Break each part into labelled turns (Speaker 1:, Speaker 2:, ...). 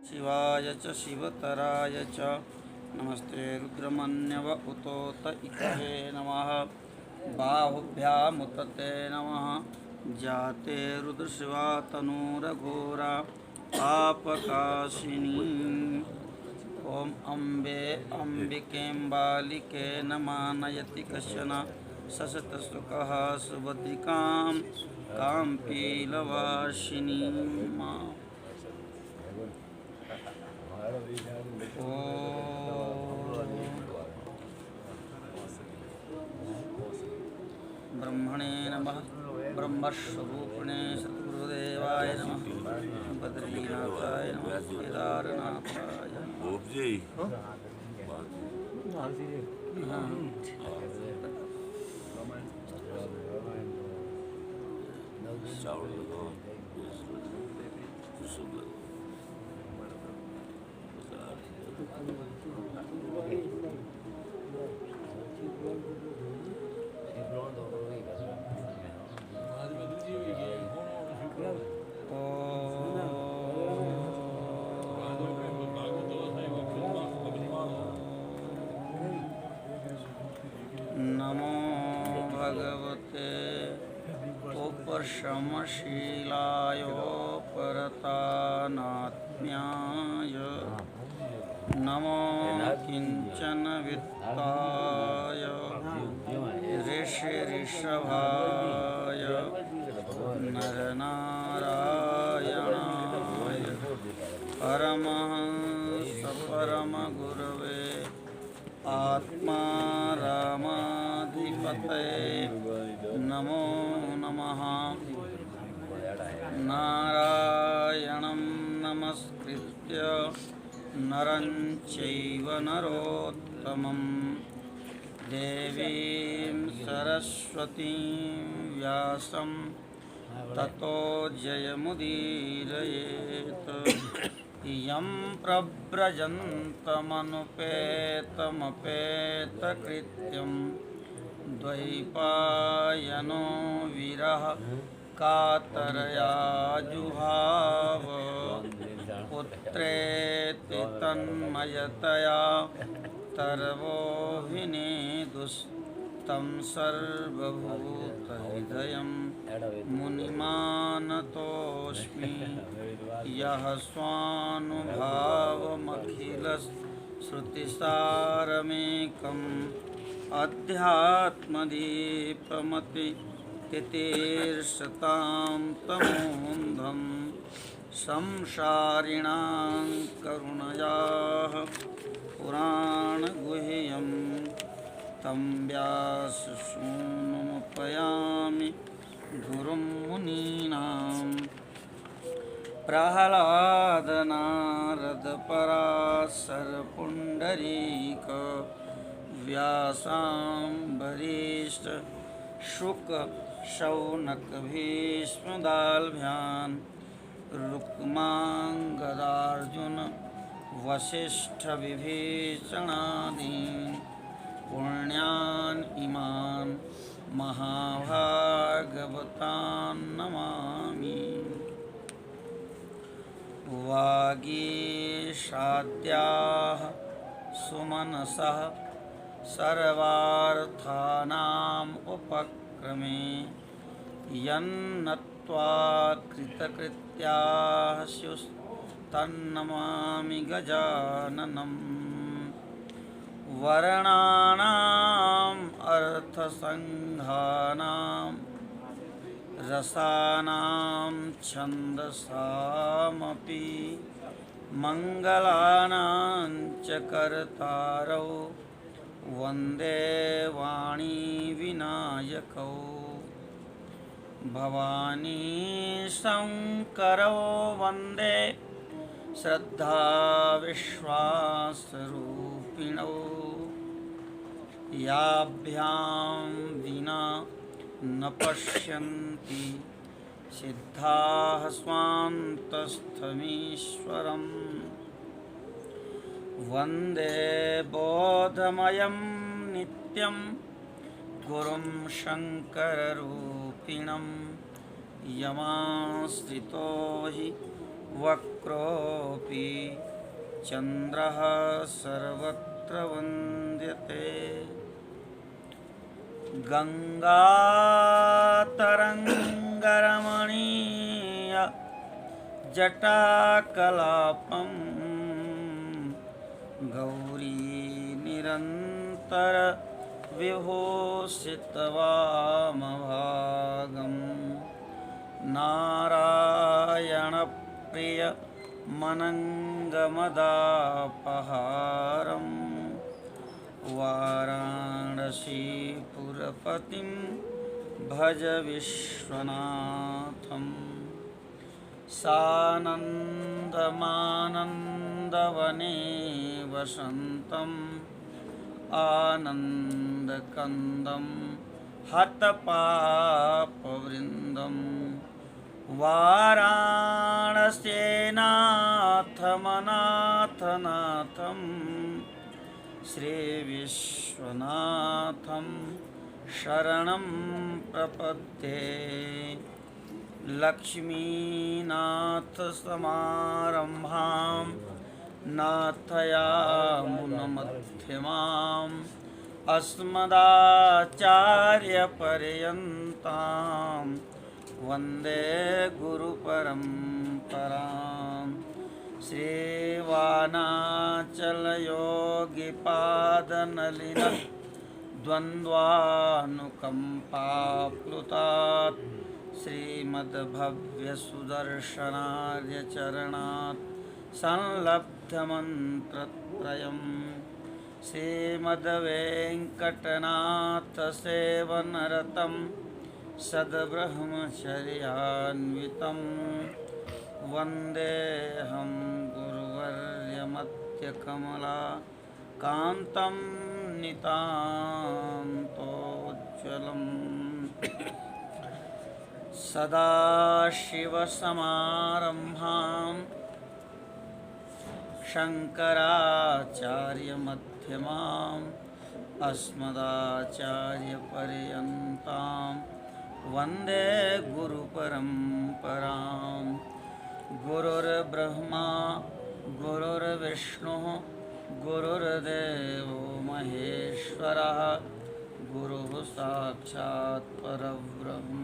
Speaker 1: शिवाय च शिवतराय च नमस्ते रुद्रमन्यव उतोत इत्थे नमः बाहुभ्यामुत ते नमः जाते रुद्रशिवा तनूरघोरा पापकाशिनी ॐ अम्बे अम्बिकेम्बालिके न मानयति कश्चन सशतसुखः सुभद्रिकां काम्पीलवासिनीं ब्रह्मणे नमः ब्रह्मस्वरूपिणे सद्गुरुदेवाय नमः बद्रीनाथाय नमः केदारनाथाय नमो भगवते उपशमशीलाय परतानात्म्याय नमो किंचन वित्ताय ऋषिऋषभाय नरनारायणाय परमहंस परमगुरवे आत्मा रामाधिपतये नमो नमः नारायणं नमस्कृत्य नरं चैव नरोत्तमं देवीं सरस्वतीं व्यासं ततो जयमुदीरयेत् यं प्रव्रजन्तमनुपेतमपेतकृत्यं द्वैपायनो विरह कातरया जुहाव पुत्रेति तन्मयतया तर्वो विनेदुस्तं सर्वभूतहृदयं मुनिमानतोऽस्मि यः स्वानुभावमखिलश्रुतिसारमेकम् अध्यात्मदीपमति तितीर्षतां तमोन्धं संसारिणां करुणयाः पुराणगुह्यं तं व्याससूनुमुपयामि गुरुं मुनीनां प्रह्लादनारदपराशर पुण्डरीक व्यासाम्बरीश शुक शौनक भीष्मदाल्भ्यान् रुक्माङ्गदार्जुन वसिष्ठ विभीषणादीन् पुण्यान् इमान् महाभागवतान् नमामि। वागीशाद्याः सुमनसः सर्वार्थानाम् उपक्रमे यन्नत्वा कृतकृत्याः स्युस्तन्नमामि गजाननम् वर्णानाम् अर्थसङ्घानां रसानां छन्दसामपि मङ्गलानां च कर्तारौ वन्दे वाणी विनायकौ भवानी शङ्करौ वन्दे श्रद्धा विश्वासरूपिणौ याभ्यां विना न पश्यन्ति सिद्धाः स्वान्तस्थमीश्वरम् वन्दे बोधमयं नित्यं गुरुं शङ्कररूपिणं यमाश्रितो हि वक्रोऽपि चन्द्रः सर्वत्र वन्द्यते। गङ्गातरङ्गरमणीय जटाकलापं गौरी निरन्तर विभूषितवामभागं नारायणप्रिय मनङ्गमदापहारं वाराणसीपुरपतिं भज विश्वनाथम्। सानन्दमानन्दवने वसन्तम् आनन्दकन्दं हतपापवृन्दं वाराणसीनाथमनाथनाथं श्रीविश्वनाथं शरणं प्रपद्ये। लक्ष्मीनाथसमारम्भां नाथयामुनमध्यमाम् अस्मदाचार्यपर्यन्तां वन्दे गुरुपरम्परां। श्रीवानाचलयोगिपादनलिनद्वन्द्वानुकम्पाप्लुतात् श्रीमद्भव्यसुदर्शनार्यचरणात् संलब्धमन्त्रत्रयम्। श्रीमद्वेङ्कटनाथसेवनरतं सद्ब्रह्मचर्यान्वितं वन्देऽहं गुरुवर्यमत्यकमलाकान्तं नितान्तोज्ज्वलम्। सदाशिवसमारम्भां शङ्कराचार्यमध्यमाम् अस्मदाचार्यपर्यन्तां वन्दे गुरुपरम्परां। गुरुर्ब्रह्मा गुरुर्विष्णुः गुरुर्देवो महेश्वरः गुरुः साक्षात् परब्रह्म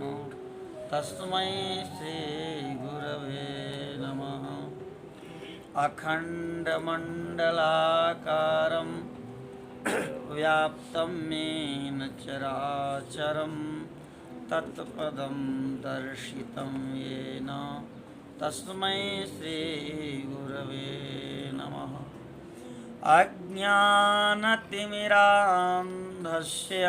Speaker 1: तस्मै श्रीगुरवे नमः। अखण्डमण्डलाकारं व्याप्तं येन चराचरं तत्पदं दर्शितं येन तस्मै श्रीगुरवे नमः। अज्ञानतिमिरान्धस्य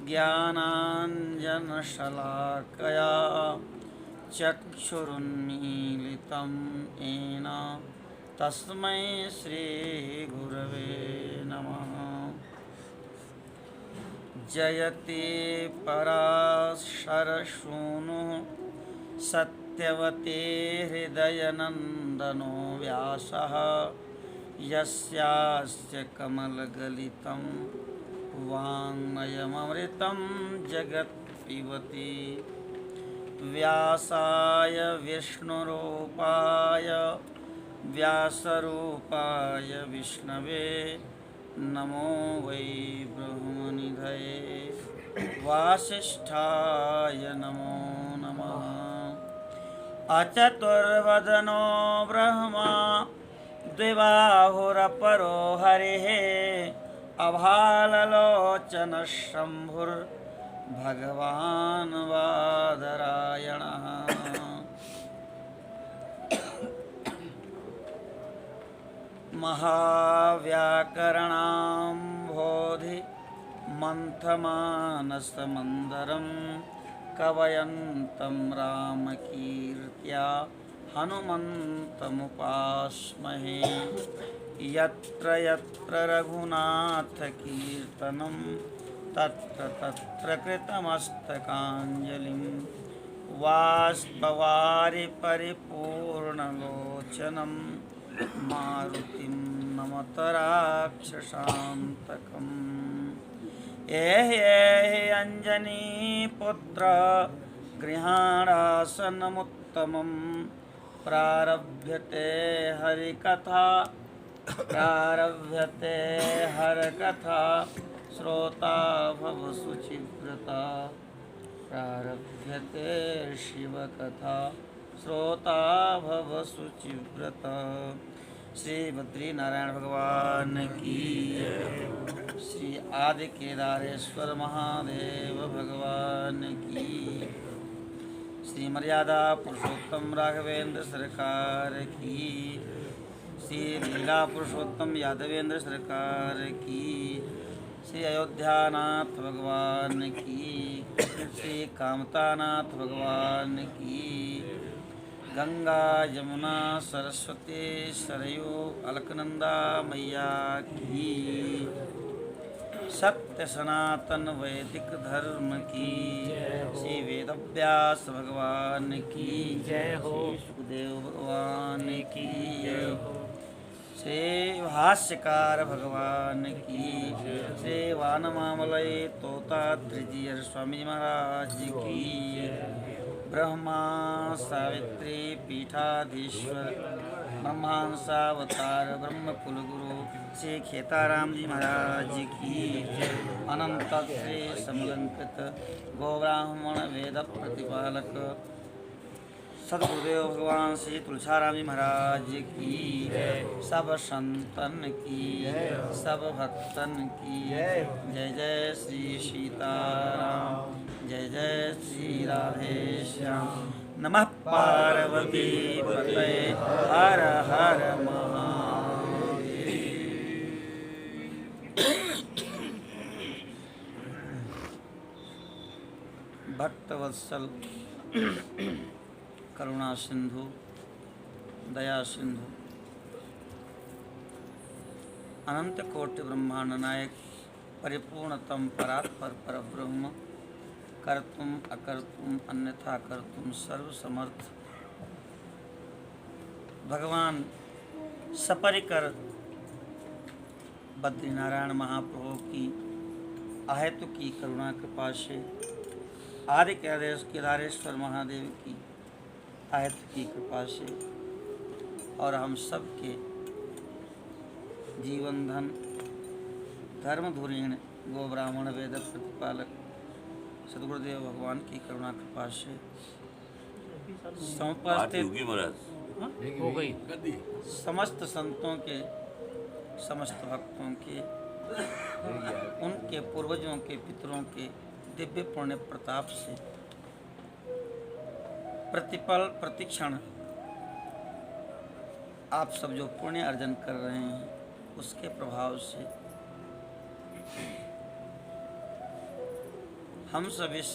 Speaker 1: ज्ञानाञ्जनशलाकया चक्षुरुन्मीलितं येन तस्मै श्रीगुरवे नमः। जयति पराशरसूनुः सत्यवती हृदयनन्दनो व्यासः यस्यास्य कमलगलितं वाङ्मयममृतं जगत्पिबति। व्यासाय विष्णुरूपाय व्यासरूपाय विष्णवे नमो वै ब्रह्मनिधये वासिष्ठाय नमो नमः। अचतुर्वदनो ब्रह्मा द्विबाहुरपरो हरिः अभाललोचनः शम्भुर्भगवान् वादरायणः। महाव्याकरणाम्भोधि मन्थमानसमन्दरं कवयन्तं रामकीर्त्या हनुमन्तमुपास्महे। यत्र यत्र रघुनाथकीर्तनं तत्र तत्र कृतमस्तकाञ्जलिं। वाष्पवारि परिपूर्णलोचनं मारुतिं नमत राक्षसान्तकम्। एहि अंजनी पुत्र गृहाणासनमुत्तमं प्रारभ्यते हरिकथा श्रोता भव शुचिव्रता प्रारभ्यते शिवकथा श्रोता भव शुचिव्रता। श्री बद्री नारायण भगवान की, श्री आदि केदारेश्वर महादेव भगवान की, श्री मर्यादा पुरुषोत्तम राघवेंद्र सरकार की, श्री लीला पुरुषोत्तम यादवेंद्र सरकार की, श्री अयोध्यानाथ भगवान की, श्री कामतानाथ भगवान की, गंगा यमुना सरस्वती सरयू अलकनंदा मैया की, सत्य सनातन वैदिक धर्म की, श्री वेदव्यास भगवान की जय हो, सुखदेव भगवान की जय हो, श्री भाष्यकार भगवान की, श्री वानमामलय तोतात्रिजीय स्वामी महाराज की, ब्रह्मा सावित्री पीठाधीश्वर ब्रह्मांसावतार ब्रह्म कुलगुरु श्री खेताराम जी महाराज की, अनंत श्री समलंकृत गोब्राह्मण वेद प्रतिपालक सदगुरुदेव भगवान श्री तुलसाराम जी महाराज की, सब संतन की, सब भक्तन की जय जय श्री सीताराम, जय जय श्री राधेश्याम। नमः पार्वती पतये हर हर महादेव। भक्तवत्सल करुणा सिंधु दया सिंधु अनंत कोटि ब्रह्मांड नायक परिपूर्णतम परात्पर परब्रह्म कर्तुम अकर्तुम अन्यथा कर्तुम सर्वसमर्थ भगवान सपरिकर बद्रीनारायण महाप्रभु की अहेतु की करुणा कृपा से, आदि केदारेश्वर महादेव की अहेतु की कृपा से और हम सब के जीवन धन धर्म धुरीण गो ब्राह्मण वेद प्रतिपालक सदगुरुदेव भगवान की करुणा कृपा से समस्त संतों के समस्त भक्तों के उनके पूर्वजों के पितरों के दिव्य पुण्य प्रताप से प्रतिपल प्रतिक्षण आप सब जो पुण्य अर्जन कर रहे हैं उसके प्रभाव से हम सब इस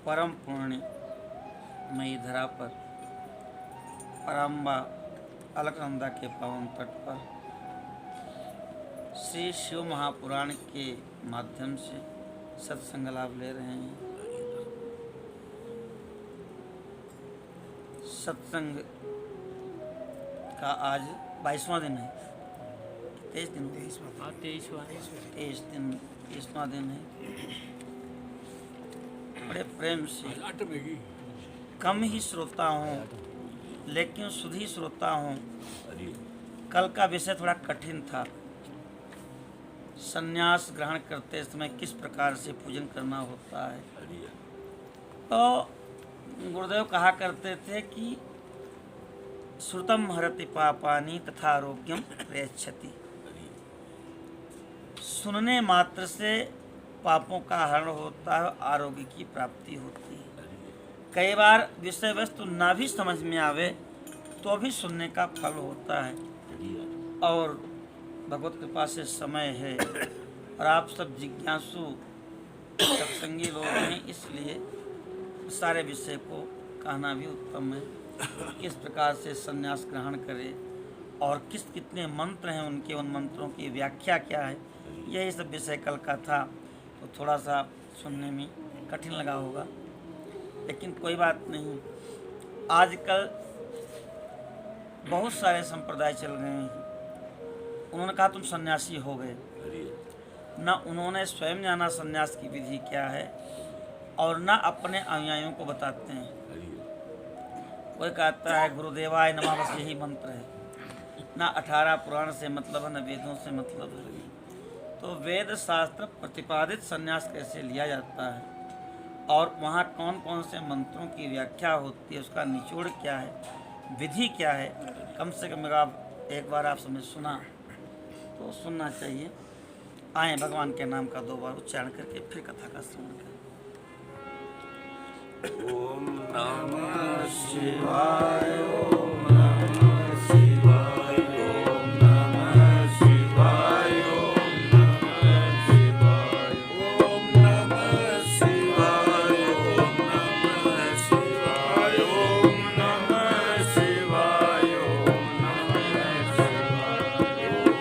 Speaker 1: परम पुण्यमयी धरा पर पराम्बा अलकनंदा के पावन तट पर श्री शिव महापुराण के माध्यम से सत्संग लाभ ले रहे हैं। सत्संग का आज 22वां दिन है, 23वां दिन है। बड़े प्रेम से कम ही श्रोता हूँ लेकिन सुधी श्रोता हूँ। कल का विषय थोड़ा कठिन था, संन्यास ग्रहण करते समय किस प्रकार से पूजन करना होता है। तो गुरुदेव कहा करते थे कि श्रुतम हरति पापानि तथा आरोग्यम प्रेक्षति। सुनने मात्र से पापों का हरण होता है, आरोग्य की प्राप्ति होती है। कई बार विषय वस्तु ना भी समझ में आवे तो भी सुनने का फल होता है। और भगवत कृपा से समय है और आप सब जिज्ञासु सत्संगी लोग हैं, इसलिए सारे विषय को कहना भी उत्तम है। किस प्रकार से संन्यास ग्रहण करें और कितने मंत्र हैं उनके, उन मंत्रों की व्याख्या क्या है, यही सब विषय कल का था। तो थोड़ा सा सुनने में कठिन लगा होगा, लेकिन कोई बात नहीं। आजकल बहुत सारे संप्रदाय चल गए हैं। उन्होंने कहा तुम सन्यासी हो गए, न उन्होंने स्वयं जाना संन्यास की विधि क्या है और न अपने अनुयायियों को बताते हैं। कोई कहता है गुरुदेवाय नमः, बस यही मंत्र है, न 18 पुराण से मतलब है, न वेदों से मतलब है। तो वेद शास्त्र प्रतिपादित संन्यास कैसे लिया जाता है और वहाँ कौन कौन से मंत्रों की व्याख्या होती है, उसका निचोड़ क्या है, विधि क्या है, कम से कम आप एक बार आप समझ सुना तो सुनना चाहिए। आए भगवान के नाम का 2 बार उच्चारण करके फिर कथा का श्रवण करें।
Speaker 2: ओम नमः शिवाय, ओम नमः शिवाय, ओम नमः शिवाय, ओम नमः शिवाय, ओम नमः शिवाय, ओम नमः शिवाय, ओम नमः शिवाय, ओम नमः शिवाय, ओम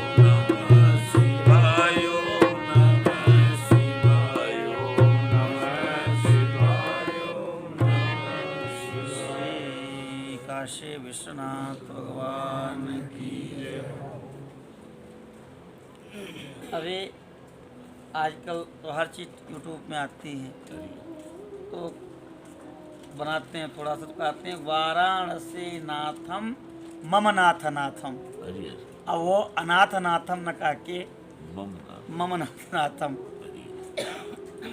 Speaker 2: नमः शिवाय, ओम नमः शिवाय, ओम नमः शिवाय, ओम नमः शिवाय।
Speaker 1: श्री काशी विश्वनाथ भगवान की जय। अरे आजकल तो हर चीज़ यूट्यूब में आती है, तो बनाते हैं थोड़ा सा, तो कहते हैं वाराणसी नाथम मम नाथ नाथम। अब वो अनाथ नाथम न कह के मम नाथ नाथम।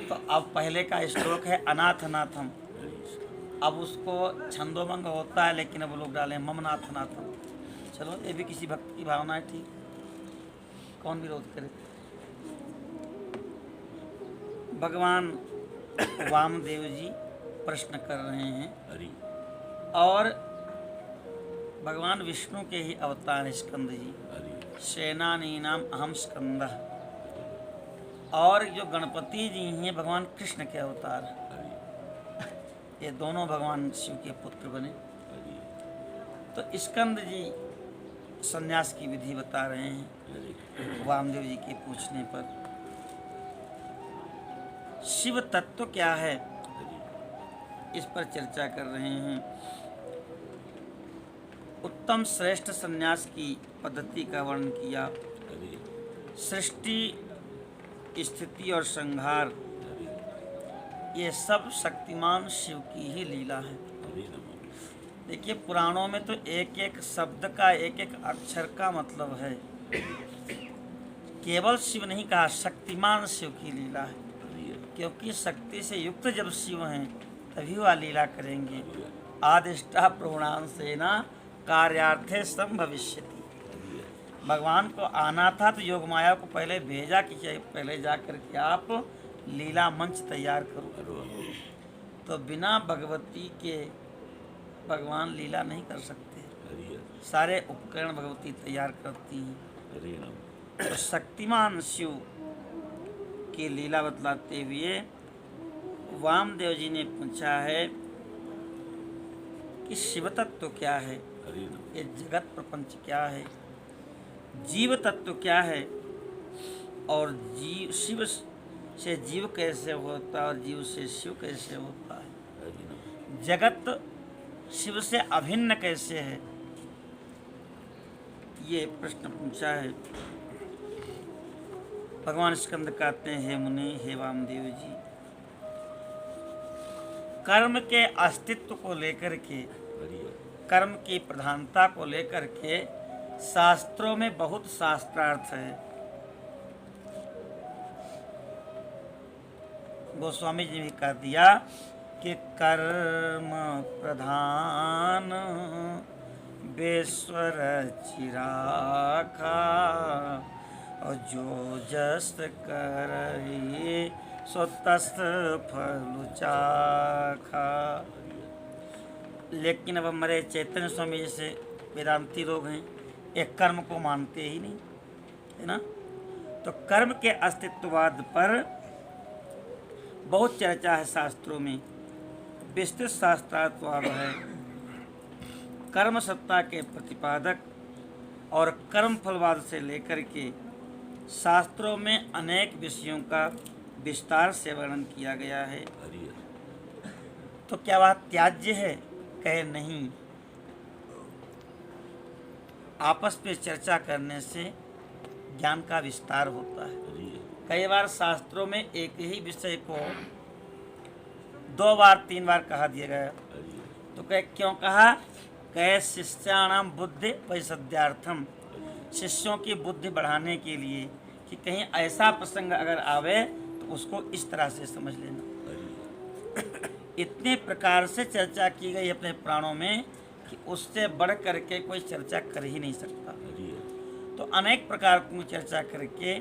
Speaker 1: तो अब पहले का श्लोक है अनाथ नाथम, अब उसको छंदोभंग होता है, लेकिन अब लोग डालें मम नाथ नाथम। चलो ये भी किसी भक्त की भावना है, ठीक, कौन विरोध करे। भगवान वामदेव जी प्रश्न कर रहे हैं और भगवान विष्णु के ही अवतार है स्कंद जी। सेनानी नाम अहम स्कंद। और जो गणपति जी हैं भगवान कृष्ण के अवतार, ये दोनों भगवान शिव के पुत्र बने। तो स्कंद जी संन्यास की विधि बता रहे हैं वामदेव जी के पूछने पर। शिव तत्व क्या है इस पर चर्चा कर रहे हैं। उत्तम श्रेष्ठ संन्यास की पद्धति का वर्णन किया। सृष्टि, स्थिति और संहार ये सब शक्तिमान शिव की ही लीला है। देखिए पुराणों में तो एक एक शब्द का, एक एक अक्षर का मतलब है। केवल शिव नहीं कहा, शक्तिमान शिव की लीला है, क्योंकि शक्ति से युक्त जब शिव हैं तभी वह लीला करेंगे। आदिष्टा प्रवणान सेना कार्यार्थे संभविष्यति। भगवान को आना था तो योग माया को पहले भेजा कि पहले जा कर के आप लीला मंच तैयार करो। तो बिना भगवती के भगवान लीला नहीं कर सकते, सारे उपकरण भगवती तैयार करती हैं। तो शक्तिमान शिव की लीला बतलाते हुए वामदेव जी ने पूछा है कि शिव तत्व क्या है, ये जगत प्रपंच क्या है, जीव तत्व क्या है, और जीव शिव से जीव कैसे होता है और जीव से शिव कैसे होता है, जगत शिव से अभिन्न कैसे है, ये प्रश्न पूछा है। भगवान स्कंद कहते हैं हे मुनि, हे वामदेव जी, कर्म के अस्तित्व को लेकर के, कर्म की प्रधानता को लेकर के शास्त्रों में बहुत शास्त्रार्थ है। गोस्वामी जी ने कह दिया कि कर्म प्रधान बेश्वर चिराखा, और जो जस करई सो तस्त फल चाखा। लेकिन अब हमारे चैतन्य स्वामी जैसे वेदांती लोग हैं, एक कर्म को मानते ही नहीं, है ना। तो कर्म के अस्तित्ववाद पर बहुत चर्चा है शास्त्रों में, विस्तृत शास्त्रार्थवाद है। कर्म सत्ता के प्रतिपादक और कर्म फलवाद से लेकर के शास्त्रों में अनेक विषयों का विस्तार से वर्णन किया गया है। तो क्या वह त्याज्य है? कहे नहीं, आपस में चर्चा करने से ज्ञान का विस्तार होता है। कई बार शास्त्रों में एक ही विषय को 2 बार 3 बार कहा दिया गया। तो कह क्यों कहा? कह शिष्याणाम बुद्धि वैसद्यार्थम, शिष्यों की बुद्धि बढ़ाने के लिए कि कहीं ऐसा प्रसंग अगर आवे तो उसको इस तरह से समझ लेना। इतने प्रकार से चर्चा की गई अपने प्राणों में कि उससे बढ़ करके कोई चर्चा कर ही नहीं सकता। तो अनेक प्रकार की चर्चा करके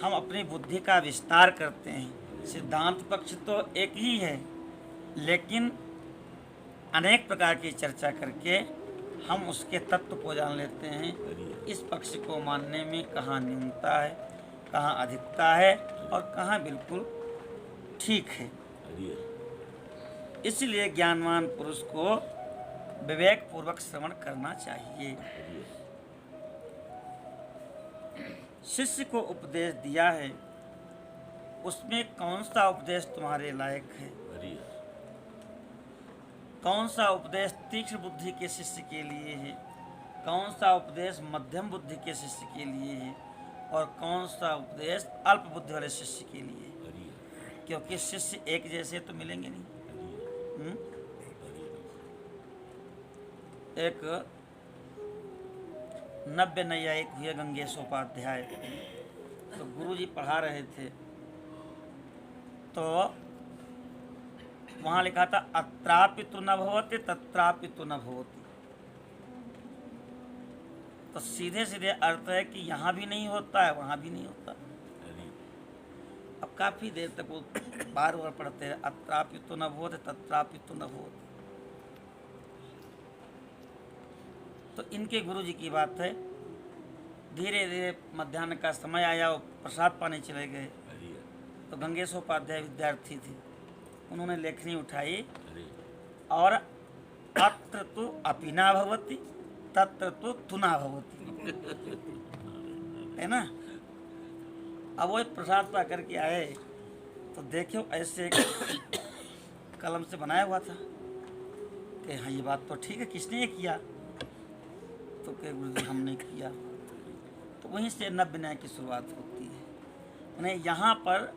Speaker 1: हम अपनी बुद्धि का विस्तार करते हैं। सिद्धांत पक्ष तो एक ही है, लेकिन अनेक प्रकार की चर्चा करके हम उसके तत्व को जान लेते हैं। इस पक्ष को मानने में कहाँ न्यूनता है, कहाँ अधिकता है और कहाँ बिल्कुल ठीक है। इसलिए ज्ञानवान पुरुष को विवेक पूर्वक श्रवण करना चाहिए। शिष्य को उपदेश दिया है, उसमें कौन सा उपदेश तुम्हारे लायक है? कौन सा उपदेश तीक्ष्ण बुद्धि के शिष्य के लिए है, कौन सा उपदेश मध्यम बुद्धि के शिष्य के लिए है और कौन सा उपदेश अल्प बुद्धि वाले शिष्य के लिए है? क्योंकि शिष्य एक जैसे तो मिलेंगे नहीं। एक नव्य नैयायिक हुए गंगेशोपाध्याय, तो गुरुजी पढ़ा रहे थे तो वहाँ लिखा था अत्रापि तु न भवति तत्रापि तु न भवति। तो सीधे सीधे अर्थ है कि यहाँ भी नहीं होता है, वहाँ भी नहीं होता। अब काफी देर तक वो बार बार पढ़ते हैं अत्रापि तु न भवति तत्रापि तु न भवति। तो इनके गुरुजी की बात है, धीरे धीरे मध्याह्न का समय आया, वो प्रसाद पाने चले गए। तो गंगेशोपाध्याय विद्यार्थी थे, उन्होंने लेखनी उठाई और अत्र तु अपि न भवति तत्र तु तु न भवति, है ना। अब वो प्रसाद पा करके आए तो देखो ऐसे कलम से बनाया हुआ था कि हाँ ये बात तो ठीक है, किसने ये किया? तो कहे गुरुजी हमने किया। तो वहीं से नव्य न्याय की शुरुआत होती है। उन्हें यहाँ पर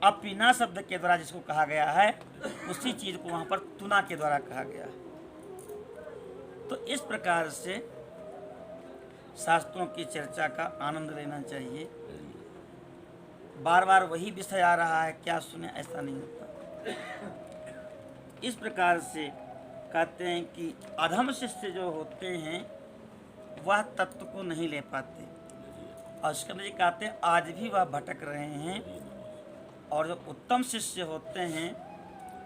Speaker 1: अपिना शब्द के द्वारा जिसको कहा गया है, उसी चीज को वहाँ पर तुना के द्वारा कहा गया है। तो इस प्रकार से शास्त्रों की चर्चा का आनंद लेना चाहिए। बार बार वही विषय आ रहा है, क्या सुने, ऐसा नहीं होता। इस प्रकार से कहते हैं कि अधम शिष्य जो होते हैं वह तत्व को नहीं ले पाते, और स्कंद जी कहते हैं आज भी वह भटक रहे हैं। और जो उत्तम शिष्य होते हैं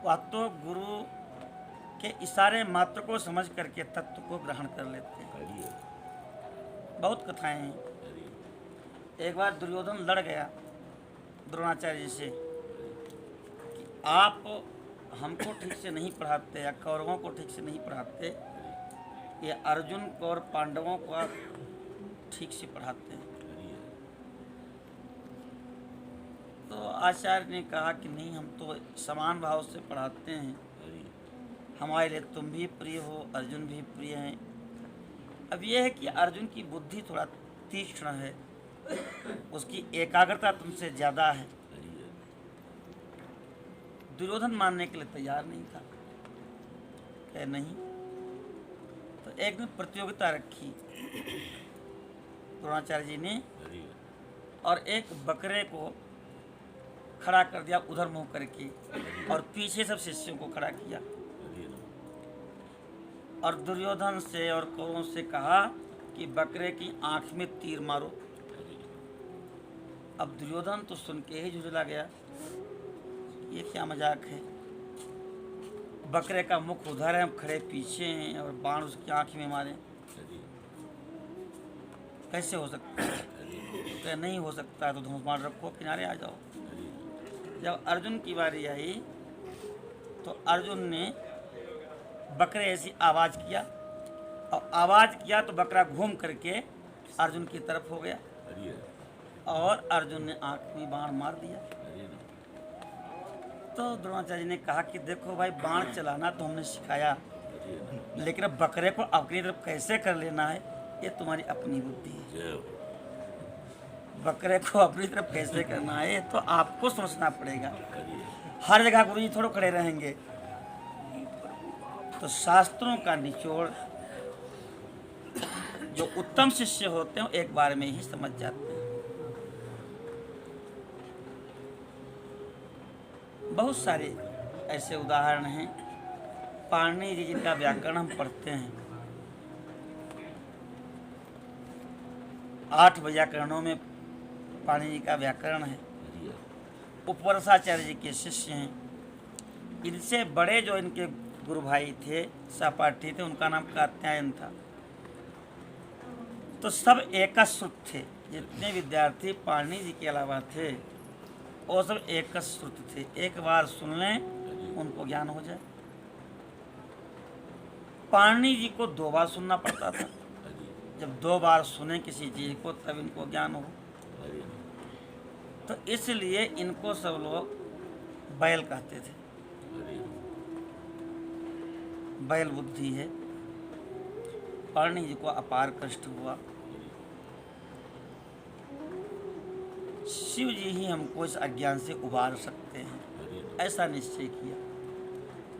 Speaker 1: वह तो गुरु के इशारे मात्र को समझ करके तत्व को ग्रहण कर लेते हैं। बहुत कथाएं हैं। एक बार दुर्योधन लड़ गया द्रोणाचार्य जी से कि आप हमको ठीक से नहीं पढ़ाते या कौरवों को ठीक से नहीं पढ़ाते, ये अर्जुन को और पांडवों को आप ठीक से पढ़ाते हैं। तो आचार्य ने कहा कि नहीं, हम तो समान भाव से पढ़ाते हैं, हमारे लिए तुम भी प्रिय हो, अर्जुन भी प्रिय हैं। अब यह है कि अर्जुन की बुद्धि थोड़ा तीक्ष्ण है, उसकी एकाग्रता तुमसे ज़्यादा है। दुर्योधन मानने के लिए तैयार नहीं था, कहे नहीं। तो एक दिन प्रतियोगिता रखी द्रोणाचार्य जी ने, और एक बकरे को खड़ा कर दिया उधर मुंह करके, और पीछे सब शिष्यों को खड़ा किया, और दुर्योधन से और कौरवों से कहा कि बकरे की आंख में तीर मारो। अब दुर्योधन तो सुन के ही झुंझला गया, ये क्या मजाक है, बकरे का मुख उधर है, हम खड़े पीछे हैं और बाण उसकी आंख में मारे, कैसे हो सकता है? तो नहीं हो सकता, तो धनुष बाण रखो, किनारे आ जाओ। जब अर्जुन की बारी आई तो अर्जुन ने बकरे ऐसी आवाज़ किया, और आवाज़ किया तो बकरा घूम करके अर्जुन की तरफ हो गया, और अर्जुन ने आंख में बाण मार दिया। तो द्रोणाचार्य ने कहा कि देखो भाई, बाण चलाना तो हमने सिखाया, लेकिन अब बकरे को अपनी तरफ कैसे कर लेना है, ये तुम्हारी अपनी बुद्धि है। बकरे को अपनी तरफ कैसे करना है, तो आपको सोचना पड़ेगा। हर जगह गुरु जी थोड़ा खड़े रहेंगे। तो शास्त्रों का निचोड़ जो उत्तम शिष्य होते हैं एक बार में ही समझ जाते हैं। बहुत सारे ऐसे उदाहरण हैं। पाणिनि जी जिनका व्याकरण हम पढ़ते हैं, 8 व्याकरणों में पाणिनि जी का व्याकरण है। उपवर्षाचार्य जी के शिष्य हैं। इनसे बड़े जो इनके गुरु भाई थे, सहपाठी थे, उनका नाम कात्यायन था। तो सब एकश्रुत थे। जितने विद्यार्थी पाणिनि जी के अलावा थे वो सब एकश्रुत थे। एक बार सुन लें उनको ज्ञान हो जाए। पाणिनि जी को 2 बार सुनना पड़ता था। जब 2 बार सुने किसी चीज को तब इनको ज्ञान हो। तो इसलिए इनको सब लोग बैल कहते थे। बैल बुद्धि है। पाणिनि जी को अपार कष्ट हुआ। शिव जी ही हमको इस अज्ञान से उबार सकते हैं, ऐसा निश्चय किया।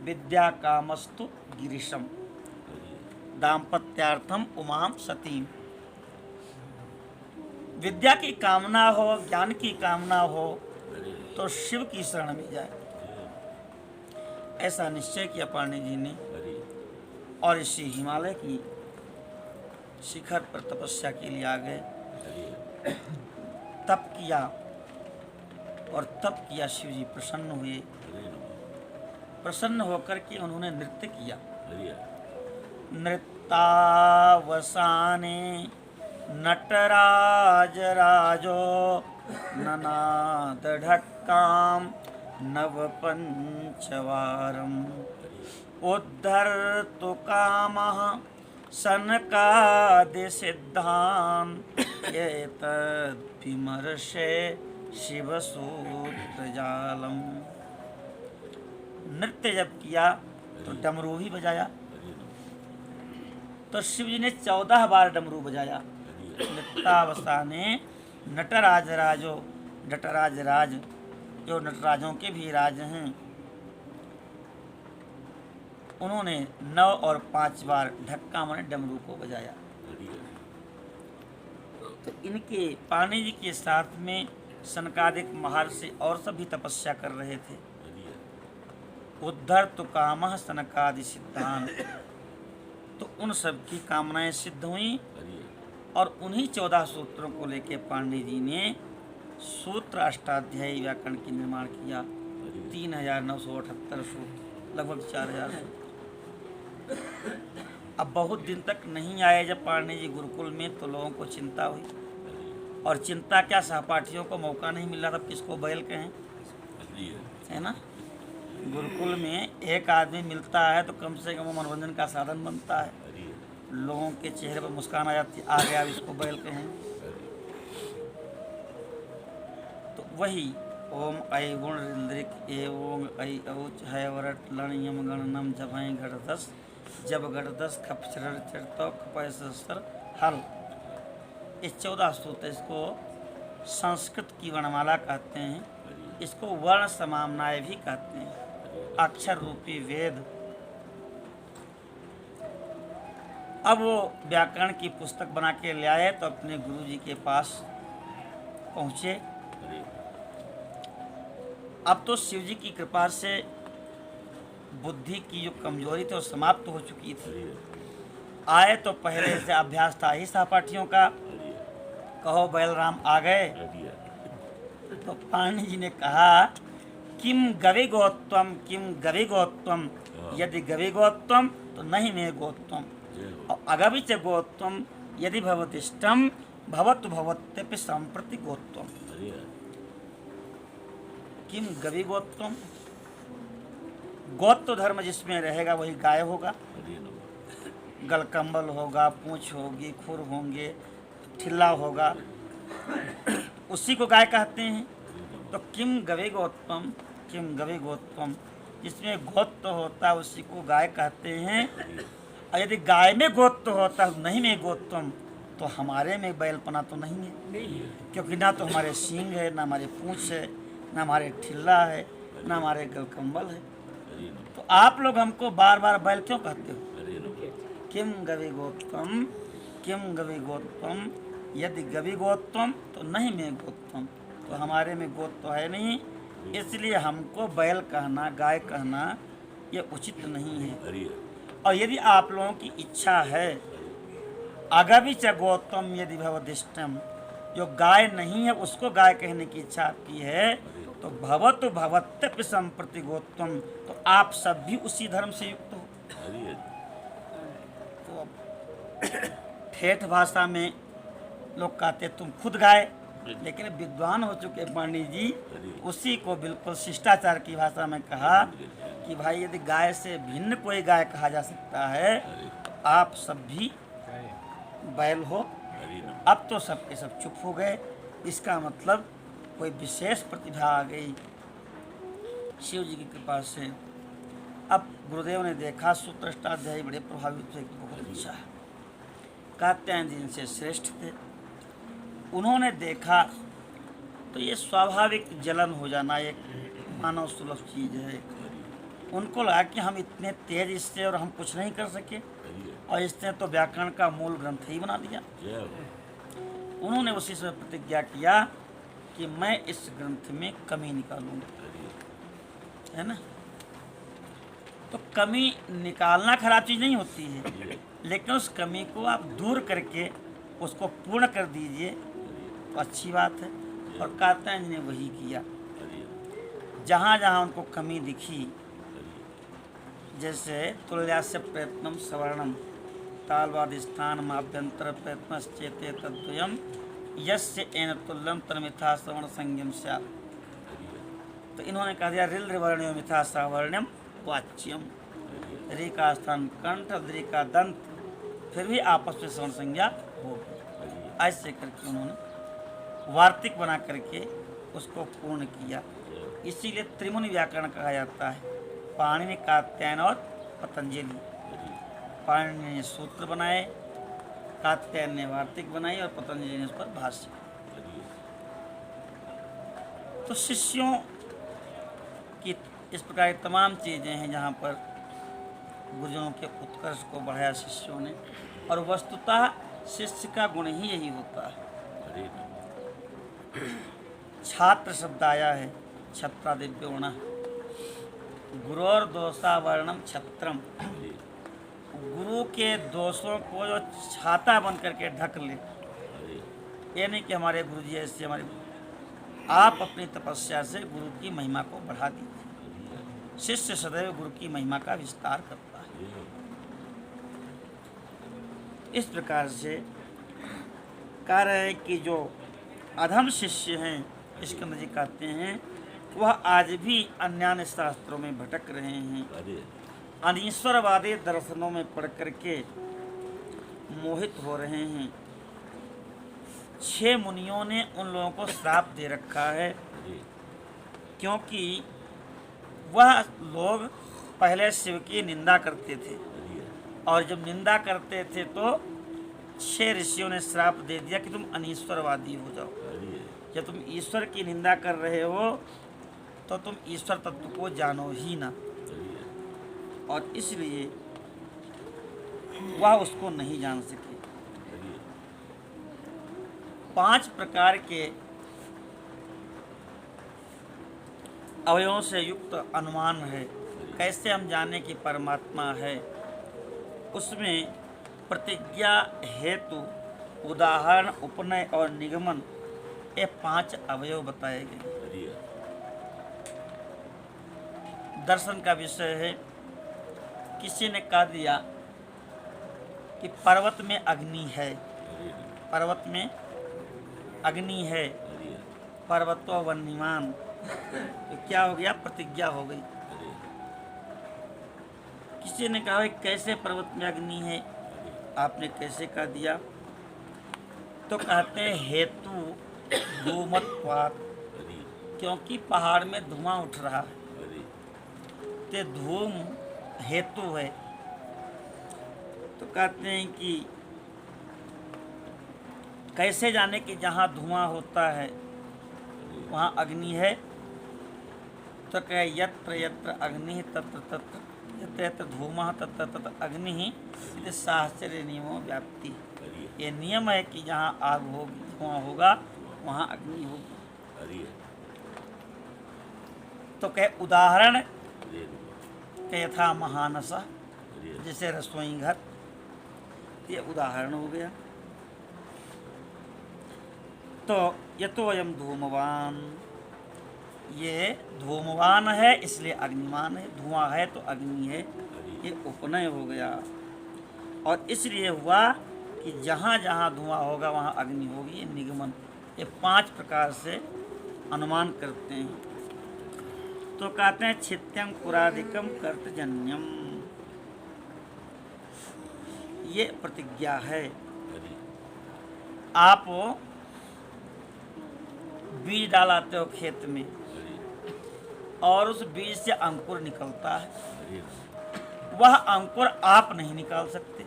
Speaker 1: विद्या कामस्तु गिरीशम दाम्पत्यार्थम उमाम सतीम। विद्या की कामना हो, ज्ञान की कामना हो तो शिव की शरण में जाए, ऐसा निश्चय किया पाणिनि जी ने। और इसी हिमालय की शिखर पर तपस्या के लिए आ गए। तप किया और तप किया। शिव जी प्रसन्न हुए। प्रसन्न होकर के उन्होंने नृत्य किया। नृत्यावसाने नटराज राजो ननाद ढक्काम नव पंचवारम उद्धर्तु कामः सनकादि सिद्धान् एतद्विमर्शे शिवसूत्र जालम। नृत्य जब किया तो डमरू भी बजाया। तो शिव जी ने 14 बार डमरू बजाया। नृत्यावसाने नटराज राजो, नटराज राज जो नटराजों के भी राज हैं, उन्होंने 9 और 5 बार ढक्का माने डमरू को बजाया। तो इनके पाणिनि जी के साथ में सनकादिक महर्षि और सभी तपस्या कर रहे थे। उद्धर तो कामः सनकादि सिद्धांत। तो उन सब की कामनाएं सिद्ध हुई और उन्हीं 14 सूत्रों को लेकर पाणिनि जी ने सूत्र अष्टाध्यायी व्याकरण की निर्माण किया। 3978 सूत्र, लगभग 4000 सूत्र। अब बहुत दिन तक नहीं आए जब पाणिनि जी गुरुकुल में, तो लोगों को चिंता हुई। और चिंता क्या, सहपाठियों को मौका नहीं मिल रहा, तब किसको बैल कहें, है ना। गुरुकुल में एक आदमी मिलता है तो कम से कम वो मनोरंजन का साधन बनता है। लोगों के चेहरे पर मुस्कान आ जाती, आ गया, अब इसको बैल कहें। तो वही ओम ऐ गुण रिंद्रिक एवं ऐ औच है वरट लण यम गणनम जभय घटदस जब घटदस खपचर चरतो खपय सहस्र हल। ये 14 सूत्र, इसको संस्कृत की वर्णमाला कहते हैं। इसको वर्ण समामनाएं भी कहते हैं, अक्षर रूपी वेद। अब वो व्याकरण की पुस्तक बना के ले आए तो अपने गुरु जी के पास पहुँचे। अब तो शिव जी की कृपा से बुद्धि की जो कमजोरी थी वो समाप्त हो चुकी थी। आए तो पहले से अभ्यास था ही सहपाठियों का, कहो बैलराम आ गए। तो पाणिनि जी ने कहा किम गवे गोत्वम, किम गवे गोत्वम, यदि गवे गोत्वम तो नहीं मे गोत्वम, और अगविच गोत्वम यदि भवतिष्ठम भवतु भवत्यपि संप्रति गोत्वम। किम गवी गोत्वम, गोत्व धर्म जिसमें रहेगा वही गाय होगा। गलकंबल होगा, पूंछ होगी, खुर होंगे, ठिल्ला होगा, उसी को गाय कहते हैं। तो किम गवे गोत्वम, किम गवे गोत्वम, जिसमें गोत्व होता है उसी को गाय कहते हैं। और यदि गाय में गोत्व होता है नहीं में गोत्वम, तो हमारे में बैलपना तो नहीं है, क्योंकि ना तो हमारे सींग है, ना हमारे पूंछ है, ना हमारे ठिल्ला है, ना हमारे गलकम्बल है। तो आप लोग हमको बार बार बैल क्यों कहते हो? किम गवि गोत्तम, किम गवि गोत्तम, यदि गवि गोत्तम तो नहीं मैं गोत्तम, तो हमारे में गोत तो है नहीं, इसलिए हमको बैल कहना, गाय कहना ये उचित नहीं है। और यदि आप लोगों की इच्छा है अगवि च गौतम यदि भवदिष्टम, जो गाय नहीं है उसको गाय कहने की इच्छा आपकी है, तो भवतु भवत्यपि संप्रति गोत्तम, तो आप सब भी उसी धर्म से युक्त हो। तो ठेठ भाषा में लोग कहते तुम खुद गाय, लेकिन विद्वान हो चुके पंडित जी उसी को बिल्कुल शिष्टाचार की भाषा में कहा कि भाई यदि गाय से भिन्न कोई गाय कहा जा सकता है, आप सब भी बैल हो। अब तो सबके सब चुप हो गए, इसका मतलब कोई विशेष प्रतिभा आ गई शिव जी की कृपा से। अब गुरुदेव ने देखा सूत्रष्टाध्यायी बड़े प्रभावित हुए कि बहुत अच्छा है, कात्यायन जी इनसे श्रेष्ठ थे। उन्होंने देखा तो ये स्वाभाविक जलन हो जाना एक मानव सुलभ चीज़ है। उनको लगा कि हम इतने तेज इससे और हम कुछ नहीं कर सके, और इसने तो व्याकरण का मूल ग्रंथ ही बना दिया। उन्होंने उसी समय प्रतिज्ञा किया कि मैं इस ग्रंथ में कमी निकालूंगा, है ना। तो कमी निकालना खराब चीज़ नहीं होती है, लेकिन उस कमी को आप दूर करके उसको पूर्ण कर दीजिए तो अच्छी बात है। और कात्यायन जी ने वही किया। जहाँ जहाँ उनको कमी दिखी, जैसे तुल्यास्य प्रयत्नम सवर्णम तालवादिष्ठान माभ्यंतर प्रयत्नश्चेते तद्वयम यस्य एन तुल्यम तन्मिथा श्रवण संयम स्यात्। तो इन्होंने कह दिया रिल वर्ण्यो मिथा सावर्ण्यम वाच्यम, री का स्थान कंठ, द्री का दंत, फिर भी आपस में श्रवण संज्ञा होगी। ऐसे करके उन्होंने वार्तिक बना करके उसको पूर्ण किया। इसीलिए त्रिमुनि व्याकरण कहा जाता है। पाणिनि, कात्यायन और पतंजलि। पाणिनि ने सूत्र बनाए, कात्यायन ने वार्तिक बनाई और पतंजलि ने उस पर भाष्य। तो शिष्यों की इस प्रकार की तमाम चीज़ें हैं जहाँ पर गुरुजनों के उत्कर्ष को बढ़ाया शिष्यों ने। और वस्तुतः शिष्य का गुण ही यही होता है। छात्र शब्द आया है, छत्रादिव्योण, गुरोर दोषा वर्णम छत्रम। गुरु के दोषों को जो छाता बन करके ढक ले, ये नहीं कि हमारे गुरु जी ऐसे, हमारे आप अपनी तपस्या से गुरु की महिमा को बढ़ा दीजिए। शिष्य सदैव गुरु की महिमा का विस्तार करता है। इस प्रकार से कह रहे हैं कि जो अधम शिष्य हैं, स्कंद जी कहते हैं, वह आज भी अन्य शास्त्रों में भटक रहे हैं, अनीश्वरवादी दर्शनों में पढ़ करके मोहित हो रहे हैं। 6 मुनियों ने उन लोगों को श्राप दे रखा है, क्योंकि वह लोग पहले शिव की निंदा करते थे, और जब निंदा करते थे तो 6 ऋषियों ने श्राप दे दिया कि तुम अनीश्वरवादी हो जाओ। जब तुम ईश्वर की निंदा कर रहे हो तो तुम ईश्वर तत्व को जानो ही ना, और इसलिए वह उसको नहीं जान सके। 5 प्रकार के अवयवों से युक्त अनुमान है, कैसे हम जाने कि परमात्मा है। उसमें प्रतिज्ञा, हेतु, उदाहरण, उपनय और निगमन, ये 5 अवयव बताए गए। दर्शन का विषय है। किसी ने कह दिया कि पर्वत में अग्नि है, पर्वत में अग्नि है, पर्वतो वन्यमान, तो क्या हो गया? प्रतिज्ञा हो गई। किसी ने कहा कैसे पर्वत में अग्नि है, आपने कैसे कह दिया? तो कहते हैं हेतु धूमत्वात्, क्योंकि पहाड़ में धुआं उठ रहा है, ते धूम हेतु है। तो कहते हैं कि कैसे जाने कि जहाँ धुआं होता है वहाँ अग्नि है? तो कहे यत्र यत्र अग्नि तत्र तत्र यत्र यत्र धूमः तत्र तत्र अग्नि ही शास्त्रीय नियमों व्याप्ति। ये नियम है कि जहाँ आग होगी, धुआं होगा, वहाँ अग्नि होगी। तो कहे उदाहरण के यथा महानसा, जैसे रसोई घर, ये उदाहरण हो गया। तो यतोऽयं धूमवान, ये धूमवान है इसलिए अग्निमान है, धुआं है तो अग्नि है, ये उपनय हो गया। और इसलिए हुआ कि जहाँ जहाँ धुआं होगा वहाँ अग्नि होगी, ये निगमन। ये 5 प्रकार से अनुमान करते हैं। तो कहते हैं छित्यम कुरादिकम कर्तजन्यम, ये प्रतिज्ञा है। आप बीज डालाते हो खेत में और उस बीज से अंकुर निकलता है, वह अंकुर आप नहीं निकाल सकते।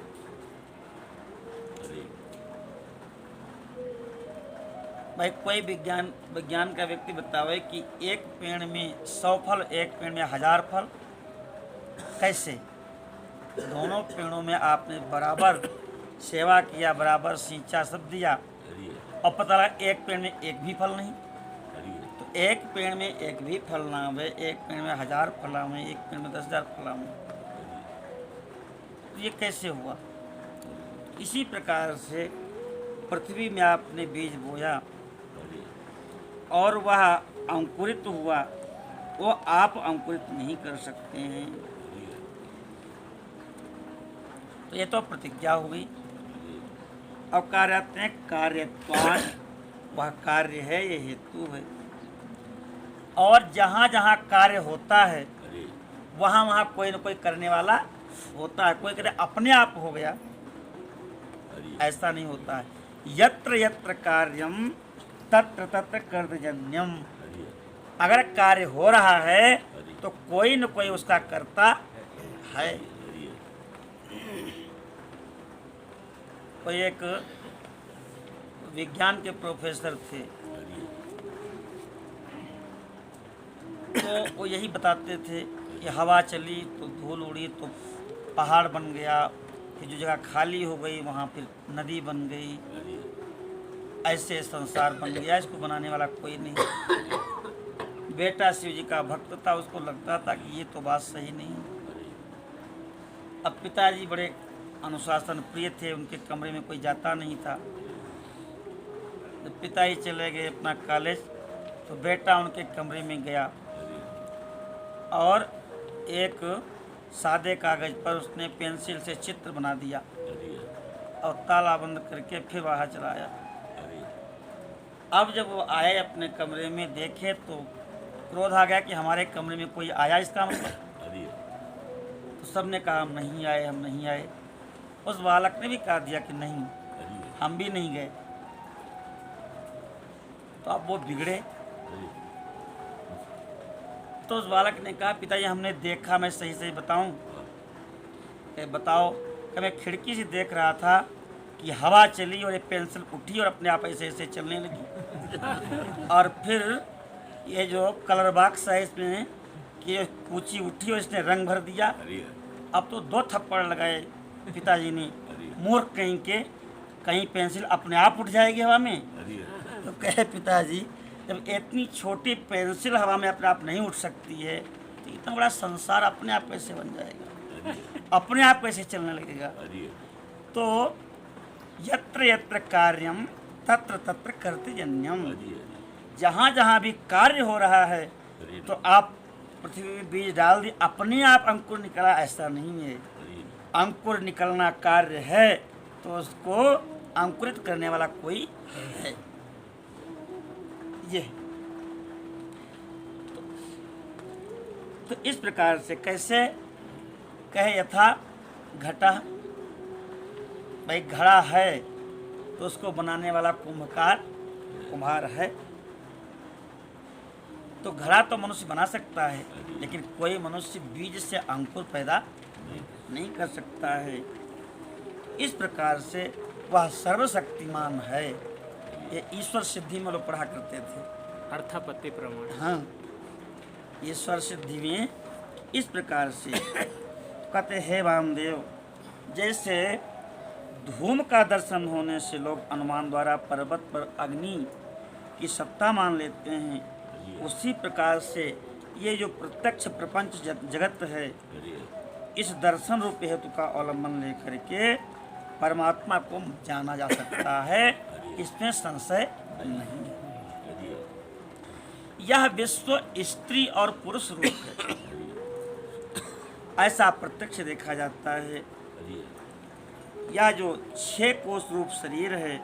Speaker 1: भाई कोई विज्ञान का व्यक्ति बतावे कि एक पेड़ में 100 फल, एक पेड़ में 1000 फल, कैसे? दोनों पेड़ों में आपने बराबर सेवा किया, बराबर सींचा, सब दिया, और पता लगा एक पेड़ में एक भी फल नहीं। तो एक पेड़ में एक भी फल ना आवे, एक पेड़ में 1000 फल आवे, एक पेड़ में 10,000 फल आवे, तो ये कैसे हुआ? इसी प्रकार से पृथ्वी में आपने बीज बोया और वह अंकुरित हुआ, वो आप अंकुरित नहीं कर सकते हैं। तो ये तो प्रतिज्ञा हो गई। अब कार्याते हैं कार्यत्वान, वह कार्य है, ये हेतु है। और जहाँ जहाँ कार्य होता है वहाँ वहाँ कोई न कोई करने वाला होता है। कोई कहते अपने आप हो गया, ऐसा नहीं होता है। यत्र यत्र कार्यम तत्र तत्र कर्तजन्यम, अगर कार्य हो रहा है तो कोई न कोई उसका करता है। कोई एक विज्ञान के प्रोफेसर थे, तो वो यही बताते थे कि हवा चली तो धूल उड़ी तो पहाड़ बन गया, फिर जो जगह खाली हो गई वहाँ फिर नदी बन गई, ऐसे संसार बन गया। इसको बनाने वाला कोई नहीं। बेटा शिव जी का भक्त था, उसको लगता था कि ये तो बात सही नहीं। अब पिताजी बड़े अनुशासन प्रिय थे, उनके कमरे में कोई जाता नहीं था। जब पिताजी चले गए अपना कॉलेज, तो बेटा उनके कमरे में गया और एक सादे कागज पर उसने पेंसिल से चित्र बना दिया और ताला बंद करके फिर बाहर चला आया। अब जब वो आए अपने कमरे में, देखे तो क्रोध आ गया कि हमारे कमरे में कोई आया, इसका मतलब। तो सब ने कहा हम नहीं आए, हम नहीं आए। उस बालक ने भी कहा दिया कि नहीं, हम भी नहीं गए। तो अब वो बिगड़े। तो उस बालक ने कहा पिताजी हमने देखा, मैं सही सही बताऊं? बताओ। कि मैं खिड़की से देख रहा था कि हवा चली और ये पेंसिल उठी और अपने आप ऐसे ऐसे चलने लगी। और फिर ये जो कलर बॉक्स है इसमें कि कूची उठी और इसने रंग भर दिया। अब तो 2 थप्पड़ लगाए पिताजी ने, मूर्ख कहीं के, कहीं पेंसिल अपने आप उठ जाएगी हवा में। तो कहे पिताजी जब इतनी छोटी पेंसिल हवा में अपने आप नहीं उठ सकती है तो इतना बड़ा संसार अपने आप कैसे बन जाएगा, अपने आप कैसे चलने लगेगा? तो यत्र यत्र कार्यम तत्र तत्र कर्तजन्यम, जहाँ जहाँ भी कार्य हो रहा है तो आप पृथ्वी में बीज डाल दिए, अपने आप अंकुर निकला, ऐसा नहीं है। अंकुर निकलना कार्य है तो उसको अंकुरित करने वाला कोई है। ये तो इस प्रकार से कैसे कहे यथा घटा, भाई घड़ा है तो उसको बनाने वाला कुम्हार है। तो घड़ा तो मनुष्य बना सकता है, लेकिन कोई मनुष्य बीज से अंकुर पैदा नहीं कर सकता है। इस प्रकार से वह सर्वशक्तिमान है। ये ईश्वर सिद्धि में लोग पढ़ा करते थे।
Speaker 3: अर्थापत्ति प्रमाण।
Speaker 1: हाँ, ईश्वर सिद्धि में इस प्रकार से कहते हे वामदेव, जैसे धूम का दर्शन होने से लोग अनुमान द्वारा पर्वत पर अग्नि की सत्ता मान लेते हैं, उसी प्रकार से ये जो प्रत्यक्ष प्रपंच जगत है, इस दर्शन रूप हेतु का अवलंबन लेकर के परमात्मा को जाना जा सकता है, इसमें संशय नहीं है। यह विश्व स्त्री और पुरुष रूप है, ऐसा प्रत्यक्ष देखा जाता है। यह जो 6 कोश रूप शरीर है,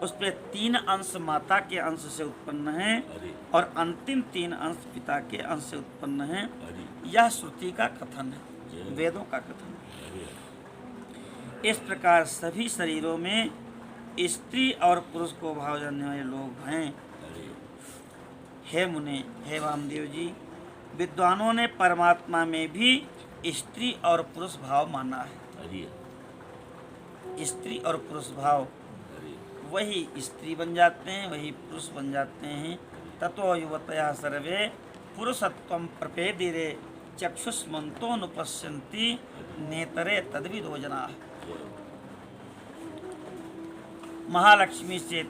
Speaker 1: उसमें 3 अंश माता के अंश से उत्पन्न है और अंतिम 3 अंश पिता के अंश से उत्पन्न है। यह श्रुति का कथन है, वेदों का कथन है। इस प्रकार सभी शरीरों में स्त्री और पुरुष को भाव जानने वाले लोग हैं। हे मुने, हे वामदेव जी, विद्वानों ने परमात्मा में भी स्त्री और पुरुष भाव माना है। स्त्री और पुरुष भाव, वही स्त्री बन जाते हैं, वही पुरुष बन जाते हैं। ततो युवतया सर्वे पुरुषत्वं प्रपेदिरे चक्षुष्मन्तोनुपश्यन्ति नेतरे तद्विदो जनाः। महालक्ष्मी से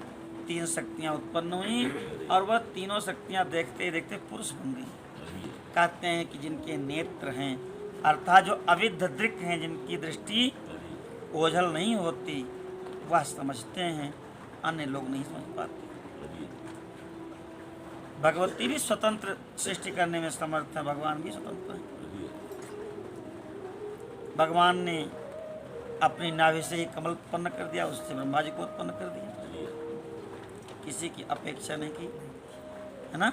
Speaker 1: 3 शक्तियाँ उत्पन्न हुई और वह तीनों शक्तियाँ देखते देखते पुरुष बन गई। कहते हैं कि जिनके नेत्र हैं, अर्थात जो अविद्ध दृक् हैं, जिनकी दृष्टि ओझल नहीं होती, वह समझते हैं, अन्य लोग नहीं समझ पाते। भगवती भी स्वतंत्र सृष्टि करने में समर्थ है, भगवान भी स्वतंत्र है। भगवान ने अपनी नाभि से ही कमल उत्पन्न कर दिया, उससे ब्रह्मा जी को उत्पन्न कर दिया, किसी की अपेक्षा नहीं की, है ना।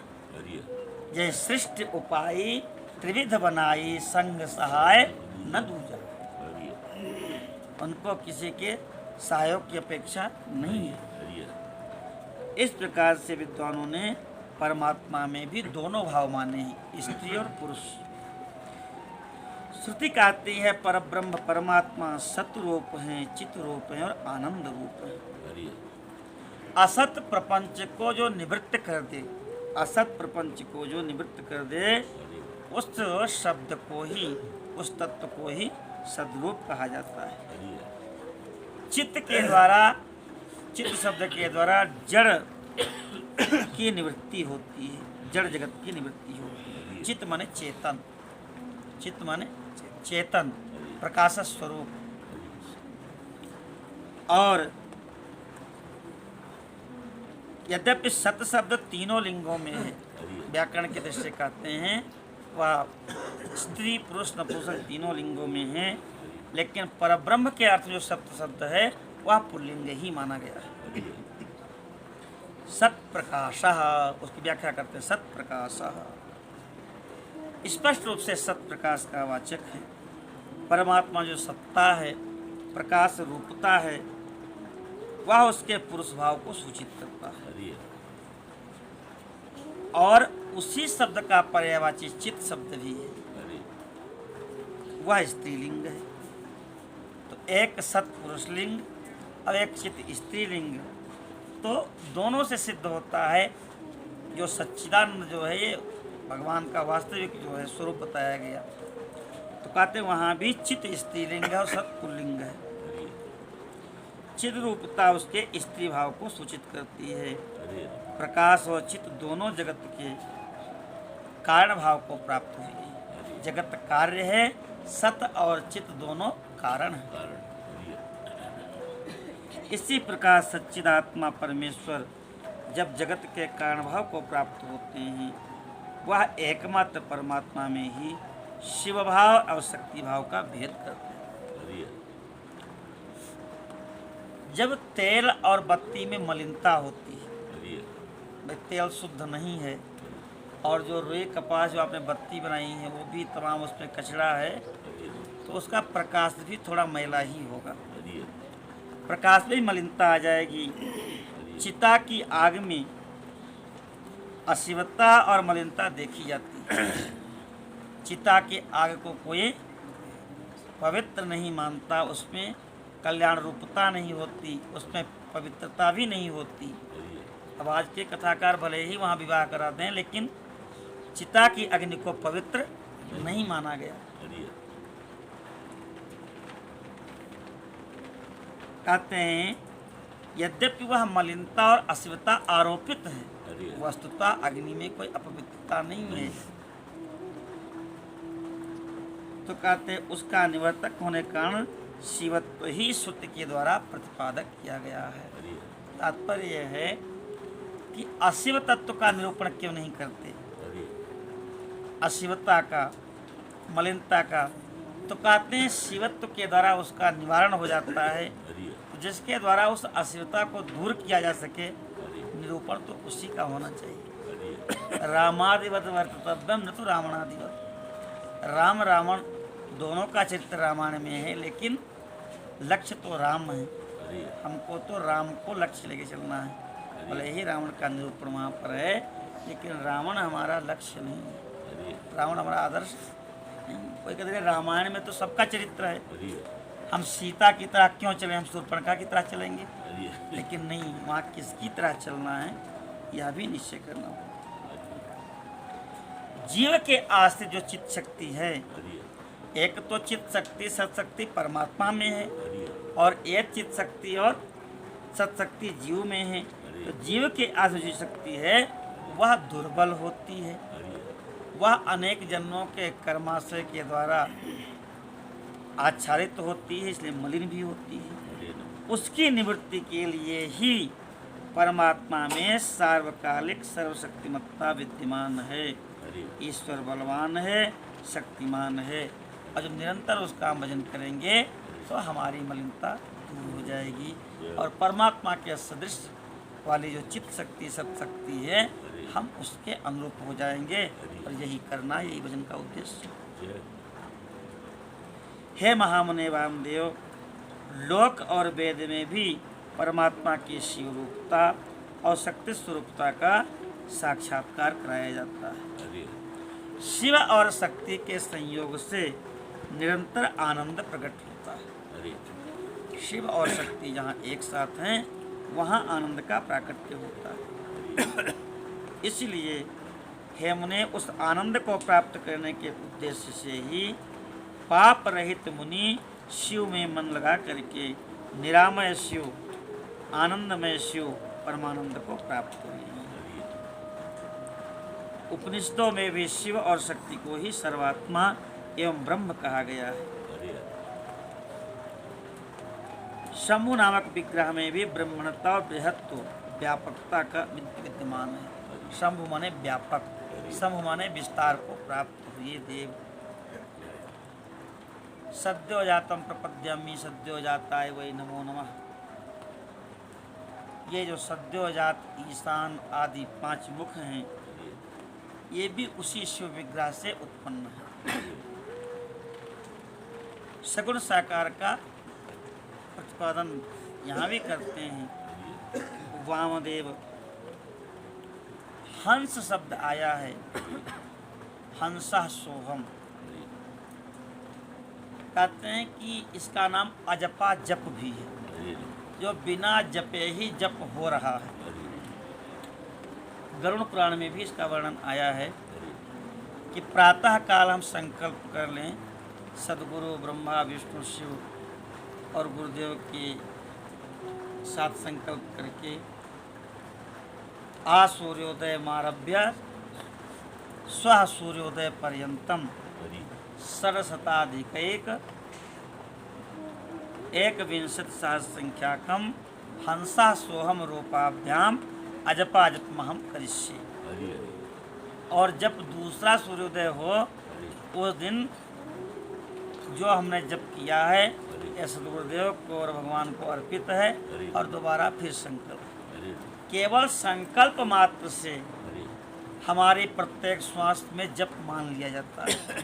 Speaker 1: जय सृष्टि उपाय त्रिविध बनाई, संग सहाय न दूजा। उनको किसी के सहायोग की अपेक्षा नहीं है। इस प्रकार से विद्वानों ने परमात्मा में भी दोनों भाव माने हैं, स्त्री और पुरुष। श्रुति कहती है परब्रह्म परमात्मा सत्रूप हैं, चित रूप हैं और आनंद रूप हैं। असत प्रपंच को जो निवृत्त कर दे, असत प्रपंच को जो निवृत्त कर दे, उस शब्द को ही, उस तत्व को ही सद्रूप कहा जाता है। चित्त के द्वारा, चित्त शब्द के द्वारा जड़ की निवृत्ति होती है, जड़ जगत की निवृत्ति होती है। चित्त माने चेतन, चित्त माने चेतन, प्रकाश स्वरूप। और यद्यपि सत शब्द तीनों लिंगों में है, व्याकरण के दृष्टि से कहते हैं, वह स्त्री पुरुष नपुंसक तीनों लिंगों में है, लेकिन परब्रह्म के अर्थ जो सप्त शब्द है वह पुल्लिंग ही माना गया है। सत प्रकाशः, उसकी व्याख्या करते हैं सत प्रकाशः, स्पष्ट रूप से सत प्रकाश का वाचक है। परमात्मा जो सत्ता है, प्रकाश रूपता है, वह उसके पुरुष भाव को सूचित करता है। और उसी शब्द का पर्यायवाची चित शब्द भी है, वह स्त्रीलिंग है। तो एक सत पुरुषलिंग और एक चित स्त्रीलिंग, तो दोनों से सिद्ध होता है जो सच्चिदानंद जो है, ये भगवान का वास्तविक जो है स्वरूप बताया गया। तो कहते वहाँ भी चित स्त्रीलिंग है और सत पुल्लिंग है। चित रूपता उसके स्त्री भाव को सूचित करती है। प्रकाश और चित दोनों जगत के कारण भाव को प्राप्त हुई। जगत कार्य है, सत और चित दोनों कारण है। इसी प्रकार सच्चिदात्मा परमेश्वर जब जगत के कारण भाव को प्राप्त होते हैं, वह एकमात्र परमात्मा में ही शिव भाव और शक्ति भाव का भेद करते हैं। जब तेल और बत्ती में मलिनता होती है, भाई तेल शुद्ध नहीं है, और जो रुई कपास जो आपने बत्ती बनाई है वो भी तमाम उसमें कचरा है, तो उसका प्रकाश भी थोड़ा मैला ही होगा, प्रकाश में मलिनता आ जाएगी। चिता की आग में अशिवता और मलिनता देखी जाती है। चिता की आग को कोई पवित्र नहीं मानता, उसमें कल्याण रूपता नहीं होती, उसमें पवित्रता भी नहीं होती। अब आज के कथाकार भले ही वहाँ विवाह कराते हैं, लेकिन चिता की अग्नि को पवित्र नहीं माना गया। कहते हैं यद्यपि वह मलिनता और अशिवता आरोपित है, वस्तुतः अग्नि में कोई अपवित्रता नहीं है। तो कहते हैं उसका निवर्तक होने के कारण शिवत्व ही श्रुति के द्वारा प्रतिपादक किया गया है। तात्पर्य यह है कि अशिव तत्व का निरूपण क्यों नहीं करते, अशिवता का, मलिनता का। तो कहते हैं शिवत्व के द्वारा उसका निवारण हो जाता है, जिसके द्वारा उस अशिवता को दूर किया जा सके। निरूपण तो उसी का होना चाहिए। रामादिवत वर्तव्यम न तो रावणादिवत। राम रावण दोनों का चरित्र रामायण में है, लेकिन लक्ष्य तो राम है। हमको तो राम को लक्ष्य लेके चलना है। भले ही रावण का निरूपण वहाँ पर है, लेकिन रावण हमारा लक्ष्य नहीं है, रावण हमारा आदर्श नहीं। कोई कहते हैं रामायण में तो सबका चरित्र है, हम सीता की तरह क्यों चलें, हम शूर्पणखा की तरह चलेंगे। लेकिन नहीं, वहाँ किसकी तरह चलना है यह भी निश्चय करना होगा। जीव के आश्रित जो चित्त शक्ति है, एक तो चित्त शक्ति सत्शक्ति परमात्मा में है, और एक चित्त शक्ति और सत्शक्ति जीव में है। तो जीव के आश्रित जो शक्ति है वह दुर्बल होती है, वह अनेक जन्मों के कर्माशय के द्वारा आच्छादित होती है, इसलिए मलिन भी होती है। उसकी निवृत्ति के लिए ही परमात्मा में सार्वकालिक सर्वशक्तिमत्ता विद्यमान है। ईश्वर बलवान है, शक्तिमान है, और जब निरंतर उसका हम भजन करेंगे तो हमारी मलिनता दूर हो जाएगी, और परमात्मा के सदृश वाली जो चित्त शक्ति सत्शक्ति है, हम उसके अनुरूप हो जाएंगे। और यही करना, यही भजन का उद्देश्य। हे महामुने वामदेव, लोक और वेद में भी परमात्मा की शिव रूपता और शक्ति स्वरूपता का साक्षात्कार कराया जाता है। शिव और शक्ति के संयोग से निरंतर आनंद प्रकट होता है। शिव और शक्ति जहाँ एक साथ हैं, वहाँ आनंद का प्राकट्य होता है। इसलिए हे मुने, उस आनंद को प्राप्त करने के उद्देश्य से ही पाप रहित मुनि शिव में मन लगा करके निरामय शिव, आनंदमय शिव, परमानंद को प्राप्त हुए। उपनिषदों में भी शिव और शक्ति को ही सर्वात्मा एवं ब्रह्म कहा गया है। शंभु नामक विग्रह में भी ब्रह्मणता और बृहत्व, व्यापकता का विद्यमान है। शंभु माने व्यापक, शंभु माने विस्तार को प्राप्त हुए देव। सद्यो जातम प्रपद्यमी सद्यो जाताय वै नमो नमः। ये जो सद्यो जात, ईशान आदि 5 मुख हैं, ये भी उसी शिव विग्रह से उत्पन्न है। सगुण साकार का प्रतिपादन यहाँ भी करते हैं। वामदेव, हंस शब्द आया है, हंसा सोहम। कहते हैं कि इसका नाम अजपा जप भी है, जो बिना जपे ही जप हो रहा है। गरुड़ पुराण में भी इसका वर्णन आया है कि प्रातः काल हम संकल्प कर लें, सदगुरु ब्रह्मा विष्णु शिव और गुरुदेव के साथ संकल्प करके आ सूर्योदय मारभ्य स्व सूर्योदय पर्यंतम सरशताधिक एकविंशति सहस्र संख्याकम हंसा सोहम रूपाभ्याम अजपाजपमहम करिष्ये। और जब दूसरा सूर्योदय हो, उस दिन जो हमने जप किया है यह सदगुरुदेव को और भगवान को अर्पित है। और दोबारा फिर संकल्प, केवल संकल्प मात्र से हमारी प्रत्येक श्वास में जप मान लिया जाता है।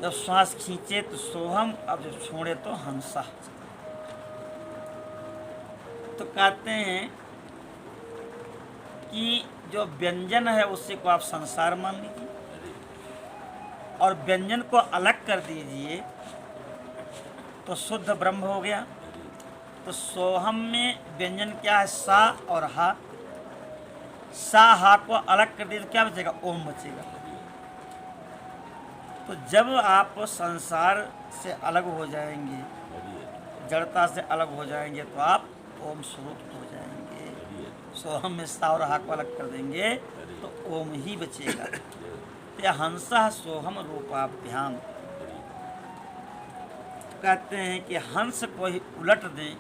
Speaker 1: जब श्वास खींचे तो सोहम, अब जब छोड़े तो हंसा। तो कहते हैं कि जो व्यंजन है उसी को आप संसार मान लीजिए, और व्यंजन को अलग कर दीजिए तो शुद्ध ब्रह्म हो गया। तो सोहम में व्यंजन क्या है? सा और हा। सा हा को अलग कर दिए तो क्या बचेगा? ओम बचेगा। तो जब आप संसार से अलग हो जाएंगे, जड़ता से अलग हो जाएंगे, तो आप ओम स्वरूप हो जाएंगे। सोहम में सा और हा को अलग कर देंगे तो ओम ही बचेगा। तो हंसा सोहम रूपाभ्याम, कहते हैं कि हंस को ही उलट दें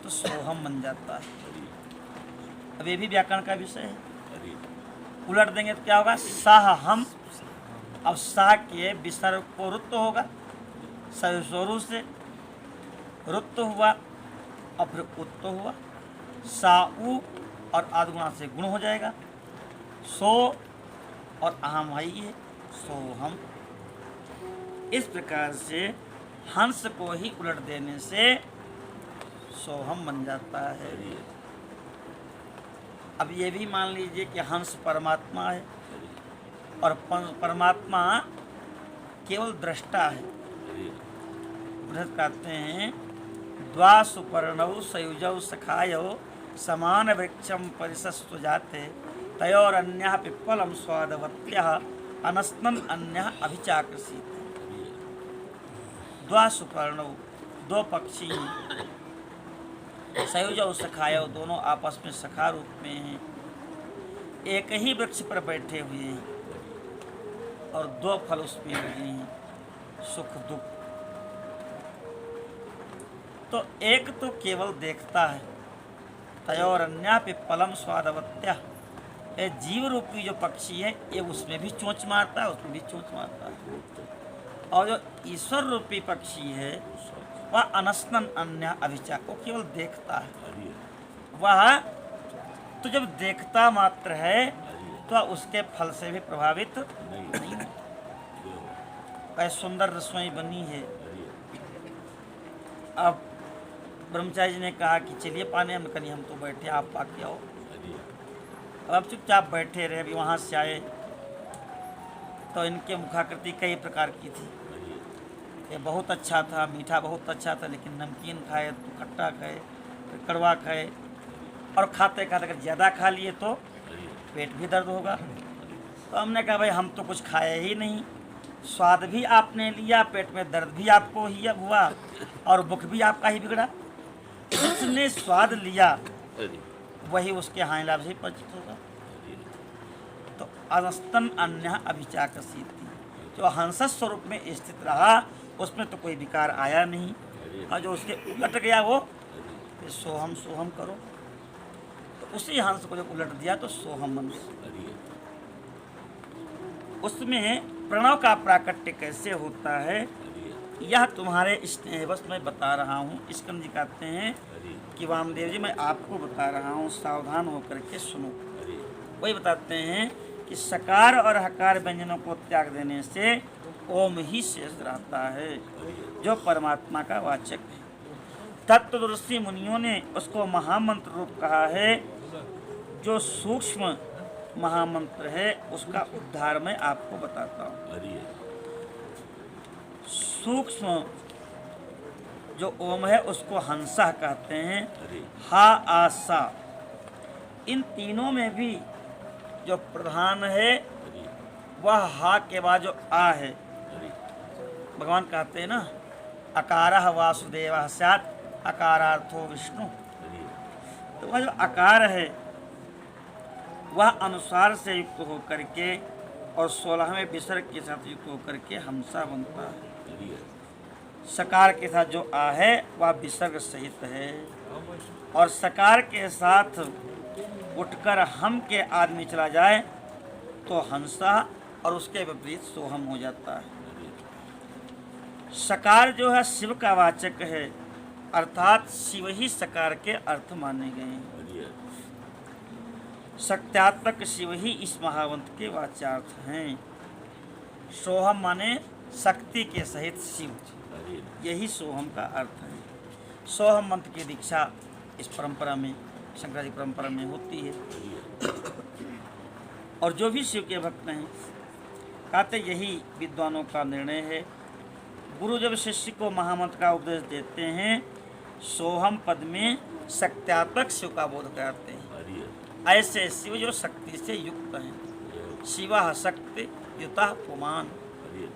Speaker 1: तो सोहम बन जाता है। अब ये भी व्याकरण का विषय है। उलट देंगे तो क्या होगा? साह हम। अब सा के विसर्ग को रुत्व होगा, सयुसोरु से रुत्व हुआ और फिर उत्त हुआ। साऊ और आदगुणा से गुण हो जाएगा। सो और अहम है, सोहम। इस प्रकार से हंस को ही उलट देने से सोहम बन जाता है। अब ये भी मान लीजिए कि हंस परमात्मा है और परमात्मा केवल दृष्टा है। बृहद कहते हैं द्वा सुपर्णौ सयुजौ सखायौ समान वृक्षम परिसस्तु जाते तयोरन्यः पिप्पलम स्वादवत्यः अनस्तन अन्यः अभिचाकृषीत्। द्वा सुपर्णौ, दो पक्षी हैं, सयुजौ सखायौ, दोनों आपस में सखा रूप में हैं, एक ही वृक्ष पर बैठे हुए हैं और दो फल उसमें लगे हैं, सुख दुख। तो एक तो केवल देखता है, तयोरन्या पिप्पलम स्वादवत्यः, ये जीव रूपी जो पक्षी है ये उसमें भी चोंच मारता है, उसमें भी चोंच मारता है। और जो ईश्वर रूपी पक्षी है वह अनस्तन अन्य अभिचार, वो केवल देखता है। वह तो जब देखता मात्र है तो उसके फल से भी प्रभावित नहीं है। वह सुंदर रसोई बनी है। अब ब्रह्मचारी जी ने कहा कि चलिए पानी, हम कहीं हम तो बैठे, आप पाके आओ। अब चुपचाप बैठे रहे। अभी वहाँ से आए तो इनके मुखाकृति कई प्रकार की थी। ये बहुत अच्छा था, मीठा बहुत अच्छा था, लेकिन नमकीन खाए तो खट्टा खाए, फिर कड़वा खाए, और खाते खाते अगर ज़्यादा खा लिए तो पेट भी दर्द होगा। तो हमने कहा भाई हम तो कुछ खाए ही नहीं, स्वाद भी आपने लिया, पेट में दर्द भी आपको ही हुआ और भूख भी आपका ही बिगड़ा। जिसने स्वाद लिया वही उसके हानि लाभ से परिचित होगा। तो अनस्तन अन्य अभिचाकृषीत्, जो हंस स्वरूप में स्थित रहा उसमें तो कोई विकार आया नहीं, और जो उसके उलट गया वो सोहम सोहम करो। तो उसी हंस को जब उलट दिया तो सोहम मनुष्य। उसमें प्रणव का प्राकट्य कैसे होता है यह तुम्हारे स्नेहवश मैं बता रहा हूँ। स्कंद जी कहते हैं कि वामदेव जी मैं आपको बता रहा हूँ, सावधान होकर के सुनो। वही बताते हैं कि सकार और हकार व्यंजनों को त्याग देने से ओम ही शेष रहता है, जो परमात्मा का वाचक है। तत्वदर्शी मुनियों ने उसको महामंत्र रूप कहा है। जो सूक्ष्म महामंत्र है उसका उद्धार मैं आपको बताता हूँ। सूक्ष्म जो ओम है उसको हंसा कहते हैं। हा आसा, इन तीनों में भी जो प्रधान है वह हा के बाद जो आ है। भगवान कहते हैं ना, अकारः वासुदेवः स्यात् अकारार्थो विष्णु। तो वह जो आकार है वह अनुसार से युक्त होकर के और 16वें विसर्ग के साथ युक्त होकर के हंसा बनता है। सकार के साथ जो आ है वह विसर्ग सहित है, और सकार के साथ उठकर हम के आदमी चला जाए तो हंसा, और उसके विपरीत सोहम हो जाता है। सकार जो है शिव का वाचक है, अर्थात शिव ही सकार के अर्थ माने गए हैं। सत्यात्मक शिव ही इस महावंत के वाच्यार्थ हैं। सोहम माने शक्ति के सहित शिव, यही सोहम का अर्थ है। सोहम मंत्र की दीक्षा इस परंपरा में, शंकराचार्य परंपरा में होती है। और जो भी शिव के भक्त हैं कहते यही विद्वानों का निर्णय है। गुरु जब शिष्य को महामंत्र का उपदेश देते हैं सोहम पद में शक्त्यात्मक शिव का बोध कराते हैं।
Speaker 2: हरि
Speaker 1: ऐसे शिव जो शक्ति से युक्त हैं। शिवा शक्ति युता पुमान।
Speaker 2: हरि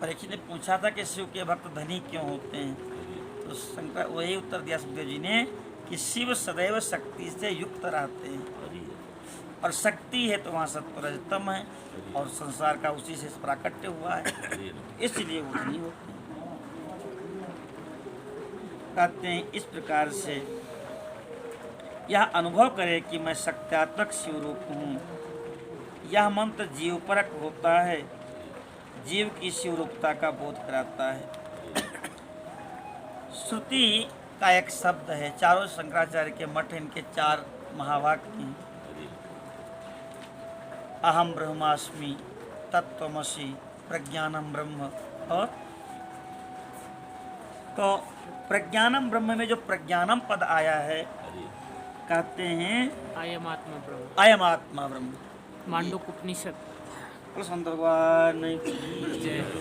Speaker 1: परीक्षित ने पूछा था कि शिव के भक्त धनी क्यों होते हैं, तो शंकर वही उत्तर दिया सुखदेव जी ने कि शिव सदैव शक्ति से युक्त रहते हैं,
Speaker 2: हरि
Speaker 1: और शक्ति है तो वहाँ सत्वरजतम है, और संसार का उसी से प्राकट्य हुआ है,
Speaker 2: हरि
Speaker 1: इसलिए वो धनी होते हैं। कहते हैं इस प्रकार से यह अनुभव करे कि मैं शक्त्यात्मक शिव रूप हूँ। यह मंत्र जीव परक होता है, जीव की शिव रूपता का बोध कराता है। श्रुति का एक शब्द है, चारों शंकराचार्य के मठ इनके 4 महावाक्य हैं। अहम ब्रह्मास्मि, तत्त्वमसि, प्रज्ञानम ब्रह्म। और तो प्रज्ञानम ब्रह्म में जो प्रज्ञानम पद आया है, कहते हैं
Speaker 3: अयमात्मा ब्रह्म।
Speaker 1: अयम आत्मा ब्रह्म।
Speaker 3: मांडूक उपनिषद।
Speaker 1: बोलो संत भगवान नहीं।
Speaker 3: जय हो।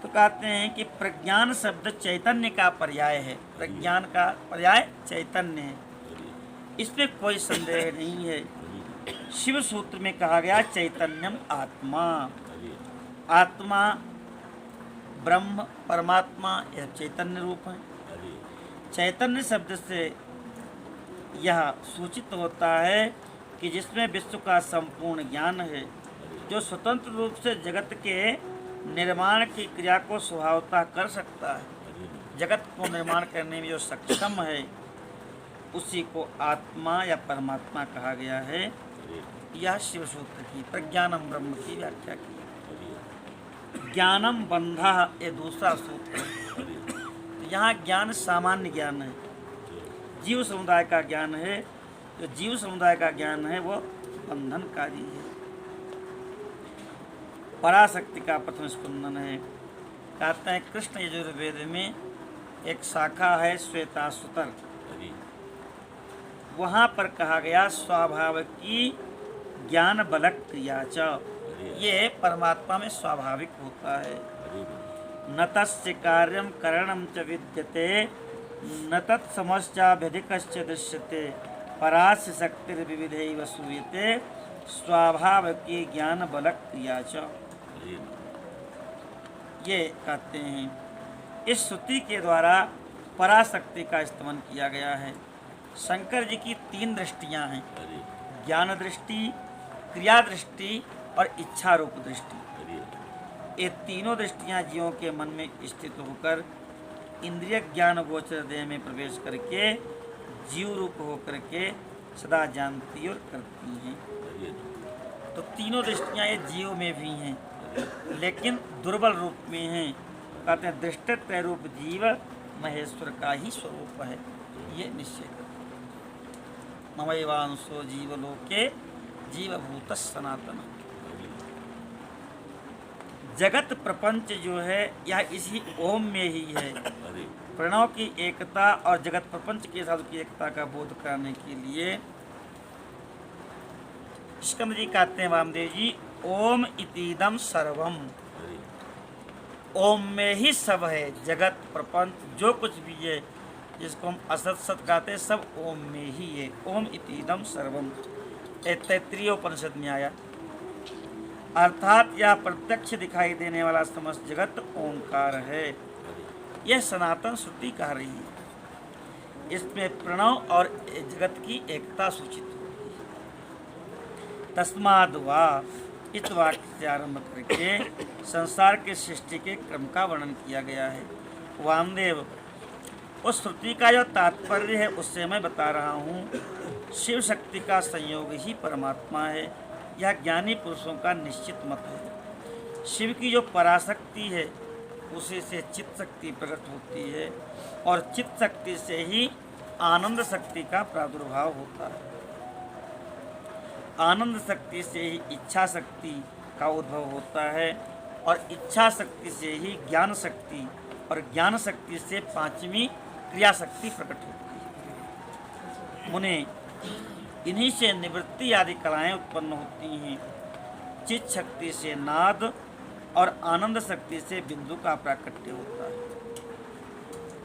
Speaker 1: तो कहते हैं कि प्रज्ञान शब्द चैतन्य का पर्याय है। प्रज्ञान का पर्याय चैतन्य है, इसमें कोई संदेह नहीं है। शिव सूत्र में कहा गया चैतन्यम आत्मा। आत्मा ब्रह्म परमात्मा यह चैतन्य रूप है। चैतन्य शब्द से यह सूचित होता है कि जिसमें विश्व का संपूर्ण ज्ञान है, जो स्वतंत्र रूप से जगत के निर्माण की क्रिया को स्वभावतः कर सकता है, जगत को निर्माण करने में जो सक्षम है, उसी को आत्मा या परमात्मा कहा गया है। यह शिव सूत्र की प्रज्ञानम ब्रह्म की व्याख्या की। ज्ञानम बंधा ये दूसरा सूत्र है। यहाँ ज्ञान सामान्य ज्ञान है, जीव समुदाय का ज्ञान है। जो जीव समुदाय का ज्ञान है वो बंधनकारी है। पराशक्ति का प्रथम स्पंदन है। कहते हैं कृष्ण यजुर्वेद में एक शाखा है श्वेताश्वतर, वहाँ पर कहा गया स्वाभाविक की ज्ञान बलक क्रिया च। ये परमात्मा में स्वाभाविक होता है। न तस्य कार्यम करणम च विद्यते, न तत्समश्चाभ्यधिकश्च दृश्यते, परास्य शक्तिर्विविधैव श्रूयते, स्वाभाविकी ज्ञान बलक क्रिया च। ये कहते हैं इस श्रुति के द्वारा पराशक्ति का स्तमन किया गया है। शंकर जी की 3 दृष्टियां हैं, ज्ञान दृष्टि, क्रिया दृष्टि और इच्छा रूप दृष्टि। ये तीनों दृष्टियां जीवों के मन में स्थित होकर इंद्रिय ज्ञान गोचर देह में प्रवेश करके जीव रूप होकर के सदा जानती और करती हैं। तो तीनों दृष्टियां ये जीव में भी हैं, लेकिन दुर्बल रूप में हैं। कहते हैं दृष्टित्व रूप जीव महेश्वर का ही स्वरूप है, ये निश्चय करते। ममैवांशो जीवलोके जीवभूत सनातन। जगत प्रपंच जो है यह इसी ओम में ही है। प्रणव की एकता और जगत प्रपंच के साथ की एकता का बोध कराने के लिए स्कंद जी कहते हैं, वामदेव जी, ओम इतीदम सर्वम। ओम में ही सब है, जगत प्रपंच जो कुछ भी है जिसको हम असत सत कहते हैं, सब ओम में ही है। ओम इतीदम सर्वम तैत्तरीय उपनिषद में आया। अर्थात यह प्रत्यक्ष दिखाई देने वाला समस्त जगत ओंकार है। यह सनातन श्रुति कह रही है। इसमें प्रणव और जगत की एकता सूचित होती है। तस्माद् वा इस वाक्य से आरंभ करके संसार के सृष्टि के क्रम का वर्णन किया गया है। वामदेव, उस श्रुति का जो तात्पर्य है उससे मैं बता रहा हूँ। शिव शक्ति का संयोग ही परमात्मा है, यह ज्ञानी पुरुषों का निश्चित मत है। शिव की जो पराशक्ति है उसी से चित्त शक्ति प्रकट होती है, और चित्त शक्ति से ही आनंद शक्ति का प्रादुर्भाव होता है। आनंद शक्ति से ही इच्छा शक्ति का उद्भव होता है, और इच्छा शक्ति से ही ज्ञान शक्ति, और ज्ञान शक्ति से 5वीं क्रिया शक्ति प्रकट होती है। मुने, इन्हीं से निवृत्ति आदि कलाएं उत्पन्न होती हैं। चित्त शक्ति से नाद, और आनंद शक्ति से बिंदु का प्राकट्य होता है।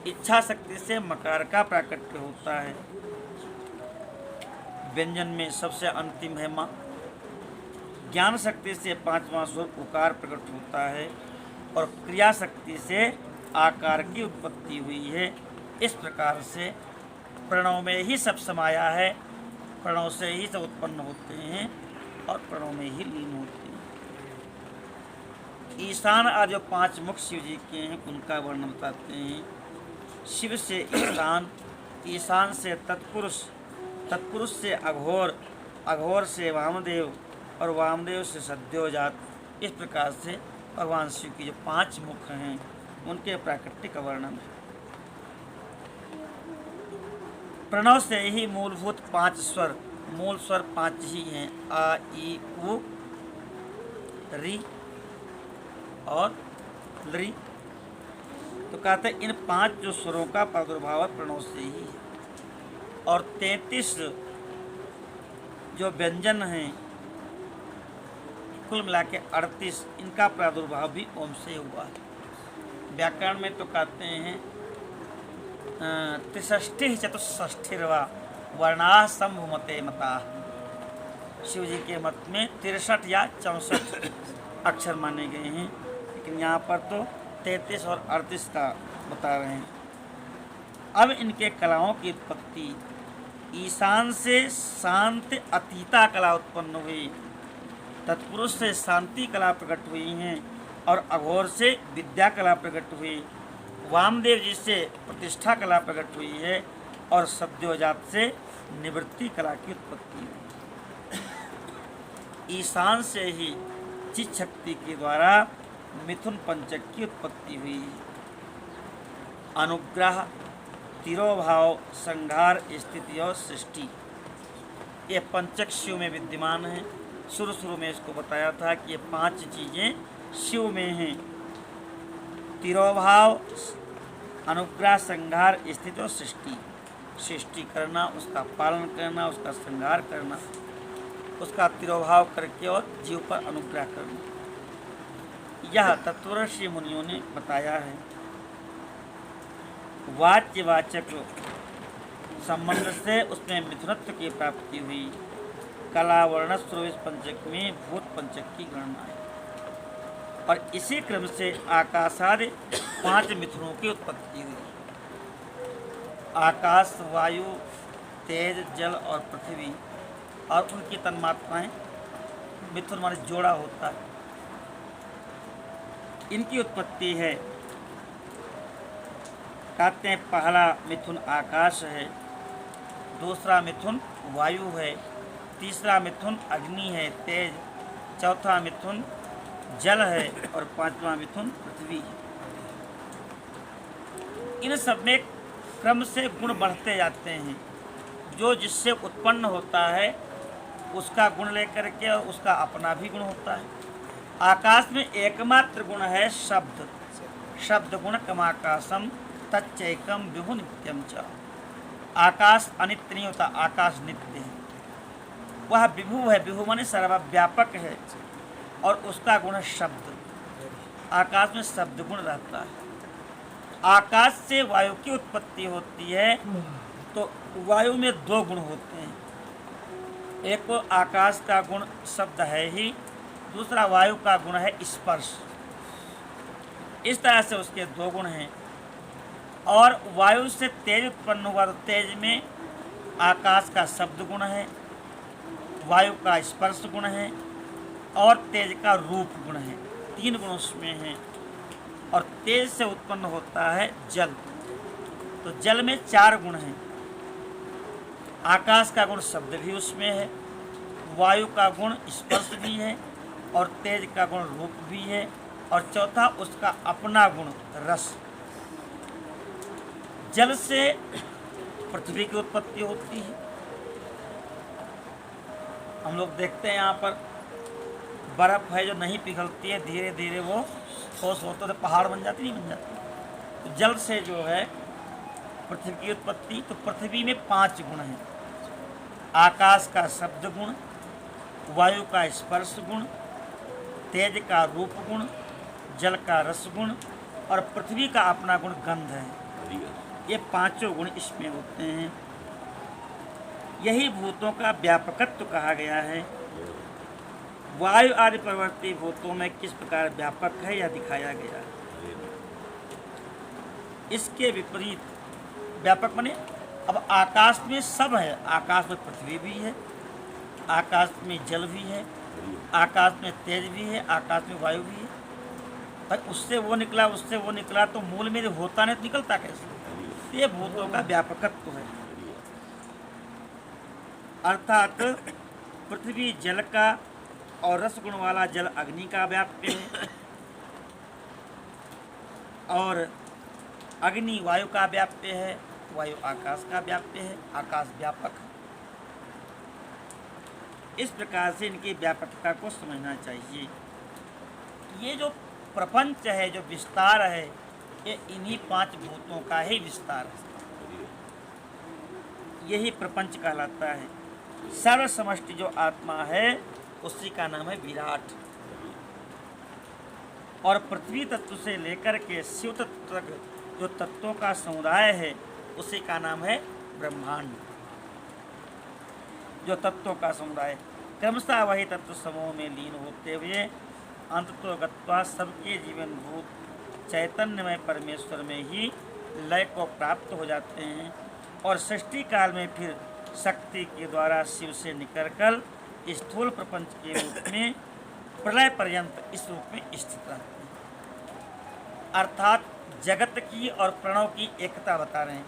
Speaker 1: इच्छा शक्ति से मकार का प्राकट्य होता है। व्यंजन में सबसे अंतिम है माँ। ज्ञान शक्ति से पांचवा स्वर उकार प्रकट होता है और क्रिया शक्ति से आकार की उत्पत्ति हुई है। इस प्रकार से प्रणव में ही सब समाया है, प्रणव से ही सब उत्पन्न होते हैं और प्रणव में ही लीन होते हैं। ईशान आदि जो 5 मुख शिव जी के हैं उनका वर्णन बताते हैं। शिव से ईशान, ईशान से तत्पुरुष, तत्पुरुष से अघोर, अघोर से वामदेव और वामदेव से सद्योजात। इस प्रकार से भगवान शिव की जो 5 मुख हैं उनके प्राकृतिक का वर्णन है। प्रणव से ही मूलभूत 5 स्वर, मूल स्वर 5 ही हैं, आ ई उ री और लरी। तो कहते हैं इन 5 जो स्वरों का प्रादुर्भाव प्रणव से ही है और 33 जो व्यंजन हैं कुल मिला के 38, इनका प्रादुर्भाव भी ओम से हुआ है। व्याकरण में तो कहते हैं 63 चतुष्षष्ठिर्वा वर्णा संभुमते मता। शिव जी के मत में 63 या 64 अक्षर माने गए हैं, लेकिन यहाँ पर तो 33 और 38 का बता रहे हैं। अब इनके कलाओं की उत्पत्ति ईशान से शांति अतीता कला उत्पन्न हुई, तत्पुरुष से शांति कला प्रकट हुई हैं और अघोर से विद्या कला प्रकट हुई, वामदेव जी से प्रतिष्ठा कला प्रकट हुई है और सद्योजात से निवृत्ति कला की उत्पत्ति हुई। ईशान से ही चित शक्ति के द्वारा मिथुन पंचक की उत्पत्ति हुई। अनुग्रह, तिरोभाव, संहार, स्थिति और सृष्टि, ये पंचक शिव में विद्यमान है। शुरू में इसको बताया था कि ये 5 चीज़ें शिव में हैं। तिरोभाव, अनुग्रह, संहार, स्थिति और सृष्टि। सृष्टि करना, उसका पालन करना, उसका संहार करना, उसका तिरोभाव करके और जीव पर अनुग्रह करना, यह तत्वऋषि मुनियों ने बताया है। वाच्यवाचक संबंध से उसमें मिथुनत्व की प्राप्ति हुई। कला वर्ण स्रोत पंचक में भूत पंचक की गणना है और इसी क्रम से आकाशादि 5 मिथुनों की उत्पत्ति हुई। आकाश, वायु, तेज, जल और पृथ्वी और उनकी तन्मात्राएं, मिथुन माने जोड़ा होता है, इनकी उत्पत्ति है। कहते हैं पहला मिथुन आकाश है, दूसरा मिथुन वायु है, तीसरा मिथुन अग्नि है तेज, चौथा मिथुन जल है और 5वां मिथुन पृथ्वी है। इन सब में क्रम से गुण बढ़ते जाते हैं। जो जिससे उत्पन्न होता है उसका गुण लेकर के और उसका अपना भी गुण होता है। आकाश में एकमात्र गुण है शब्द, शब्द गुण कमाकाशम तच्चैकम विभु नित्यम च। आकाश अनित्य नहीं होता, आकाश नित्य है। वह विभु है, विभु माने सर्वव्यापक है और उसका गुण है शब्द। आकाश में शब्द गुण रहता है। आकाश से वायु की उत्पत्ति होती है तो वायु में 2 गुण होते हैं। एक तो आकाश का गुण शब्द है ही, दूसरा वायु का गुण है स्पर्श। इस तरह से उसके 2 गुण हैं। और वायु से तेज उत्पन्न हुआ तो तेज में आकाश का शब्द गुण है, वायु का स्पर्श गुण है और तेज का रूप गुण है। 3 गुण उसमें हैं। और तेज से उत्पन्न होता है जल, तो जल में 4 गुण हैं। आकाश का गुण शब्द भी उसमें है, वायु का गुण स्पर्श भी है और तेज का गुण रूप भी है और चौथा उसका अपना गुण रस। जल से पृथ्वी की उत्पत्ति होती है। हम लोग देखते हैं यहाँ पर बर्फ है जो नहीं पिघलती है, धीरे धीरे वो ठोस होता है, पहाड़ बन जाती, नहीं बन जाती। तो जल से जो है पृथ्वी की उत्पत्ति। तो पृथ्वी में 5 गुण हैं। आकाश का शब्द गुण, वायु का स्पर्श गुण, तेज का रूप गुण जल का रसगुण और पृथ्वी का अपना गुण गंध है। ये पांचों गुण इसमें होते हैं। यही भूतों का व्यापकत्व कहा गया है। वायु आदि प्रवर्ती भूतों में किस प्रकार व्यापक है यह दिखाया गया है। इसके विपरीत व्यापक माने अब आकाश में सब है। आकाश में पृथ्वी भी है, आकाश में जल भी है, आकाश में तेज भी है, आकाश में वायु भी है। पर उससे वो निकला, उससे वो निकला, तो मूल में होता नहीं तो निकलता कैसे? ये भूतों का व्यापकत्व है। अर्थात पृथ्वी जल का और रसगुण वाला जल अग्नि का व्याप्य है, और अग्नि वायु का व्याप्य है, वायु आकाश का व्याप्य है, आकाश व्यापक है। इस प्रकार से इनकी व्यापकता को समझना चाहिए। ये जो प्रपंच है, जो विस्तार है, ये इन्हीं पांच भूतों का ही विस्तार है। यही प्रपंच कहलाता है। सर्व समष्टि जो आत्मा है उसी का नाम है विराट। और पृथ्वी तत्व से लेकर के शिव तत्व तक जो तत्वों का समुदाय है उसी का नाम है ब्रह्मांड। जो तत्वों का समुदाय क्रमशः वही तत्व समूह में लीन होते हुए अंततो गत्वा सबके जीवन भूत चैतन्यमय परमेश्वर में ही लय को प्राप्त हो जाते हैं, और सृष्टि काल में फिर शक्ति के द्वारा शिव से निकलकर स्थूल प्रपंच के रूप में प्रलय पर्यंत इस रूप में स्थित रहते हैं। अर्थात जगत की और प्रणव की एकता बता रहे हैं।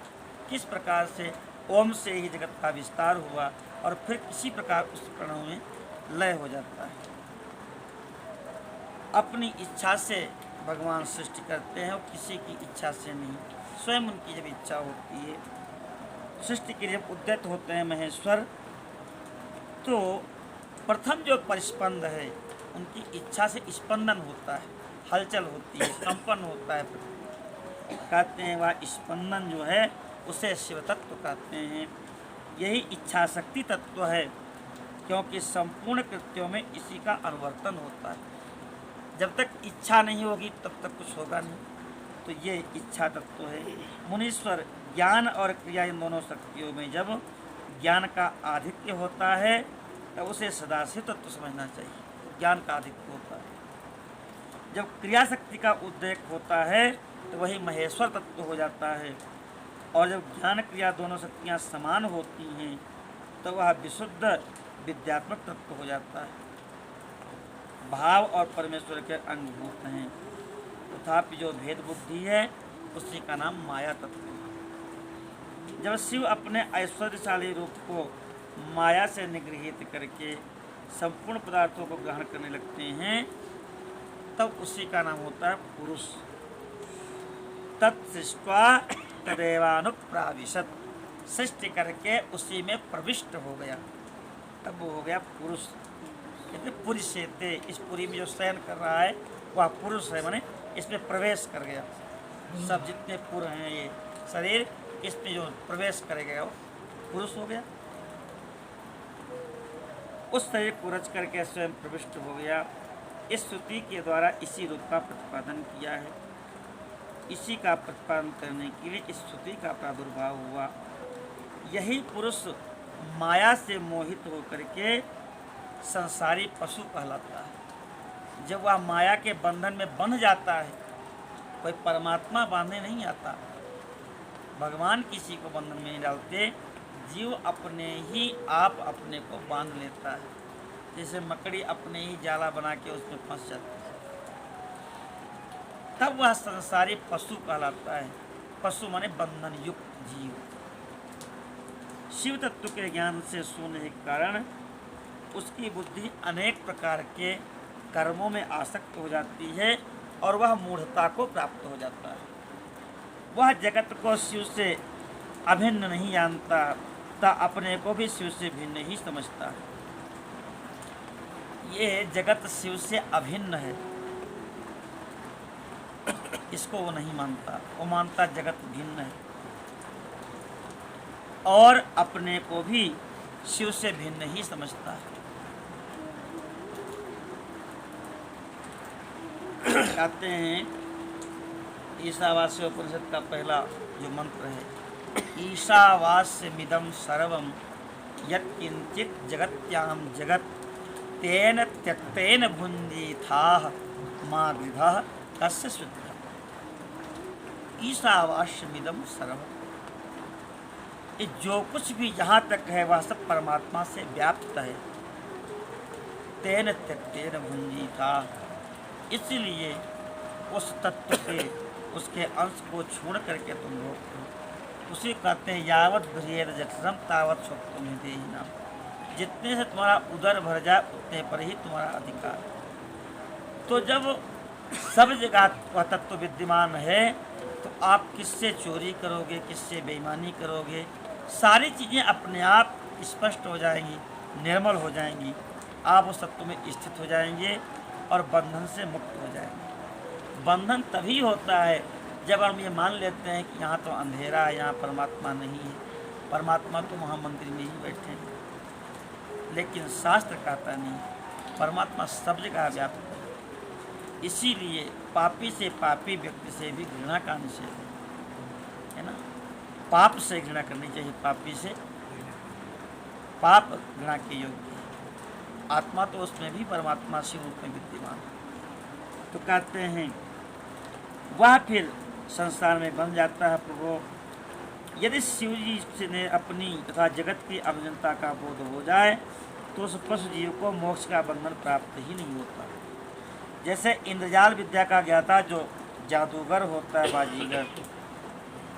Speaker 1: किस प्रकार से ओम से ही जगत का विस्तार हुआ और फिर किसी प्रकार उस प्रणव में लय हो जाता है। अपनी इच्छा से भगवान सृष्टि करते हैं और किसी की इच्छा से नहीं। स्वयं उनकी जब इच्छा होती है, सृष्टि के जब उद्यत होते हैं महेश्वर, तो प्रथम जो परिस्पंद है उनकी इच्छा से स्पंदन होता है, हलचल होती है, कंपन होता है। कहते हैं वह स्पंदन जो है उसे शिव तत्व कहते हैं। यही इच्छा शक्ति तत्व है, क्योंकि संपूर्ण कृत्यों में इसी का अनुवर्तन होता है। जब तक इच्छा नहीं होगी तब तक कुछ होगा नहीं, तो ये इच्छा तत्व है। मुनीश्वर ज्ञान और क्रिया इन दोनों शक्तियों में जब ज्ञान का आधिक्य होता है तो उसे सदाशिव तत्व समझना चाहिए। ज्ञान का आधिक्य होता है। जब क्रिया शक्ति का उद्रेक होता है तो वही महेश्वर तत्व हो जाता है, और जब ज्ञान क्रिया दोनों शक्तियाँ समान होती हैं तो वह विशुद्ध विद्यात्मक तत्व हो जाता है। भाव और परमेश्वर के अंगभूत हैं, तथापि जो भेद बुद्धि है उसी का नाम माया तत्व है। जब शिव अपने ऐश्वर्यशाली रूप को माया से निगृहित करके संपूर्ण पदार्थों को ग्रहण करने लगते हैं तब उसी का नाम होता है पुरुष। तत्सृष्ट्वा तदेवानुप्राविशत, सृष्टि करके उसी में प्रविष्ट हो गया, तब वो हो गया पुरुष। कहते पुरुषेते, इस पुरी में जो शयन कर रहा है वह पुरुष है, माने इसमें प्रवेश कर गया। सब जितने पुर हैं ये शरीर, इसमें जो प्रवेश कर गया वो पुरुष हो गया। उस शरीर को रच करके स्वयं प्रविष्ट हो गया। इस श्रुति के द्वारा इसी रूप का प्रतिपादन किया है। इसी का प्रतिपादन करने के लिए इस श्रुति का प्रादुर्भाव हुआ। यही पुरुष माया से मोहित होकर के संसारी पशु कहलाता है। जब वह माया के बंधन में बंध जाता है, कोई परमात्मा बांधने नहीं आता, भगवान किसी को बंधन में नहीं डालते, जीव अपने ही आप अपने को बांध लेता है। जैसे मकड़ी अपने ही जाला बना के उसमें फंस जाती है, तब वह संसारी पशु कहलाता है। पशु माने बंधन युक्त जीव। शिव तत्व के ज्ञान से शून्य के कारण उसकी बुद्धि अनेक प्रकार के कर्मों में आसक्त हो जाती है और वह मूढ़ता को प्राप्त हो जाता है। वह जगत को शिव से अभिन्न नहीं जानता, ता अपने को भी शिव से भिन्न ही समझता है। ये जगत शिव से अभिन्न है, इसको वो नहीं मानता। वो मानता जगत भिन्न है और अपने को भी शिव से भिन्न ही समझता है। कहते हैं ईशावास्य उपनिषद का पहला जो मंत्र है, ईशावास्यमिदं सर्वं यत्किंचित जगत्याम जगत तेन त्यक्तेन भुंजीथाः मा गृधः कस्य शुद्धः। ईशावास्यमिदं सर्वं, ये जो कुछ भी जहाँ तक है वह सब परमात्मा से व्याप्त है। तेन त्यक्तेन भुंजीथाः, इसलिए उस तत्व के, उसके अंश को छोड़ करके तुम भोगते हो। उसे कहते हैं यावत भ्रियेद जठरम तावत सुक्तुम देहि नाम, जितने से तुम्हारा उदर भर जाए उतने पर ही तुम्हारा अधिकार। तो जब सब जगह वह तत्व विद्यमान है तो आप किससे चोरी करोगे, किससे बेईमानी करोगे, सारी चीज़ें अपने आप स्पष्ट हो जाएंगी, निर्मल हो जाएंगी। आप उस तत्व में स्थित हो जाएंगे और बंधन से मुक्त हो जाएंगे। बंधन तभी होता है जब हम ये मान लेते हैं कि यहाँ तो अंधेरा है, यहाँ परमात्मा नहीं है। परमात्मा तो महामंदिर में ही बैठे हैं, लेकिन शास्त्र कहता नहीं, परमात्मा सब जगह व्याप्त है। इसीलिए पापी से पापी व्यक्ति से भी घृणा का निषेध है ना। पाप से घृणा करनी चाहिए, पापी से पाप घृणा के योग्य है। आत्मा तो उसमें भी परमात्मा शिव रूप में विद्यमान है। तो कहते हैं वह फिर संसार में बन जाता है प्रभु। यदि शिव जी ने अपनी तथा जगत की अभिजनता का बोध हो जाए तो उस पशु जीव को मोक्ष का बंधन प्राप्त ही नहीं होता। जैसे इंद्रजाल विद्या का ज्ञाता जो जादूगर होता है, बाजीगर,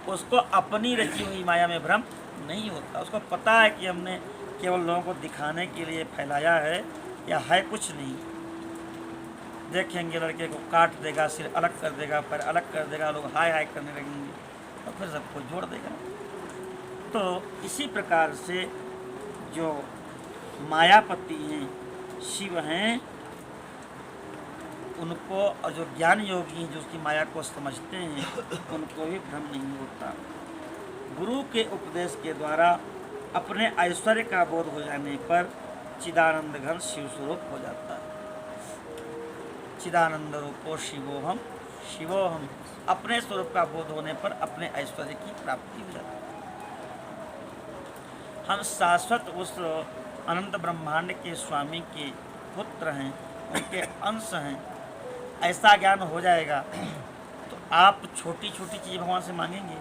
Speaker 1: उसको अपनी रची हुई माया में भ्रम नहीं होता। उसको पता है कि हमने केवल लोगों को दिखाने के लिए फैलाया है, या है कुछ नहीं। देखेंगे लड़के को काट देगा, सिर अलग कर देगा, पैर अलग कर देगा, लोग हाय हाय करने लगेंगे और फिर सबको जोड़ देगा। तो इसी प्रकार से जो मायापति हैं, शिव हैं, उनको, और जो ज्ञान योगी हैं जो उसकी माया को समझते हैं, उनको भी भ्रम नहीं होता। गुरु के उपदेश के द्वारा अपने ऐश्वर्य का बोध हो जाने पर चिदानंद घन शिव स्वरूप हो जाता है। चिदानंद रूपो शिवोहम शिवोहम, अपने स्वरूप का बोध होने पर अपने ऐश्वर्य की प्राप्ति हो जाती है। हम शाश्वत उस अनंत ब्रह्मांड के स्वामी के पुत्र हैं, उनके अंश हैं। ऐसा ज्ञान हो जाएगा तो आप छोटी छोटी चीज़ भगवान से मांगेंगे।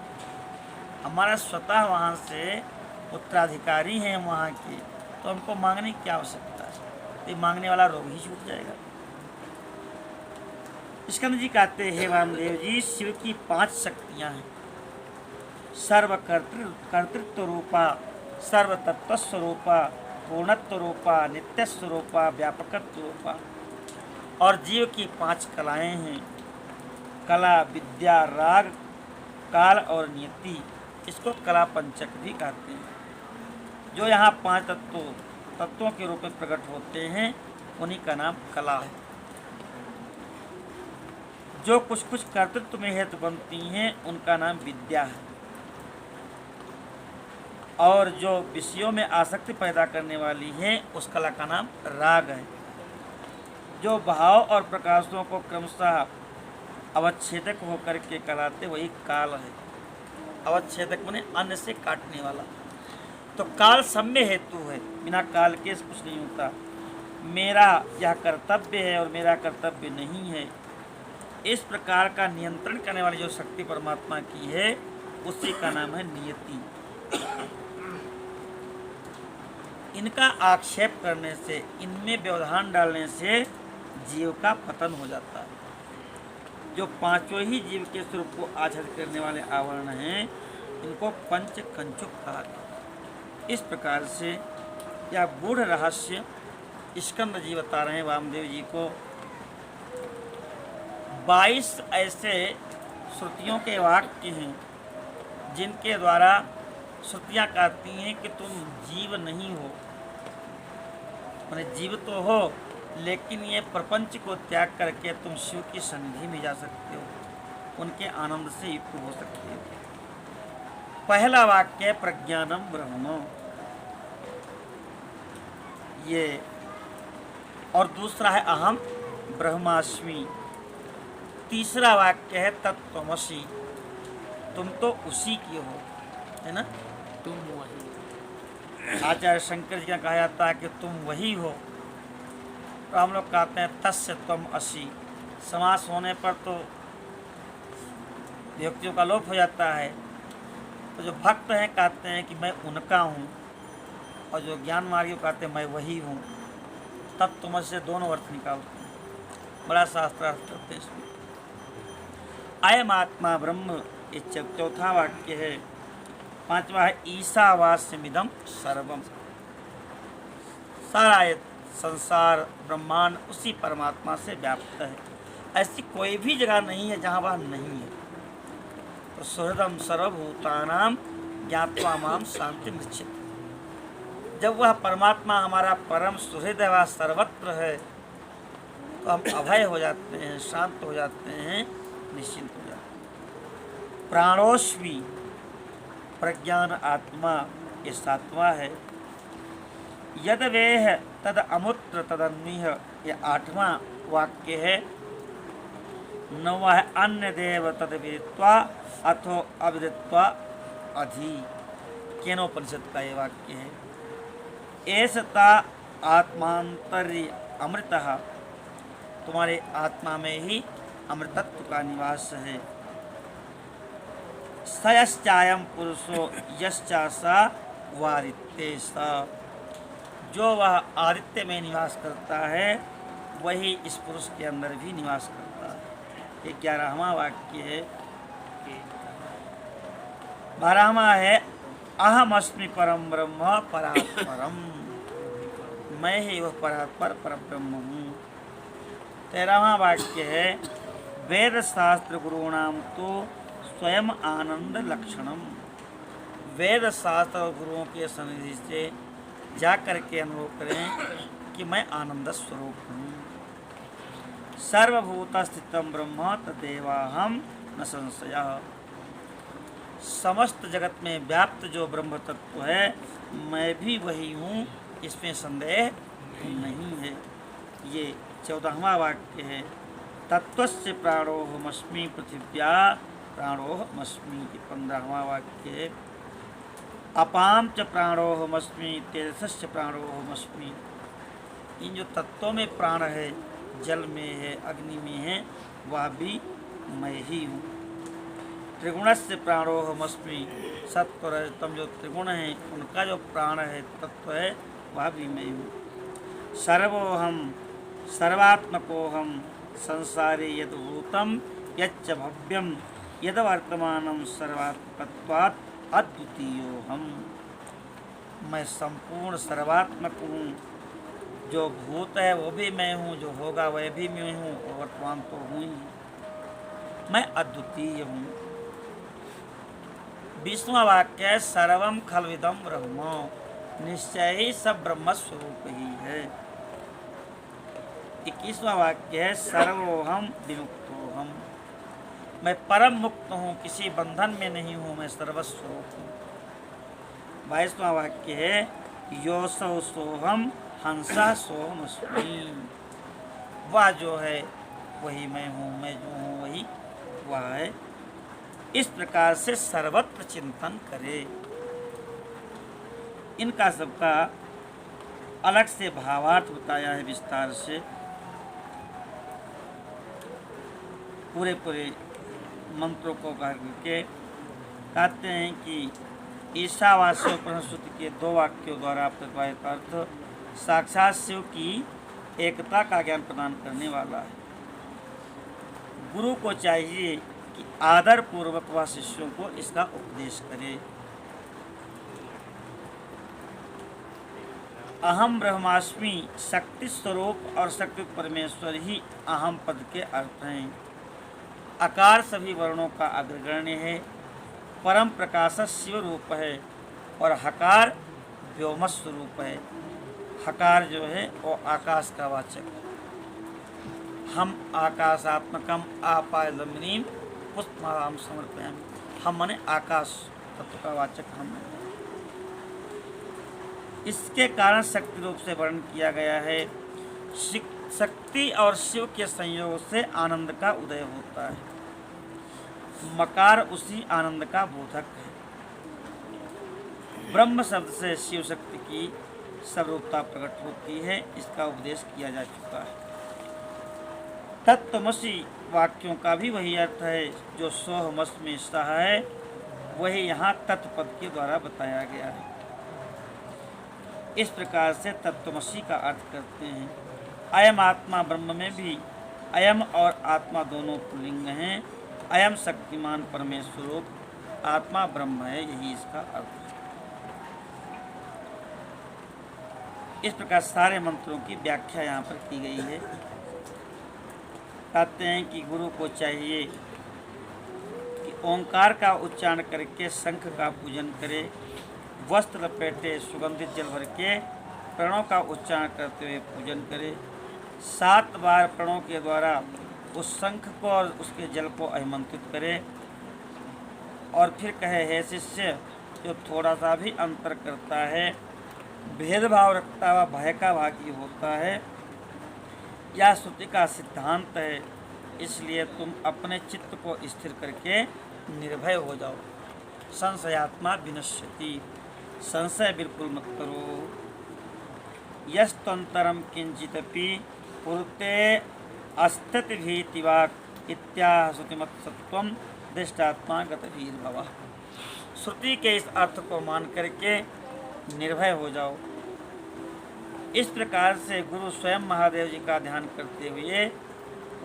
Speaker 1: हमारा स्वतः वहाँ से उत्तराधिकारी हैं वहाँ के, तो हमको मांगने की क्या आवश्यकता है। तो मांगने वाला रोग ही छूट जाएगा। स्कंद जी कहते हैं, वामदेव जी, शिव की 5 शक्तियाँ हैं। सर्वकर्तृत्व रूपा, सर्वतत्व स्वरूपा, पूर्णत्व रूपा, नित्य स्वरूपा, व्यापकत्व रूपा। और जीव की 5 कलाएं हैं, कला, विद्या, राग, काल और नियति। इसको कला पंचक भी कहते हैं। जो यहाँ 5 तत्वों के रूप में प्रकट होते हैं, उन्हीं का नाम कला है। जो कुछ कुछ कर्तृत्व में हेतु बनती हैं, उनका नाम विद्या है। और जो विषयों में आसक्ति पैदा करने वाली है, उस कला का नाम राग है। जो भाव और प्रकाशों को क्रमशः अवच्छेदक होकर के कराते, वही काल है। अवच्छेदक माने अन्य से काटने वाला। तो काल सम्य हेतु है, बिना काल के कुछ नहीं होता। मेरा यह कर्तव्य है और मेरा कर्तव्य नहीं है, इस प्रकार का नियंत्रण करने वाली जो शक्ति परमात्मा की है, उसी का नाम है नियति। इनका आक्षेप करने से, इनमें व्यवधान डालने से जीव का पतन हो जाता है। जो 5 ही जीव के स्वरूप को आच्छादित करने वाले आवरण हैं, इनको पंच कंचुक कहा गया। इस प्रकार से यह गूढ़ रहस्य स्कंद जी बता रहे हैं वामदेव जी को। 22 ऐसे श्रुतियों के वाक्य हैं जिनके द्वारा श्रुतियाँ कहती हैं कि तुम जीव नहीं हो, माने जीव तो हो, लेकिन ये प्रपंच को त्याग करके तुम शिव की सन्निधि में जा सकते हो, उनके आनंद से युक्त हो सकते हो। पहला वाक्य प्रज्ञानम ब्रह्म, ये, और दूसरा है अहम ब्रह्मास्मि। तीसरा वाक्य है तत्त्वमसि, तुम तो उसी की हो, है ना।
Speaker 3: तुम वही।
Speaker 1: आचार्य शंकर जी का कहा जाता है कि तुम वही हो, तो हम लोग कहते हैं तस्य त्वम असि। समास होने पर तो व्यक्तियों का लोप हो जाता है, तो जो भक्त हैं कहते हैं कि मैं उनका हूँ, और जो ज्ञान मार्गियों कहते हैं मैं वही हूँ। तब तुम से दोनों अर्थ निकालते हैं, बड़ा शास्त्रार्थ करते हैं इसमें। अयम आत्मा ब्रह्म, ये चौथा वाक्य है। पांचवा है ईशावास्यमिदं सर्वम, सारा ये संसार ब्रह्मांड उसी परमात्मा से व्याप्त है, ऐसी कोई भी जगह नहीं है जहाँ वह नहीं है। तो सुहृदम सर्वभूतानां ज्ञात्वा माम शांति निश्चित, जब वह परमात्मा हमारा परम सुहृद है, वह सर्वत्र है, तो हम अभय हो जाते हैं, शांत हो जाते हैं, निश्चिंत हो जाते हैं। प्राणोश्वी, प्रज्ञान आत्मा, ये सातवां है। यद वेह तद अमुत्र तदन्निह, ये आठवां वाक्य है। नौवां है अन्य देव तद विदित्वा अथो अविदित्वा अधि, केनोपनिषद का ये वाक्य है। एसता आत्मांतर्य अमृतः, तुम्हारे आत्मा में ही अमृतत्व का निवास है। सयश्चायम पुरुषो यश्चासा वारित्य सा, जो वह आदित्य में निवास करता है वही इस पुरुष के अंदर भी निवास करता है। ये 11वां वाक्य है। 12वां है अहम अस्मि परम ब्रह्म परात्परम, मैं ही वह परात्पर परब्रह्म हूँ। 13वां वाक्य है वेद शास्त्र गुरुणाम तो स्वयं आनंद लक्षणम, वेद शास्त्र और गुरुओं के सन्निधि से जा कर के अनुभव करें कि मैं आनंद स्वरूप हूँ। सर्वभूत स्थितम ब्रह्म तदेवाहम न संशयः, समस्त जगत में व्याप्त जो ब्रह्म तत्व है मैं भी वही हूँ, इसमें संदेह नहीं है। ये 14वां वाक्य है। तत्वस्य प्राणोहमस्मि पृथिव्या प्राणोहमस्मि, 15वां वाक्य है। अपाम च प्राणोहमस्मि तेजसस्य प्राणोहमस्मि, इन जो तत्वों में प्राण है, जल में है, अग्नि में है, वह भी मैं ही हूँ। त्रिगुणस्य प्राणोहमस्मि, सत्व रजतम जो त्रिगुण है उनका जो प्राण है, तत्व है, वह भी मैं हूँ। सर्वोहम सर्वात्मकोहम संसारे यद्भूतम यच्च भव्यम यद्वर्तमानं सर्वात्मकत्वात् अद्वितीयोहम, मैं संपूर्ण सर्वात्मक हूँ, जो भूत है वो भी मैं हूँ, जो होगा वह भी मैं हूँ, और वर्तमान तो हूँ ही, मैं अद्वितीय हूँ। 20वां वाक्य है सर्वम खलविदम ब्रह्म, निश्चय ही सब ब्रह्म स्वरूप ही है। 21वां वाक्य है सर्वोहम विमुक्तोहम, मैं परम मुक्त हूँ, किसी बंधन में नहीं हूँ, मैं सर्वस्वरूप हूँ। 22वां वाक्य है योसौ सोहम हंसा सोहमस्मि, वह जो है वही मैं हूँ, मैं जो हूँ वही वह है। इस प्रकार से सर्वत्र चिंतन करे। इनका सबका अलग से भावार्थ बताया है विस्तार से। पूरे मंत्रों को करके कहते हैं कि ईशावास्य उपनिषद के 2 वाक्यों द्वारा प्रतिपादित अर्थ साक्षात शिव की एकता का ज्ञान प्रदान करने वाला है। गुरु को चाहिए कि आदर पूर्वक वह शिष्यों को इसका उपदेश करे। अहम ब्रह्मास्मि, शक्ति स्वरूप और शक्ति परमेश्वर ही अहम पद के अर्थ हैं। आकार सभी वर्णों का अग्रगण्य है, परम प्रकाश शिव रूप है, और हकार व्योम स्वरूप है। हकार जो है वो आकाश का वाचक है। हम आकाशात्मकम आपायलमिनीम पुष्पमालाम समर्पयामि, हम माने आकाश तत्व का वाचक हम हैं। इसके कारण शक्ति रूप से वर्णन किया गया है। शक्ति और शिव के संयोग से आनंद का उदय होता है। मकार उसी आनंद का बोधक है। ब्रह्म शब्द से शिव शक्ति की सर्वरूपता प्रकट होती है, इसका उपदेश किया जा चुका है। तत्त्वमसि वाक्यों का भी वही अर्थ है जो सोहमस में सहा है, वही यहाँ तत्पद के द्वारा बताया गया है। इस प्रकार से तत्त्वमसि का अर्थ करते हैं। अयम आत्मा ब्रह्म में भी अयम और आत्मा दोनों पुल्लिंग हैं। अयम शक्तिमान परमेश्वर रूप आत्मा ब्रह्म है, यही इसका अर्थ है। इस प्रकार सारे मंत्रों की व्याख्या यहाँ पर की गई है। कहते हैं कि गुरु को चाहिए कि ओंकार का उच्चारण करके शंख का पूजन करे, वस्त्र लपेटे, सुगंधित जल भर के प्रणों का उच्चारण करते हुए पूजन करे, 7 बार प्रणों के द्वारा उस शंख को और उसके जल को अभिमंत्रित करे और फिर कहे, हे शिष्य, जो थोड़ा सा भी अंतर करता है, भेदभाव रखता हुआ भय का भागी होता है, यह श्रुति का सिद्धांत है, इसलिए तुम अपने चित्त को स्थिर करके निर्भय हो जाओ। संशयात्मा विनश्यति, संशय बिल्कुल मत करो। यस्तंतरम किंचिदपि पुरते अस्तित भीतिवाक इत्याह श्रुतिमत सत्वम दृष्टात्मा गतभीर्भव। श्रुति के इस अर्थ को मान करके निर्भय हो जाओ। इस प्रकार से गुरु स्वयं महादेव जी का ध्यान करते हुए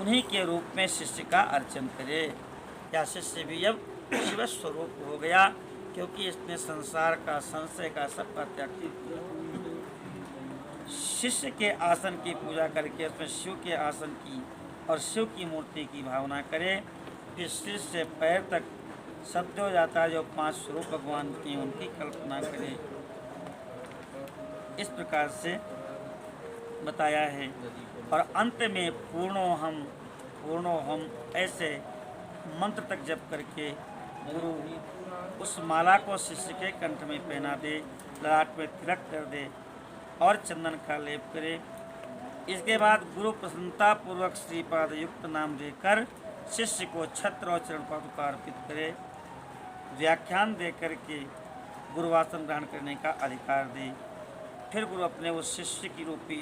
Speaker 1: उन्हीं के रूप में शिष्य का अर्चन करे। या शिष्य भी अब शिव स्वरूप हो गया, क्योंकि इसने संसार का, संशय का, सबका त्याग किया। शिष्य के आसन की पूजा करके उसमें शिव के आसन की और शिव की मूर्ति की भावना करे। फिर सिर से पैर तक शब्द हो जाता है जो 5 स्वरूप भगवान की, उनकी कल्पना करे। इस प्रकार से बताया है। और अंत में पूर्णोहम ऐसे मंत्र तक जप करके गुरु उस माला को शिष्य के कंठ में पहना दे, ललाट में तिलक कर दे और चंदन का लेप करे। इसके बाद गुरु प्रसन्नता पूर्वक श्रीपाद युक्त नाम देकर शिष्य को छत्र और चरण पादुका अर्पित करे। व्याख्यान दे करके गुरुवासन ग्रहण करने का अधिकार दे। फिर गुरु अपने उस शिष्य की रूपी,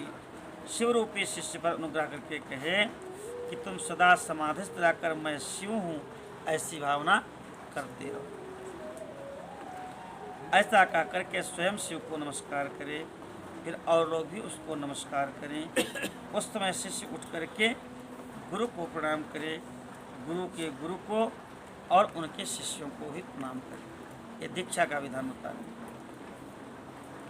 Speaker 1: शिव रूपी शिष्य पर अनुग्रह करके कहे कि तुम सदा समाधिस्थ रहकर मैं शिव हूँ, ऐसी भावना करते रहो। ऐसा कह करके स्वयं शिव को नमस्कार करे, फिर और लोग भी उसको नमस्कार करें। उस समय शिष्य उठ करके गुरु को प्रणाम करे, गुरु के गुरु को और उनके शिष्यों को भी प्रणाम करे। ये दीक्षा का विधान होता है।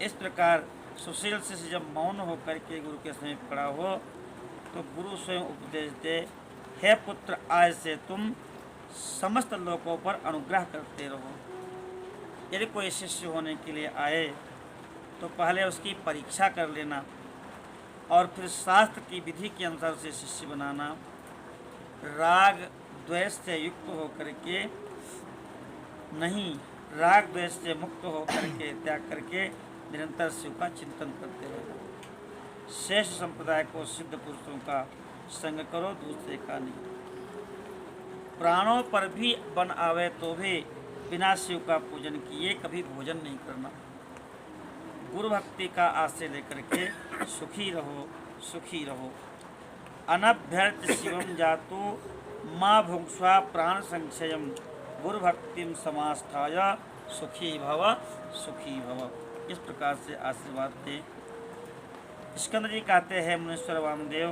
Speaker 1: इस प्रकार सुशील शिष्य जब मौन होकर के गुरु के समीप खड़ा हो तो गुरु स्वयं उपदेश दे, हे पुत्र, आज से तुम समस्त लोगों पर अनुग्रह करते रहो। यदि कोई शिष्य होने के लिए आए तो पहले उसकी परीक्षा कर लेना और फिर शास्त्र की विधि के अनुसार से शिष्य बनाना। राग द्वेष से युक्त होकर के नहीं, राग द्वेष से मुक्त होकर के त्याग करके निरंतर शिव का चिंतन करते रहना। शेष संप्रदाय को सिद्ध पुरुषों का संग करो, दूसरे का नहीं। प्राणों पर भी बन आवे तो भी बिना शिव का पूजन किए कभी भोजन नहीं करना। गुरु भक्ति का आश्रय लेकर के सुखी रहो, सुखी रहो। अनभ्यर्थ शिवम जातु माँ भुक्ष्वा प्राण संक्षयम गुरु भक्तिम समास्थाय सुखी भव, सुखी भव। इस प्रकार से आशीर्वाद दे। स्कंद जी कहते हैं, मुनीश्वर वामदेव,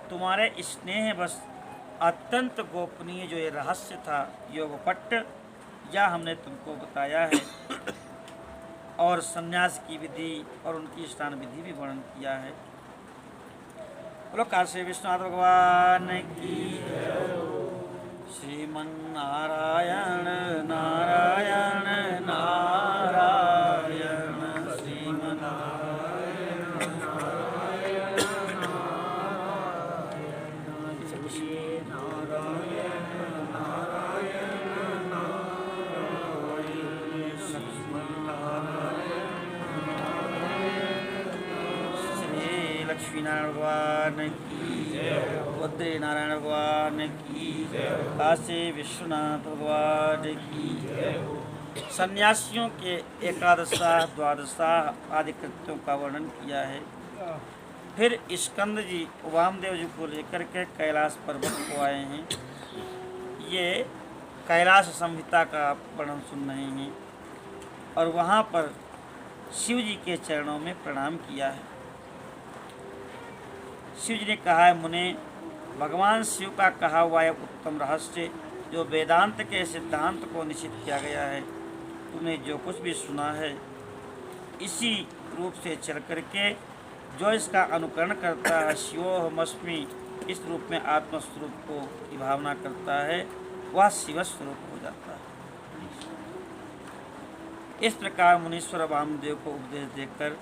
Speaker 1: तुम्हारे स्नेह बस अत्यंत गोपनीय जो ये रहस्य था योगपट्ट, यह हमने तुमको बताया है और संन्यास की विधि और उनकी स्नान विधि भी वर्णन किया है। बोलो काशी विश्वनाथ भगवान की। श्रीमन्नारायण नारायण नारायण श्रीमन्नारायण नारायण लक्ष्मी नारायण भगवान की, बद्री नारायण भगवान की, काशी विश्वनाथ भगवान की। सन्यासियों के एकादशा द्वादशा आदि कृत्यों का वर्णन किया है। फिर स्कंद जी वामदेव जी को लेकर के कैलाश पर्वत को आए हैं। ये कैलाश संहिता का वर्णन सुन रहे हैं और वहाँ पर शिव जी के चरणों में प्रणाम किया है। शिव जी ने कहा है, मुने, भगवान शिव का कहा हुआ है उत्तम रहस्य जो वेदांत के सिद्धांत को निश्चित किया गया है, तुमने जो कुछ भी सुना है इसी रूप से चल करके जो इसका अनुकरण करता है, शिवोहमस्मि इस रूप में आत्मस्वरूप को की भावना करता है, वह शिव स्वरूप हो जाता है। इस प्रकार मुनीश्वर वामदेव को उपदेश देकर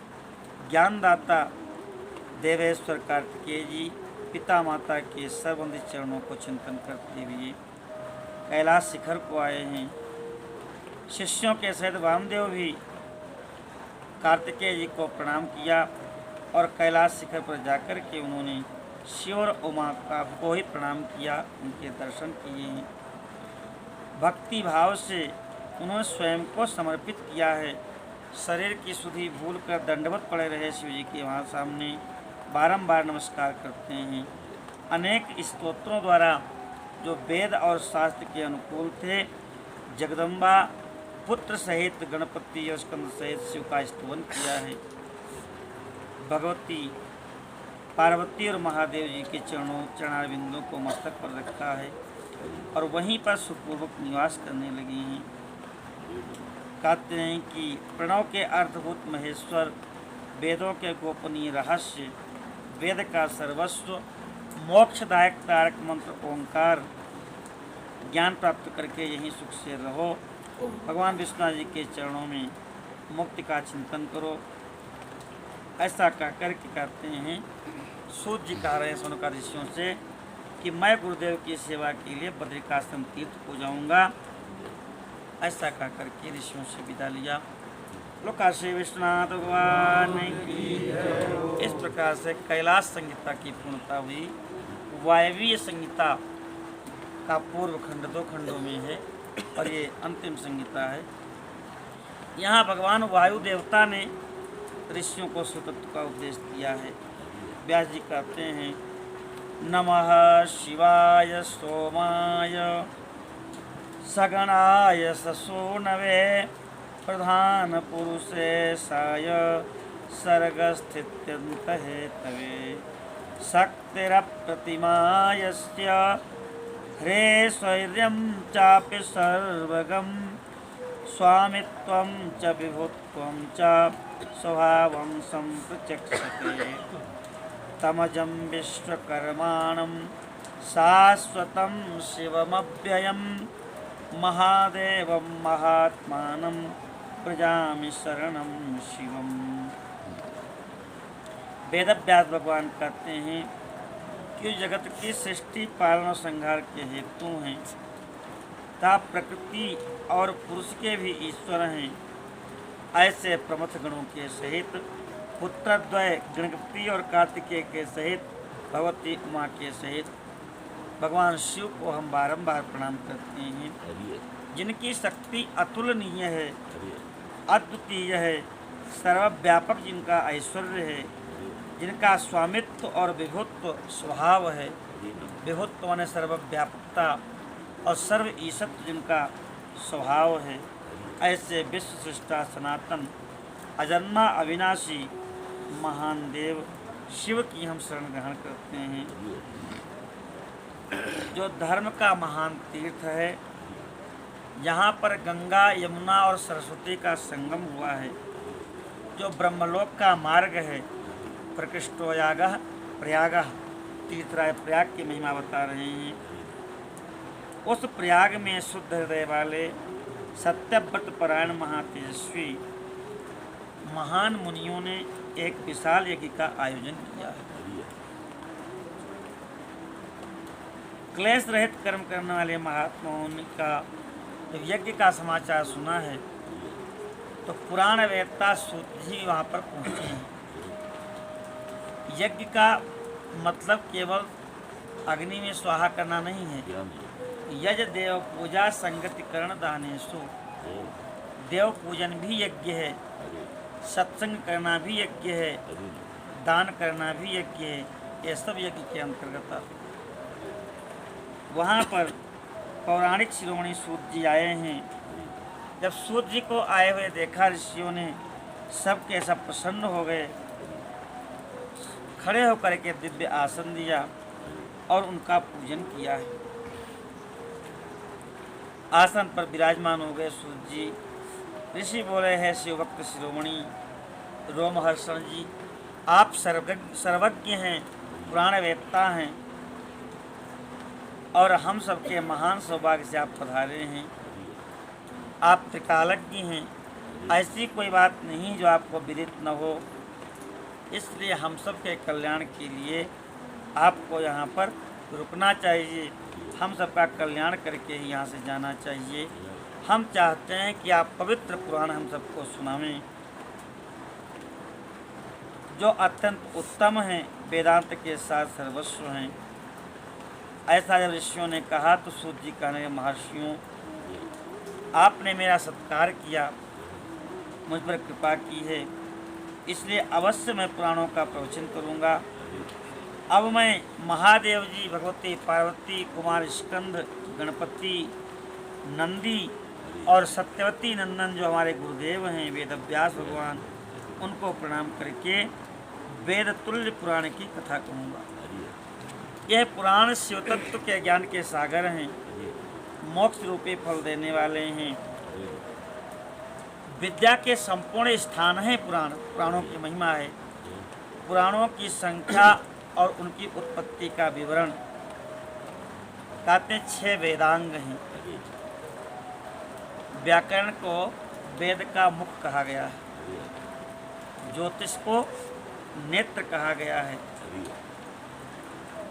Speaker 1: ज्ञानदाता देवेश्वर कार्तिकेय जी पिता माता के सर्ववंदित चरणों को चिंतन करते हुए कैलाश शिखर को आए हैं। शिष्यों के सहित वामदेव भी कार्तिकेय जी को प्रणाम किया और कैलाश शिखर पर जाकर के उन्होंने शिव और उमा को ही प्रणाम किया, उनके दर्शन किए हैं। भक्ति भाव से उन्होंने स्वयं को समर्पित किया है। शरीर की सुधि भूल कर दंडवत पड़े रहे शिव जी के वहाँ सामने बारंबार नमस्कार करते हैं। अनेक स्तोत्रों द्वारा जो वेद और शास्त्र के अनुकूल थे, जगदम्बा पुत्र सहित गणपति और स्कंद सहित शिव का स्तुवन किया है। भगवती पार्वती और महादेव जी के चरणारविंदों को मस्तक पर रखा है और वहीं पर सुखपूर्वक निवास करने लगे हैं। कहते हैं कि प्रणव के अर्थभूत महेश्वर, वेदों के गोपनीय रहस्य, वेद का सर्वस्व, मोक्षदायक तारक मंत्र ओंकार, ज्ञान प्राप्त करके यहीं सुख से रहो। भगवान विश्वनाथ जी के चरणों में मुक्ति का चिंतन करो। ऐसा कहकर के कहते हैं, सूत जी कह रहे हैं सोनका ऋषियों से कि मैं गुरुदेव की सेवा के लिए बद्रिकाश्रम तीर्थ हो जाऊंगा। ऐसा कहकर के ऋषियों से विदा लिया। लोकाशी विश्वनाथ भगवान की। इस प्रकार से कैलाश संहिता की पूर्णता हुई। वायवीय संहिता का पूर्व खंड 2 खंडों में है और ये अंतिम संहिता है। यहाँ भगवान वायु देवता ने ऋषियों को सुतत्व का उपदेश दिया है। व्यास जी कहते हैं, नमः शिवाय सोमाय सगणाय ससूनवे प्रधान पुरुषेशाय सर्गस्थित्यंत हेतवे शक्तिरप्रतिमायस्य ह्रेश्वर्यं चापि सर्वगं स्वामित्वं च विभुत्वं च स्वभावं सम्प्रचक्षते तमजं विश्वकर्माणं शाश्वतं शिवमव्ययं महादेवं महात्मानं प्रजामि शरणं शिवम्। वेदव्यास भगवान कहते हैं कि जगत की सृष्टि पालन और संहार के हेतु हैं तथा प्रकृति और पुरुष के भी ईश्वर हैं। ऐसे प्रमुख गणों के सहित पुत्रद्वय गणपति और कार्तिकेय के सहित भगवती उमा के सहित भगवान शिव को हम बारंबार प्रणाम करते हैं, जिनकी शक्ति अतुलनीय है, अद्वितीय है, सर्वव्यापक जिनका ऐश्वर्य है, जिनका स्वामित्व और विभुत्व स्वभाव है। विभुत्व माने सर्वव्यापकता और सर्व ईशत्व जिनका स्वभाव है। ऐसे विश्व सृष्टा सनातन अजन्मा अविनाशी महान देव शिव की हम शरण ग्रहण करते हैं, जो धर्म का महान तीर्थ है। यहाँ पर गंगा, यमुना और सरस्वती का संगम हुआ है। जो ब्रह्मलोक का मार्ग है, प्रकृष्टोयागः प्रयागः, तीर्थराय प्रयाग की महिमा बता रहे हैं। उस प्रयाग में शुद्ध हृदय वाले सत्यव्रत परायण महातेजस्वी महान मुनियों ने एक विशाल यज्ञ का आयोजन किया है। क्लेश रहित कर्म करने वाले महात्माओं का यज्ञ का समाचार सुना है तो पुराण वेदता सूत जी वहाँ पर पहुँचे हैं। यज्ञ का मतलब केवल अग्नि में स्वाहा करना नहीं है।
Speaker 2: क्या नहीं?
Speaker 1: यज देव पूजा संगति करण दानेशु।
Speaker 2: ओ,
Speaker 1: देव पूजन भी यज्ञ है,
Speaker 2: अरे
Speaker 1: सत्संग करना भी यज्ञ है,
Speaker 2: अरे
Speaker 1: दान करना भी यज्ञ है। ये सब यज्ञ के अंतर्गत आते हैं। वहाँ पर पौराणिक शिरोमणि सूत जी आए हैं। जब सूत जी को आए हुए देखा ऋषियों ने, सब के सब प्रसन्न हो गए, खड़े होकर के दिव्य आसन दिया और उनका पूजन किया है। आसन पर विराजमान हो गए सूत जी। ऋषि बोले हैं, शिवभक्त शिरोमणि रोमहर्षण जी, आप सर्वज्ञ हैं, पुराण वेत्ता हैं और हम सबके महान सौभाग्य से आप पधारे हैं। आप त्रिकालज्ञ हैं, ऐसी कोई बात नहीं जो आपको विदित न हो। इसलिए हम सबके कल्याण के लिए आपको यहाँ पर रुकना चाहिए, हम सबका कल्याण करके ही यहाँ से जाना चाहिए। हम चाहते हैं कि आप पवित्र पुराण हम सबको सुनावें, जो अत्यंत उत्तम हैं, वेदांत के साथ सर्वस्व हैं। ऐसा जब ऋषियों ने कहा तो सूत जी कहने, महर्षियों, आपने मेरा सत्कार किया, मुझ पर कृपा की है, इसलिए अवश्य मैं पुराणों का प्रवचन करूँगा। अब मैं महादेव जी, भगवती पार्वती, कुमार स्कंद, गणपति, नंदी और सत्यवती नंदन जो हमारे गुरुदेव हैं वेदव्यास भगवान, उनको प्रणाम करके वेद तुल्य पुराण की कथा कहूँगा। यह पुराण शिव तत्व के ज्ञान के सागर हैं, मोक्ष रूपी फल देने वाले हैं, विद्या के संपूर्ण स्थान है पुराण। पुराणों की महिमा है, पुराणों की संख्या और उनकी उत्पत्ति का विवरण। कहते 6 वेदांग हैं। व्याकरण को वेद का मुख कहा गया है, ज्योतिष को नेत्र कहा गया है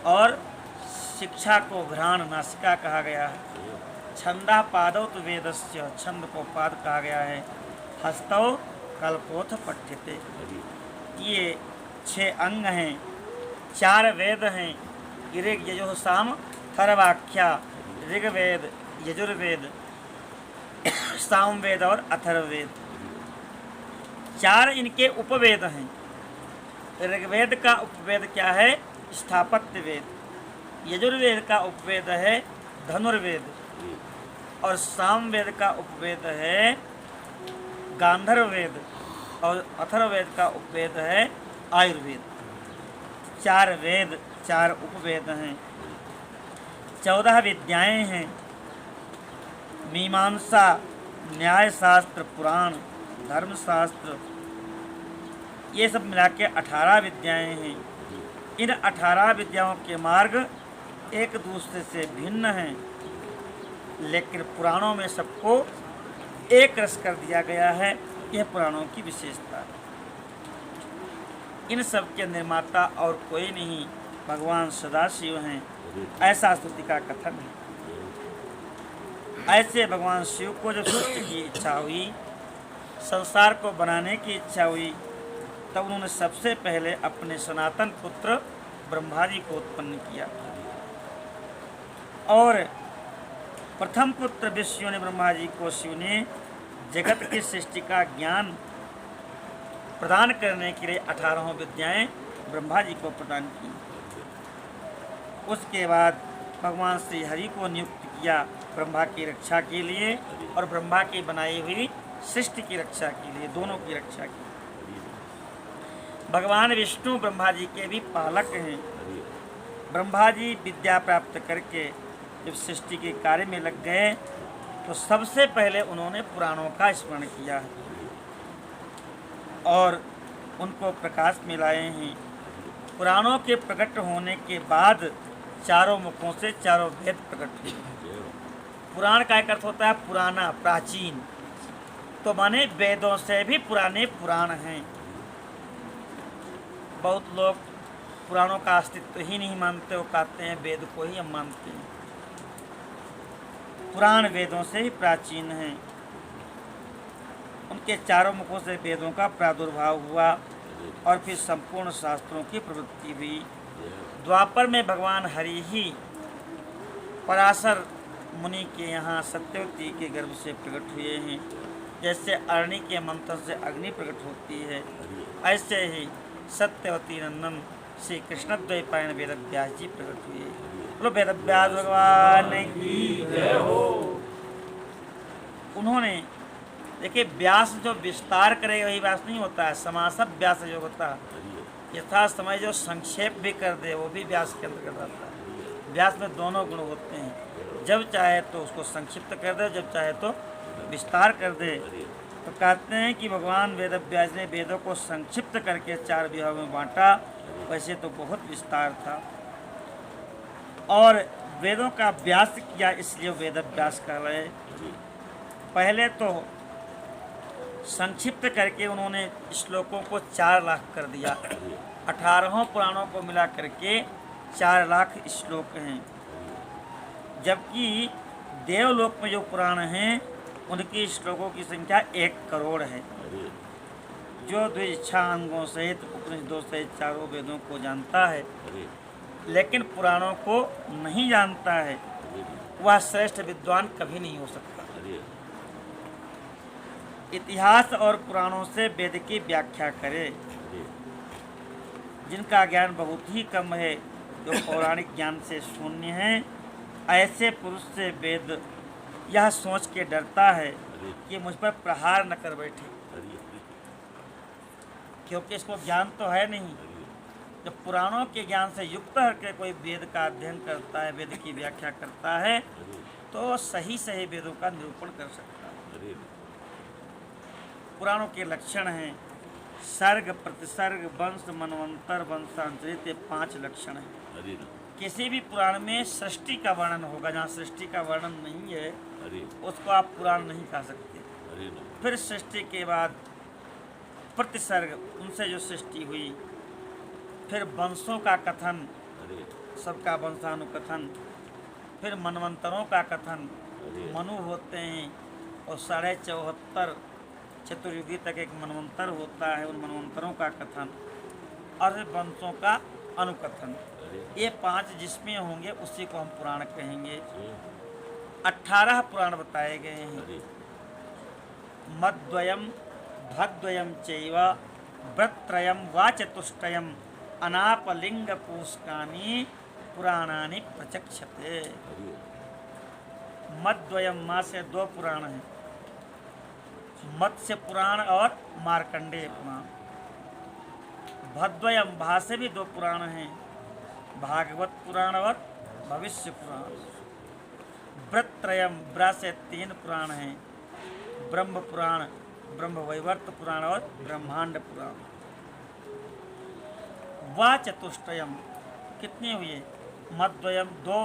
Speaker 1: और शिक्षा को घ्राण नासिका कहा गया है। छंदा पादौ तो वेदस्य, छंद को पाद कहा गया है। हस्तौ कल्पोथ पठ्यते। ये 6 अंग हैं, 4 वेद हैं, ऋग यजुः साम थर्वाख्या, ऋग्वेद, यजुर्वेद, सामवेद और अथर्ववेद। 4 इनके उपवेद हैं। ऋग्वेद का उपवेद क्या है? स्थापत्य वेद। यजुर्वेद का उपवेद है धनुर्वेद और सामवेद का उपवेद है गांधर्व वेद और अथर्ववेद का उपवेद है आयुर्वेद। 4 वेद, 4 उपवेद हैं। 14 विद्याएं हैं, मीमांसा, न्याय शास्त्र, पुराण, धर्मशास्त्र, ये सब मिला के 18 विद्याएं हैं। इन 18 विद्याओं के मार्ग एक दूसरे से भिन्न हैं, लेकिन पुराणों में सबको एक रस कर दिया गया है। यह पुराणों की विशेषता है। इन सब के निर्माता और कोई नहीं, भगवान सदाशिव हैं, ऐसा स्तुति का कथन है। ऐसे भगवान शिव को जब सृष्टि की इच्छा हुई, संसार को बनाने की इच्छा हुई, तब उन्होंने सबसे पहले अपने सनातन पुत्र ब्रह्मा जी को उत्पन्न किया और प्रथम पुत्र विष्णु ने ब्रह्मा जी को शिव ने जगत की सृष्टि का ज्ञान प्रदान करने के लिए 18 विद्याएं ब्रह्मा जी को प्रदान की। उसके बाद भगवान श्री हरि को नियुक्त किया ब्रह्मा की रक्षा के लिए और ब्रह्मा की बनाई हुई सृष्टि की रक्षा के लिए, दोनों की रक्षा की। भगवान विष्णु ब्रह्मा जी के भी पालक हैं। ब्रह्मा जी विद्या प्राप्त करके जब सृष्टि के कार्य में लग गए तो सबसे पहले उन्होंने पुराणों का स्मरण किया और उनको प्रकाश में लाए हैं। पुराणों के प्रकट होने के बाद चारों मुखों से चारों वेद प्रकट हुए। पुराण का एक अर्थ होता है पुराना, प्राचीन, तो माने वेदों से भी पुराने पुराण हैं। बहुत लोग पुराणों का अस्तित्व ही नहीं मानते, वो कहते हैं वेद को ही हम मानते हैं। पुराण वेदों से ही प्राचीन हैं। उनके चारों मुखों से वेदों का प्रादुर्भाव हुआ और फिर संपूर्ण शास्त्रों की प्रवृत्ति हुई। द्वापर में भगवान हरि ही पराशर मुनि के यहाँ सत्यवती के गर्भ से प्रकट हुए हैं। जैसे अरणी के मंथन से अग्नि प्रकट होती है, ऐसे ही सत्यवती नंदन श्री कृष्ण द्वैपायन वेद व्यास जी प्रकट हुए। बोलो वेद व्यास भगवान की जय हो। उन्होंने देखिए, व्यास जो विस्तार करे वही व्यास नहीं होता है, समासब व्यास जो होता है, यथा समय जो संक्षेप भी कर दे वो भी व्यास के अंतर्गत आता है। व्यास में दोनों गुण होते हैं, जब चाहे तो उसको संक्षिप्त कर दे, जब चाहे तो विस्तार कर दे। तो कहते हैं कि भगवान वेद व्यास ने वेदों को संक्षिप्त करके 4 विभागों में बांटा। वैसे तो बहुत विस्तार था, और वेदों का व्यास किया, इसलिए वेद व्यास कह रहे। पहले तो संक्षिप्त करके उन्होंने श्लोकों को 4 लाख कर दिया। 18 पुराणों को मिला करके 4 लाख श्लोक हैं, जबकि देवलोक में जो पुराण हैं उनकी श्लोकों की संख्या 1 करोड़ है। जो द्विच्छा अंगों सहित उपनिषदों सहित चारों वेदों को जानता है लेकिन पुराणों को नहीं जानता है, वह श्रेष्ठ विद्वान कभी नहीं हो सकता। इतिहास और पुराणों से वेद की व्याख्या करे। जिनका ज्ञान बहुत ही कम है, जो पौराणिक ज्ञान से शून्य है, ऐसे पुरुष से वेद यह सोच के डरता है कि मुझ पर प्रहार न कर बैठे, क्योंकि इसको ज्ञान तो है नहीं। जब पुराणों के ज्ञान से युक्त होकर कोई वेद का अध्ययन करता है, वेद की व्याख्या करता है, तो सही सही वेदों का निरूपण कर सकता है। पुराणों के लक्षण हैं सर्ग, प्रतिसर्ग, वंश, मनवंतर, वंशांतरित, ये 5 लक्षण हैं। किसी भी पुराण में सृष्टि का वर्णन होगा, जहाँ सृष्टि का वर्णन नहीं है उसको आप पुराण नहीं कह सकते। फिर सृष्टि के बाद प्रतिसर्ग, उनसे जो सृष्टि हुई, फिर वंशों का कथन, सबका वंशानुकथन, फिर मनवंतरों का कथन, मनु होते हैं और 74.5 चतुर्युगी तक एक मनवंतर होता है, उन मनवंतरों का कथन, और फिर वंशों का अनुकथन। ये 5 जिसमें होंगे उसी को हम पुराण कहेंगे। 18 पुराण बताए गए हैं। मद्वयम भद्वयम चैव व्रतत्रयम वा चतुष्टयम अनापलिंग पूष्कानि पुराणानि प्रचक्षते। मद्वयम, माँ से 2 पुराण हैं, मत्स्य पुराण और मार्कंडेय पुराण। भद्वयम, भा से भी 2 पुराण हैं, भागवत पुराण और भविष्य पुराण। व्रतत्रयम, ब्रा से 3 पुराण हैं, ब्रह्म पुराण, ब्रह्म वैवर्त पुराण और ब्रह्मांड पुराण। वा चतुष्टयम, कितने हुए? मद्वयम 2,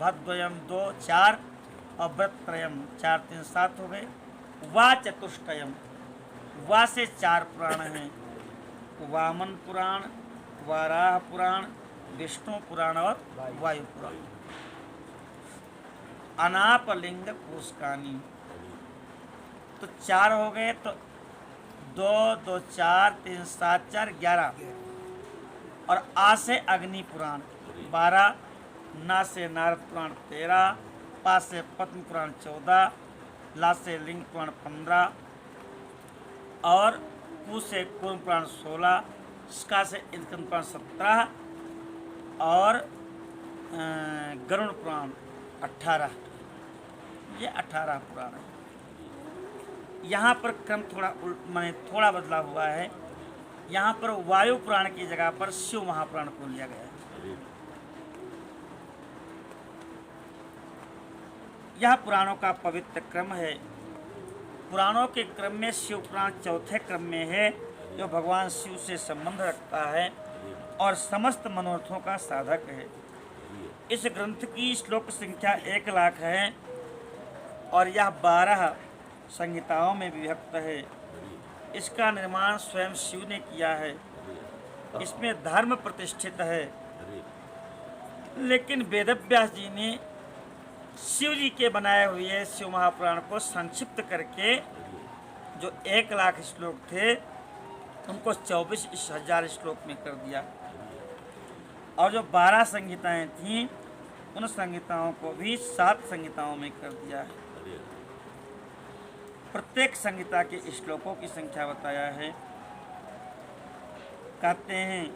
Speaker 1: भद्वयम 2, 4 और व्रतत्रयम 4, 3, 7 हो गए। वा चतुष्टयम, वा से 4 पुराण हैं, वामन पुराण, वाराह पुराण, विष्णु पुराण और वायु पुराण। अनापलिंग पुष्कानि, तो 4 हो गए, तो 2, 2, 4, 3, 7, 4, 11। और आ से अग्नि पुराण 12, ना से नारद पुराण 13, पा से पद्म पुराण 14, ला से लिंग पुराण 15 और कु से कूर्म पुराण 16, स्का से इंद्रकंद पुराण 17 और गरुड़ पुराण 18। ये 18 पुराण है। यहाँ पर क्रम थोड़ा बदला हुआ है। यहाँ पर वायु पुराण की जगह पर शिव महापुराण को लिया गया है। यह पुराणों का पवित्र क्रम है। पुराणों के क्रम में शिव पुराण 4थे क्रम में है, जो भगवान शिव से संबंध रखता है और समस्त मनोरथों का साधक है। इस ग्रंथ की श्लोक संख्या 1 लाख है और यह 12 संहिताओं में विभक्त है। इसका निर्माण स्वयं शिव ने किया है। इसमें धर्म प्रतिष्ठित है, लेकिन वेदव्यास जी ने शिव जी के बनाए हुए शिव महापुराण को संक्षिप्त करके जो 1 लाख श्लोक थे उनको 24,000 श्लोक में कर दिया। और जो 12 संहिताएं थीं उन संहिताओं को भी 7 संहिताओं में कर दिया है। प्रत्येक संहिता के श्लोकों की संख्या बताया है। कहते हैं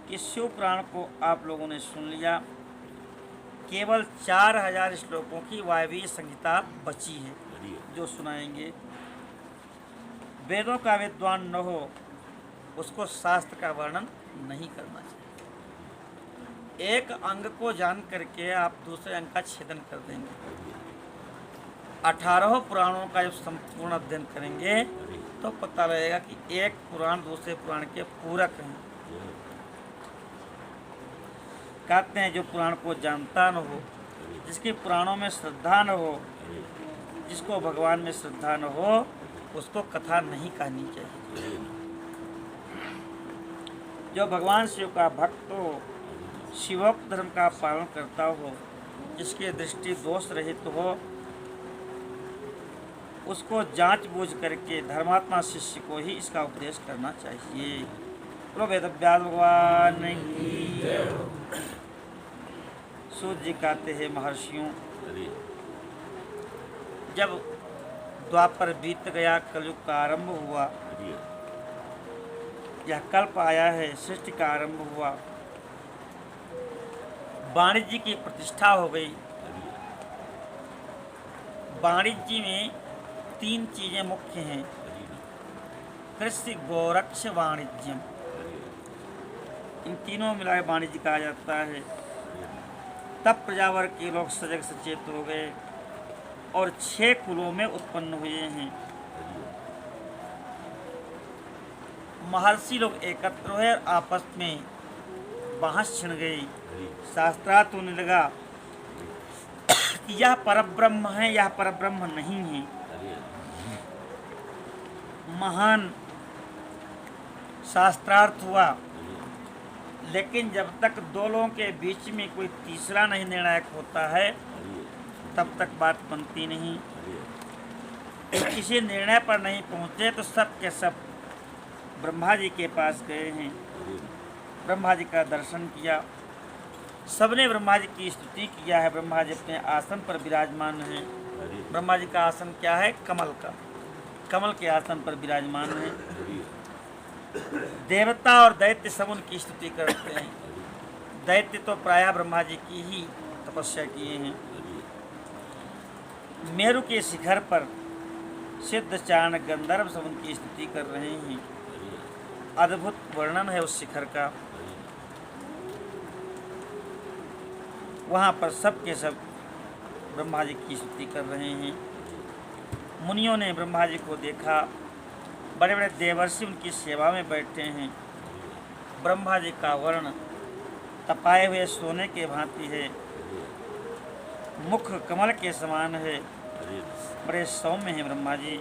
Speaker 1: कि शिव पुराण को आप लोगों ने सुन लिया, केवल 4000 श्लोकों की वायवीय संहिता बची है जो सुनाएंगे। वेदों का विद्वान न हो उसको शास्त्र का वर्णन नहीं करना चाहिए। एक अंग को जान करके आप दूसरे अंग का छेदन कर देंगे। 18 पुराणों का जब संपूर्ण अध्ययन करेंगे तो पता लगेगा कि एक पुराण दूसरे पुराण के पूरक हैं। कहते हैं जो पुराण को जानता न हो, जिसके पुराणों में श्रद्धा न हो, जिसको भगवान में श्रद्धा न हो, उसको कथा नहीं कहनी चाहिए। जो भगवान शिव का भक्त हो, शिवोक्त धर्म का पालन करता हो, जिसकी दृष्टि दोष रहित हो, उसको जांच बूझ करके धर्मात्मा शिष्य को ही इसका उपदेश करना चाहिए। बोलो वेदव्यास भगवान की जय। सूत जी कहते हैं महर्षियों, जब द्वापर बीत गया, कलयुग का आरंभ हुआ, यह कल्प आया है, सृष्टि का आरंभ हुआ, वाणिज्य की प्रतिष्ठा हो गई। वाणिज्य में 3 चीजें मुख्य हैं, कृषि, गोरक्ष, वाणिज्यम। इन तीनों मिलाए वाणिज्य कहा जाता है। तब प्रजावर्ग के लोग सजग सचेत हो गए और 6 कुलों में उत्पन्न हुए हैं। महर्षि लोग एकत्र हुए और आपस में बहस छिड़ गई। शास्त्रार्थ होने लगा कि यह परब्रह्म है, यह परब्रह्म नहीं है। महान शास्त्रार्थ हुआ, लेकिन जब तक 2 लोगों के बीच में कोई तीसरा नहीं निर्णायक होता है तब तक बात बनती नहीं। किसी निर्णय पर नहीं पहुँचे तो सब के सब ब्रह्मा जी के पास गए हैं। ब्रह्मा जी का दर्शन किया, सबने ब्रह्मा जी की स्तुति किया है। ब्रह्मा जी अपने आसन पर विराजमान हैं। ब्रह्मा जी का आसन क्या है? कमल का, कमल के आसन पर विराजमान है। देवता और दैत्य सब उनकी स्तुति करते हैं। दैत्य तो प्रायः ब्रह्मा जी की ही तपस्या किए हैं। मेरु के शिखर पर सिद्ध चारण गंधर्व सब उनकी स्तुति कर रहे हैं। अद्भुत वर्णन है उस शिखर का। वहाँ पर सब के सब ब्रह्मा जी की स्तुति कर रहे हैं। मुनियों ने ब्रह्मा जी को देखा, बड़े बड़े देवर्षि उनकी सेवा में बैठे हैं। ब्रह्मा जी का वर्ण तपाए हुए सोने के भांति है, मुख कमल के समान है, बड़े सौम्य हैं ब्रह्मा जी।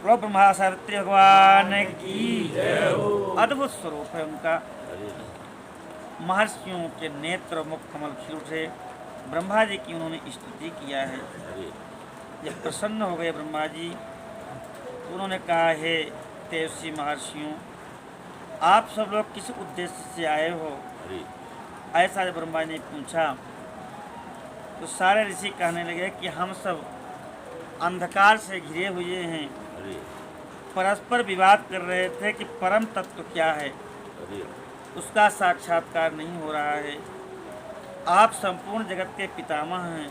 Speaker 1: प्रो ब्रह्मा सावित्री भगवान की अद्भुत स्वरूप है उनका। महर्षियों के नेत्र मुख कमल खिल उठे। ब्रह्मा जी की उन्होंने स्तुति किया है। जब प्रसन्न हो गए ब्रह्मा जी, उन्होंने कहा, हे तेजस्वी महर्षियों, आप सब लोग किस उद्देश्य से आए हो? ऐसा जब ब्रह्मा जी ने पूछा तो सारे ऋषि कहने लगे कि हम सब अंधकार से घिरे हुए हैं, परस्पर विवाद कर रहे थे कि परम तत्व क्या है, उसका साक्षात्कार नहीं हो रहा है। आप संपूर्ण जगत के पितामह हैं,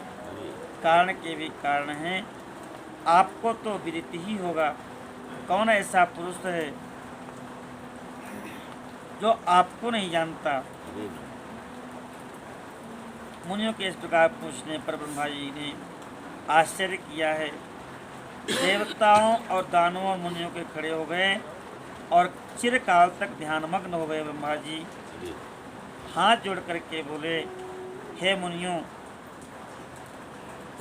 Speaker 1: कारण के भी कारण हैं, आपको तो विदित ही होगा कौन ऐसा पुरुष है जो आपको नहीं जानता। मुनियों के इस प्रकार पूछने पर ब्रह्मा जी ने आश्चर्य किया है। देवताओं और दानवों और मुनियों के खड़े हो गए और चिरकाल तक ध्यानमग्न हो गए। ब्रह्मा जी हाथ जोड़ करके बोले, हे मुनियों,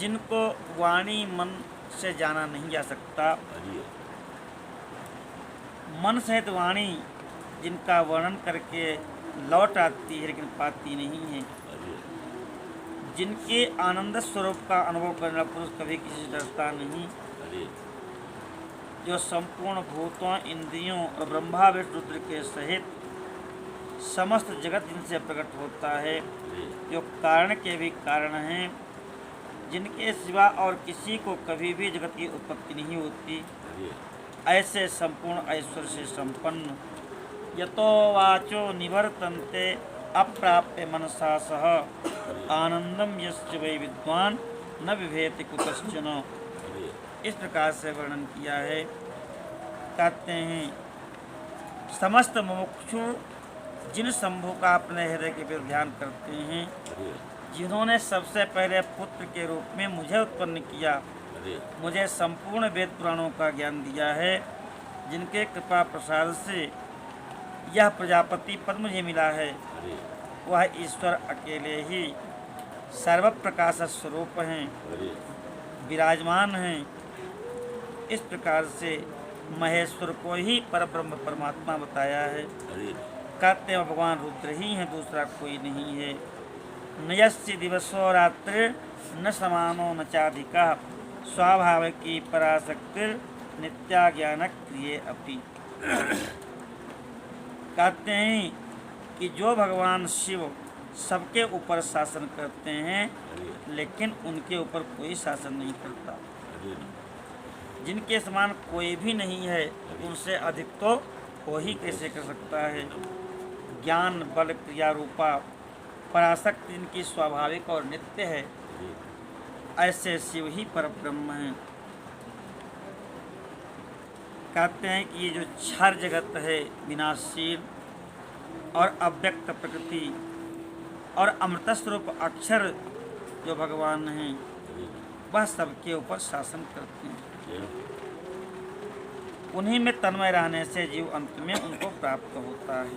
Speaker 1: जिनको वाणी मन से जाना नहीं जा सकता, मन सहित वाणी जिनका वर्णन करके लौट आती है लेकिन पाती नहीं है, जिनके आनंद स्वरूप का अनुभव करने वाला पुरुष कभी किसी से डरता नहीं, जो संपूर्ण भूतों, इंद्रियों और ब्रह्मा विष्णु रुद्र के सहित समस्त जगत जिनसे प्रकट होता है, जो कारण के भी कारण हैं, जिनके सिवा और किसी को कभी भी जगत की उत्पत्ति नहीं होती, ऐसे संपूर्ण ऐश्वर्य से संपन्न, यतो वाचो निवर्तन्ते अप्राप्य मनसा सह आनंदम यस्य वै विद्वान न विभेति कुतश्चन। इस प्रकार से वर्णन किया है। कहते हैं समस्त मुमुक्षु जिन शंभु का अपने हृदय के पर ध्यान करते हैं, जिन्होंने सबसे पहले पुत्र के रूप में मुझे उत्पन्न किया, मुझे संपूर्ण वेद पुराणों का ज्ञान दिया है, जिनके कृपा प्रसाद से यह प्रजापति पद मुझे मिला है, वह ईश्वर अकेले ही सर्व प्रकाश स्वरूप हैं, विराजमान हैं। इस प्रकार से महेश्वर को ही परब्रह्म परमात्मा बताया है। कहते हैं भगवान रुद्र ही हैं, दूसरा कोई नहीं है। नयस्य दिवसो रात्रि न समानो न चाधिका स्वाभाविकी पराशक्तिर नित्या ज्ञान क्रिय अपि। कहते हैं कि जो भगवान शिव सबके ऊपर शासन करते हैं, लेकिन उनके ऊपर कोई शासन नहीं करता। जिनके समान कोई भी नहीं है, उनसे अधिक तो वो ही कैसे कर सकता है। ज्ञान बल क्रिया रूपा पराशक्ति जिनकी स्वाभाविक और नित्य है, ऐसे शिव ही परब्रह्म हैं। कहते हैं कि ये जो क्षर जगत है, विनाशील और अव्यक्त प्रकृति और अमृत स्वरूप अक्षर जो भगवान हैं, वह सबके ऊपर शासन करते हैं। उन्हीं में तन्मय रहने से जीव अंत में उनको प्राप्त होता है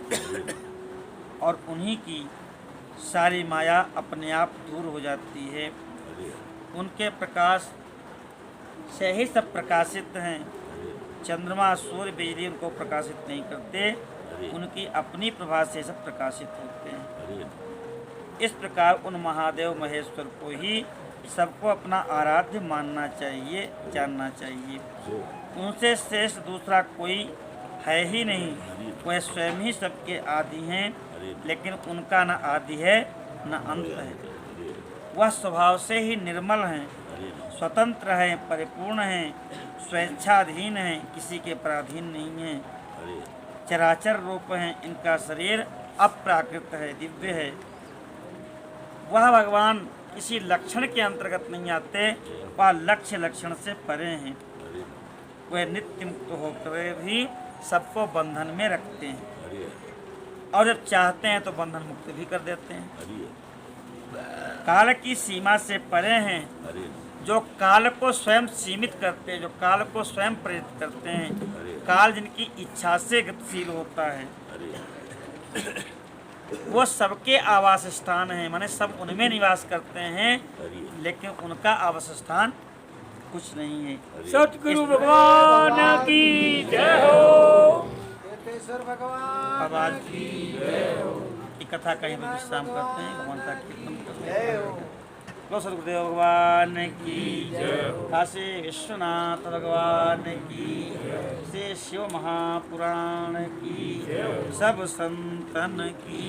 Speaker 1: और उन्हीं की सारी माया अपने आप दूर हो जाती है। उनके प्रकाश से ही सब प्रकाशित हैं। चंद्रमा, सूर्य, बिजली उनको प्रकाशित नहीं करते, उनकी अपनी प्रभा से सब प्रकाशित होते हैं। इस प्रकार उन महादेव महेश्वर को ही सबको अपना आराध्य मानना चाहिए, जानना चाहिए। उनसे श्रेष्ठ दूसरा कोई है ही नहीं। वह स्वयं ही सबके आदि हैं, लेकिन उनका न आदि है न अंत है। वह स्वभाव से ही निर्मल हैं, स्वतंत्र हैं, परिपूर्ण हैं, स्वेच्छाधीन हैं, किसी के पराधीन नहीं हैं, चराचर रूप हैं। इनका शरीर अप्राकृत है, दिव्य है। वह भगवान किसी लक्षण के अंतर्गत नहीं आते, वह लक्ष्य लक्षण से परे हैं। वह नित्य मुक्त होकर भी सबको बंधन में रखते हैं और जब चाहते हैं तो बंधन मुक्त भी कर देते हैं। काल की सीमा से परे हैं, जो काल को स्वयं सीमित करते हैं, जो काल को स्वयं प्रेरित करते हैं। काल जिनकी इच्छा से गतिशील होता है, वो सबके आवास स्थान है, माने सब उनमें निवास करते हैं, लेकिन उनका आवास स्थान कुछ नहीं है।
Speaker 3: सतगुरु भगवान की जय हो।
Speaker 1: आवाज की कथा कहीं पर विश्राम करते हैं, भगवान का कीर्तन करते हैं। लो सतगुरुदेव भगवान की जय, काशी विश्वनाथ भगवान की, से शिव महापुराण की, सब संतन की।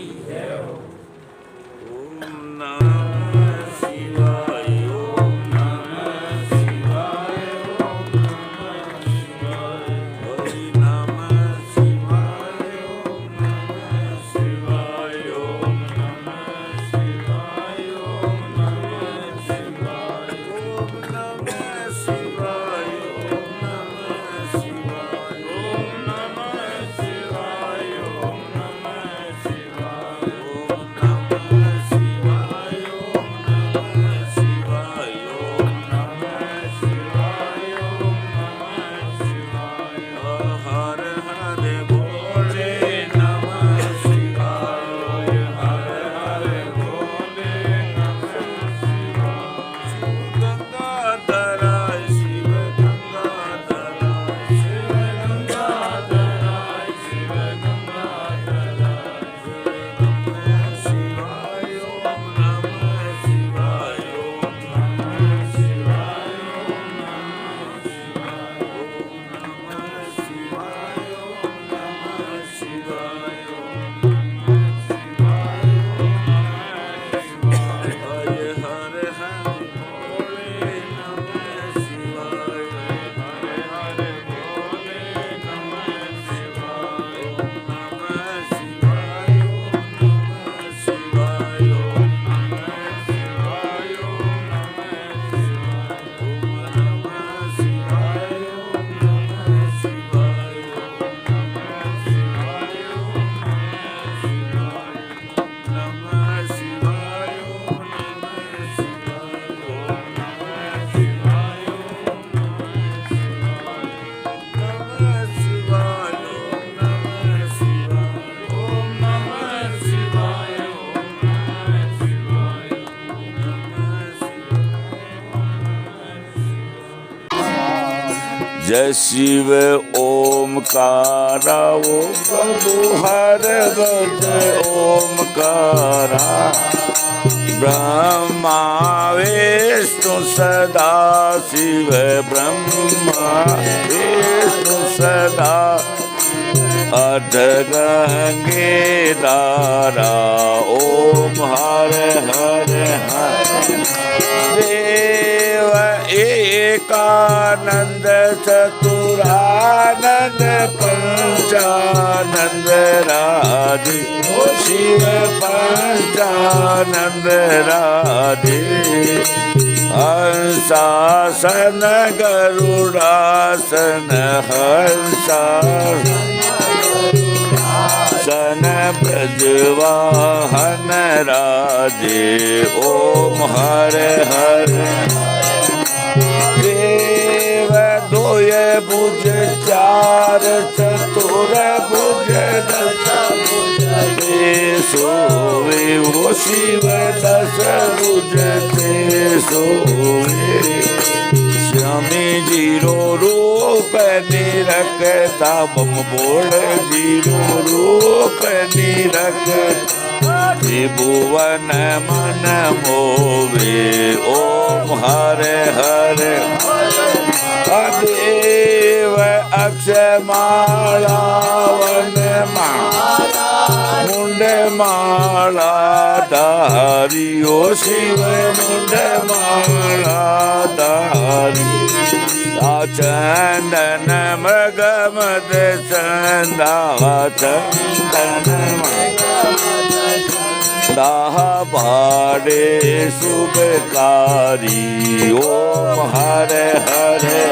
Speaker 2: ओम नमः शिवाय। ओम नमः शिवाय। ओम नमः शिवाय। हरि नमः शिवाय। ओम नमः शिवाय। ओम नमः शिवाय। ओम नमः शिवाय। ओम नमः शिवाय। ओम नमः शिवाय। ओम नमः शिवाय। ओम नमः शिवाय। ओम नमः शिवाय। ओम नमः शिवाय। जय शिव ओमकारा वो प्रभु हर भज ओमकारा ब्रह्मा विष्णु सदा शिव ब्रह्मा विष्णु सदा अध गंगे दारा ओम हर हर हर देव एकानंद चतुरानंद पंचानंद राधे शिव पंचानंद राधे हंसासन गरुड़ासन हंसासन ब्रजवाहन राधे ओम हर हर देव दोय भुज चार चतुर भुज दस भुज सोवे वो शिव दस भुज ते सोवे स्वामी जीरो रूप निरखता बम बोल जीरो रूप निरखता त्रिभुवन मन मोवे ओम हरे हरे देव अक्षय माला वन मुंड माला धारी ओ शिव मुंड माला धारी चंदन मृगमद चंदा चंदन दाह भाड़े शुभकारी ओम हरे हरे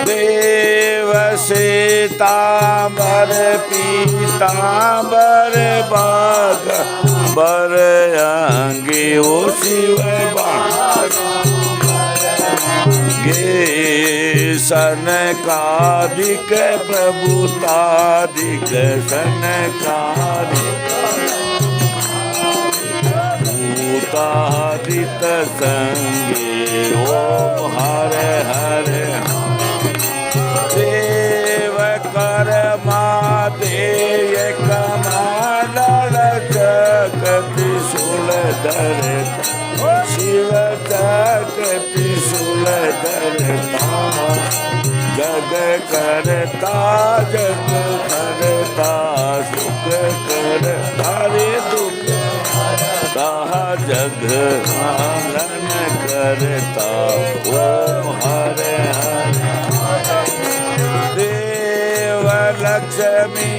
Speaker 2: देव सीतांबर पीतांबर बाग बर अंगे ओ शिव गे सनकादिक प्रभुतादिक सनकादिक भूतादित संगे ओम हरे हरे देव कर्मा देय कमाल जगति सुलधर शिव जगति सुलधरता जग करता जग करता सुख करता रे दुख जग आनन करता ओम हरे हरे देव लक्ष्मी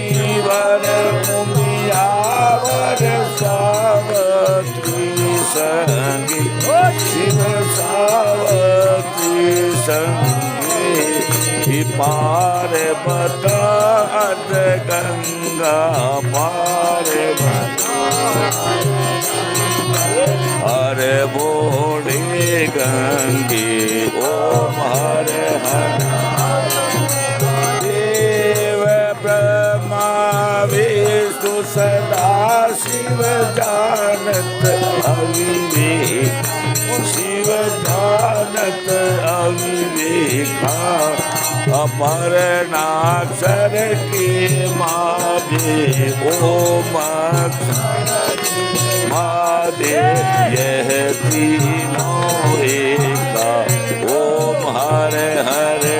Speaker 2: वर मुनियावर सावत्री संगी शिव सावत्री संगी पार बता अद गंगा पार हरे बोले गंगे ओम हरे हरे देव ब्रह्मा विष्णु सदा शिव जानत अविवेक शिव जानत अविवेका अपरनाक्षर के माधे ओम महादेव यह तीनों एका ओम हरे हरे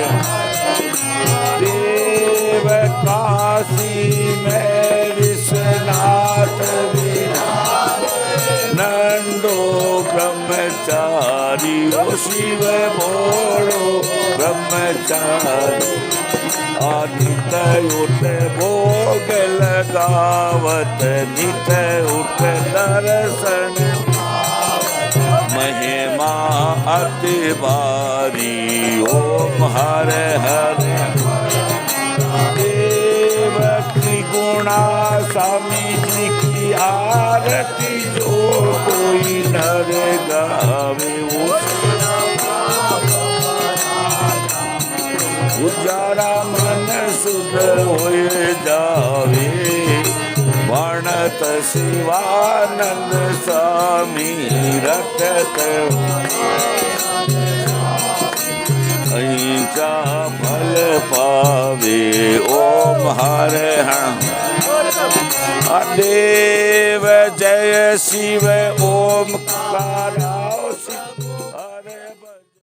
Speaker 2: देव काशी में विश्वनाथ नंदो ब्रह्मचारी ओ शिव बोलो ब्रह्मचारी नित उठ भोग लगावत नित उठ दर्शन महिमा अति भारी ओम हरे हरे देव त्रिगुणा स्वामी जी की आरती जो कोई नर गावे उजारा मन सुध होए जावे वर्णत शिवानंद स्वामी रटत ऐचा ओम हरे हण देव जय शिव ओमकारा